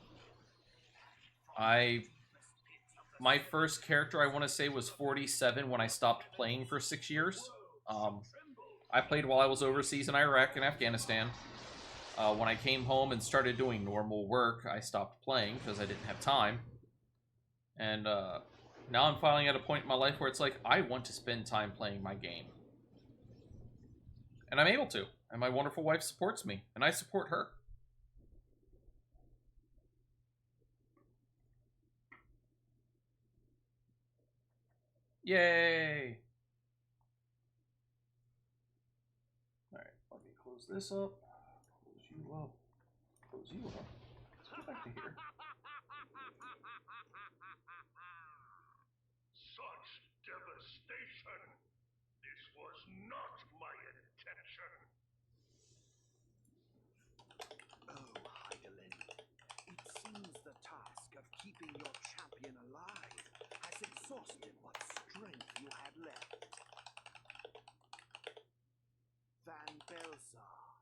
My first character, I want to say, was 47 when I stopped playing for 6 years. I played while I was overseas in Iraq and Afghanistan. When I came home and started doing normal work, I stopped playing because I didn't have time. And now I'm finally at a point in my life where it's like, I want to spend time playing my game. And I'm able to. And my wonderful wife supports me. And I support her. Yay! Alright, let me close this up. Close you up. Close you up. Let's go back to here. Such devastation! This was not my intention! Oh, Heidelin, it seems the task of keeping your champion alive has exhausted what strength you had left. Van Belsar,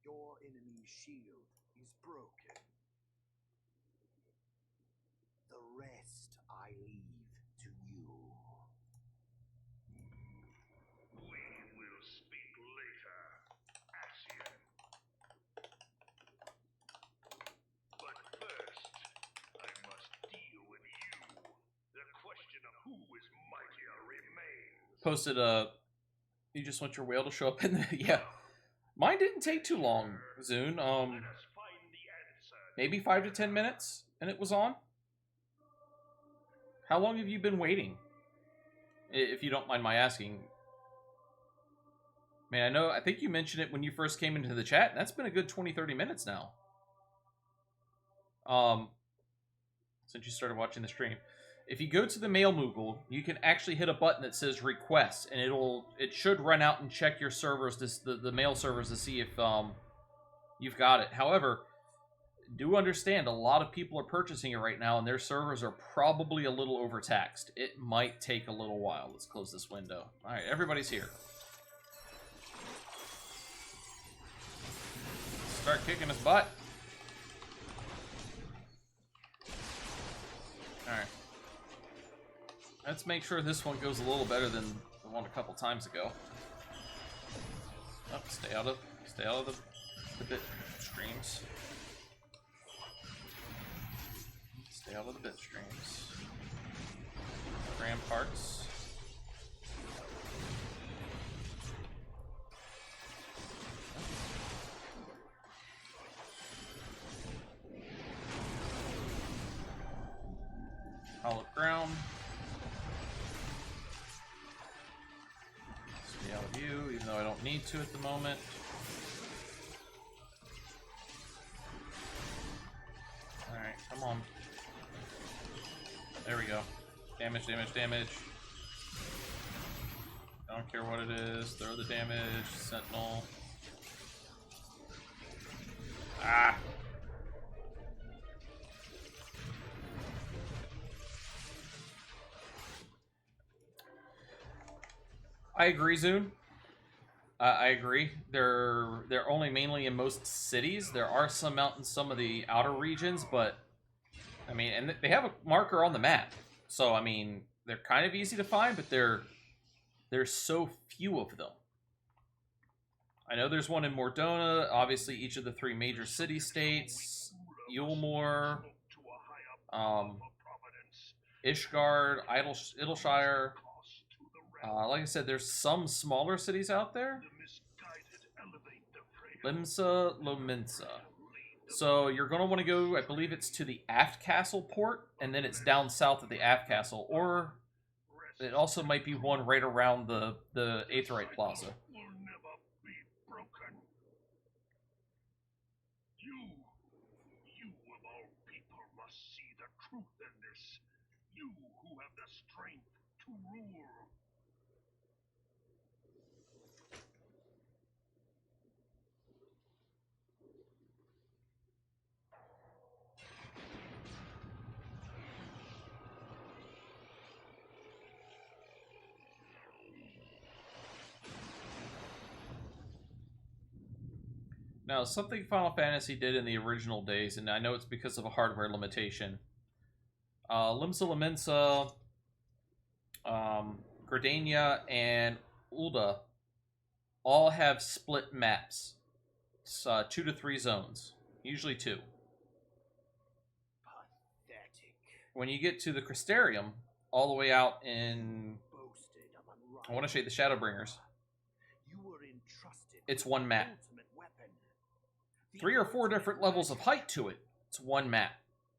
your enemy's shield is broken. The rest I leave to you. We will speak later, Ascian. But first, I must deal with you. The question of who is mightier remains. Posted you just want your whale to show up in the yeah. Mine didn't take too long, Zune. Let us find the answer. Maybe 5 to 10 minutes and it was on. How long have you been waiting? If you don't mind my asking. Man, I think you mentioned it when you first came into the chat, and that's been a good 20-30 minutes now. Since you started watching the stream. If you go to the mail Moogle, you can actually hit a button that says request, and it should run out and check your servers, the mail servers, to see if you've got it. However, do understand a lot of people are purchasing it right now, and their servers are probably a little overtaxed. It might take a little while. Let's close this window. All right, everybody's here. Start kicking his butt. All right. Let's make sure this one goes a little better than the one a couple times ago. Oh, stay out of the bit streams. Stay out of the bit streams. Ramparts. Hollow ground. Stay out of you, even though I don't need to at the moment. Alright, come on. There we go. Damage, damage, damage. Don't care what it is. Throw the damage. Sentinel. Ah! I agree, Zune. I agree. They're only mainly in most cities. There are some out in some of the outer regions, but I mean, and they have a marker on the map. So I mean, they're kind of easy to find, but there's so few of them. I know there's one in Mordona. Obviously, each of the 3 major city-states: Yulmore, Ishgard, Idleshire. Like I said, there's some smaller cities out there. Limsa, Lominsa. So you're going to want to go, I believe it's to the Aft Castle port, and then it's down south of the Aft Castle. Or it also might be one right around the Aetheryte Plaza. You of all people must see the truth in this. You who have the strength to rule. Now, something Final Fantasy did in the original days, and I know it's because of a hardware limitation. Limsa Lominsa, Gridania, and Ulda all have split maps. It's 2 to 3 zones, usually 2. Pathetic. When you get to the Crystarium, all the way out in, Boasted of I want to say the Shadowbringers, you were entrusted it's with one the map. ultimate weapon. The 3 or 4 ultimate different levels of height to it. It's one map.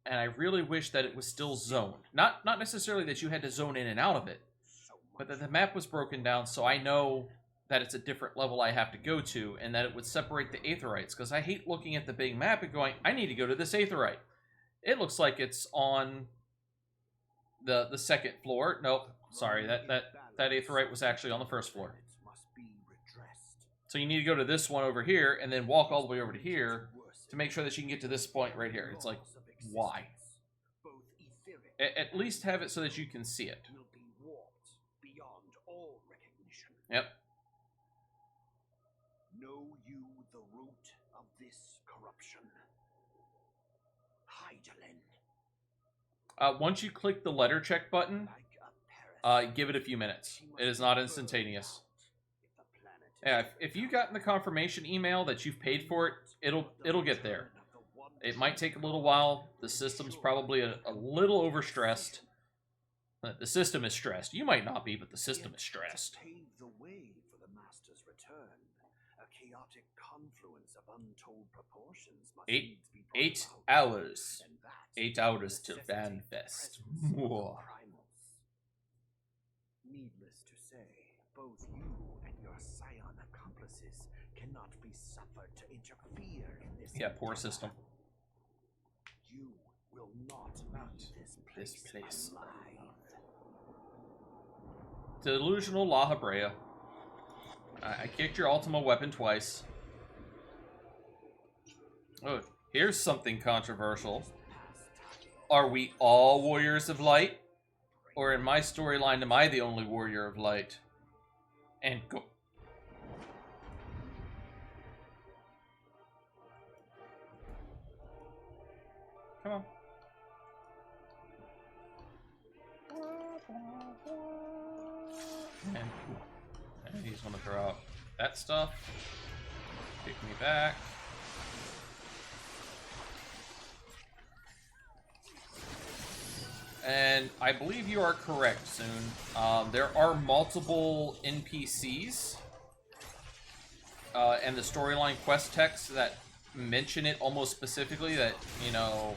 And I really wish that it was still zoned. Not necessarily that you had to zone in and out of it, So but much that the map was broken down so I know that it's a different level I have to go to, and that it would separate the Aetherites, because I hate looking at the big map and going, I need to go to this Aetherite. It looks like it's on the second floor. Nope, sorry, that Aetherite was actually on the first floor. must be redressed. So you need to go to this one over here, and then walk all the way over to here to make sure that you can get to this point right here. It's like, why? Both etheric At least have it so that you can see it. will be warped beyond all recognition. Yep. Know you the root of this corruption? Hydaelyn, Once you click the letter check button, like a parasite, give it a few minutes. she must It is be not burned instantaneous. out if the planet is Yeah, to if you become got in the confirmation email that you've paid for it, it'll get there. of the one It might take a little while. The system's probably a little overstressed. The system is stressed. You might not be, but the system is stressed. To pave the way for the Master's return, a chaotic confluence of untold proportions must Eight- needs be brought 8 about, hours. and that 8 hours till necessitates the Vanfest. presence of the Mwah. primals. Needless to say, both you and your scion accomplices cannot be suffered to interfere in this. Yeah, poor endeavor. system. You will not leave this place alive. Delusional La Habrea. I kicked your Ultima weapon twice. Oh, here's something controversial. Are we all Warriors of Light? Or in my storyline, am I the only Warrior of Light? And go... Come on. And he's gonna throw out that stuff. Kick me back. And I believe you are correct, Soon. There are multiple NPCs and the storyline quest texts that mention it almost specifically, that, you know,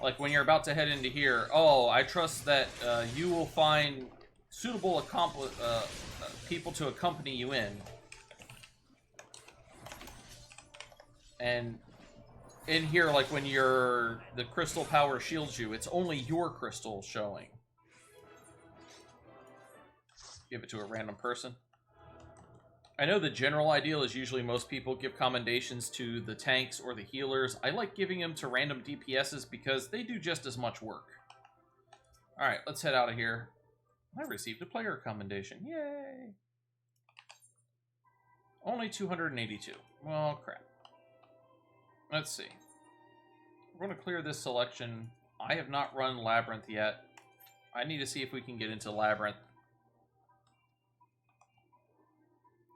like when you're about to head into here, oh, I trust that you will find suitable people to accompany you in. And in here, like when the crystal power shields you, it's only your crystal showing. Give it to a random person. I know the general ideal is usually most people give commendations to the tanks or the healers. I like giving them to random DPSs because they do just as much work. Alright, let's head out of here. I received a player commendation. Yay! Only 282. Well, crap. Let's see. We're going to clear this selection. I have not run Labyrinth yet. I need to see if we can get into Labyrinth.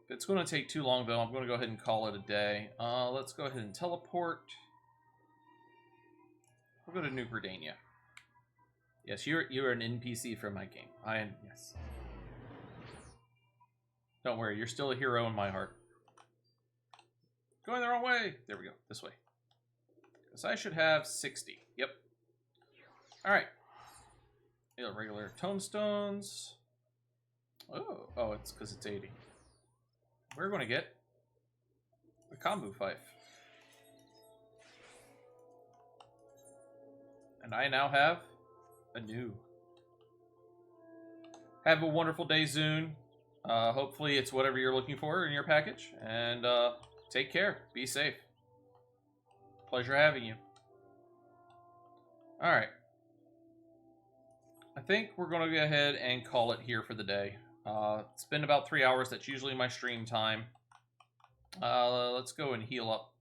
If it's going to take too long, though, I'm going to go ahead and call it a day. Let's go ahead and teleport. We'll go to New Gridania. Yes, you're an NPC from my game. I am, yes. Don't worry, you're still a hero in my heart. Going the wrong way! There we go, this way. Because I should have 60. Yep. Alright. Regular tomestones. Oh, it's because it's 80. We're going to get the Kombu Fife. And I now have a new. Have a wonderful day, Zune. Hopefully it's whatever you're looking for in your package. And take care. Be safe. Pleasure having you. Alright. I think we're going to go ahead and call it here for the day. It's been about 3 hours. That's usually my stream time. Let's go and heal up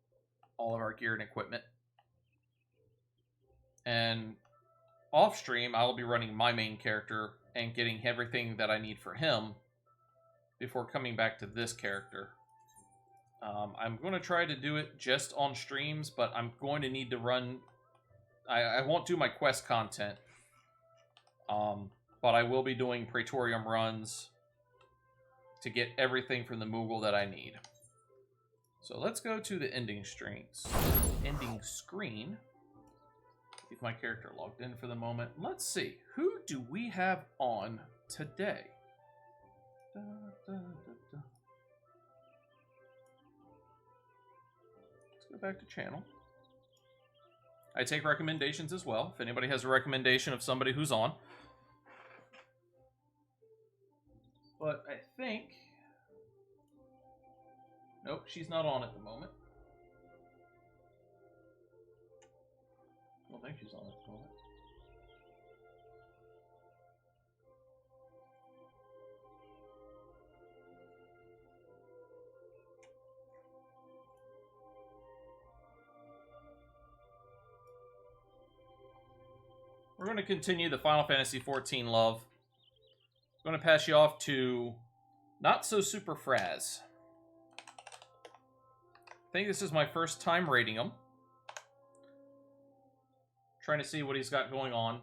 all of our gear and equipment. And off stream, I will be running my main character and getting everything that I need for him before coming back to this character. I'm going to try to do it just on streams, but I'm going to need to run... I won't do my quest content, but I will be doing Praetorium runs to get everything from the Moogle that I need. So let's go to the ending screen. Keep my character logged in for the moment. Let's see, who do we have on today? Let's go back to channel. I take recommendations as well. If anybody has a recommendation of somebody who's on. But I think... Nope, she's not on at the moment. I don't think she's on at the moment. We're going to continue the Final Fantasy XIV love. I'm going to pass you off to Not So Super Fraz. I think this is my first time rating him. Trying to see what he's got going on.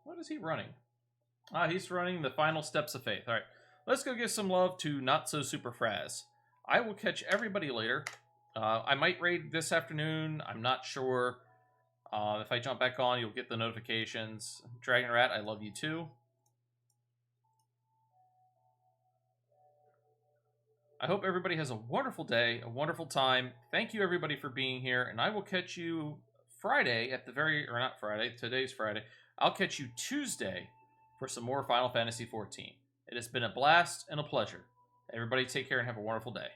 What is he running? He's running the Final Steps of Faith. All right, let's go give some love to Not So Super Fraz. I will catch everybody later. I might raid this afternoon. I'm not sure. If I jump back on, you'll get the notifications. Dragon Rat, I love you too. I hope everybody has a wonderful day, a wonderful time. Thank you everybody for being here, and I will catch you Friday at the very, or not Friday, today's Friday. I'll catch you Tuesday for some more Final Fantasy XIV. It has been a blast and a pleasure. Everybody take care and have a wonderful day.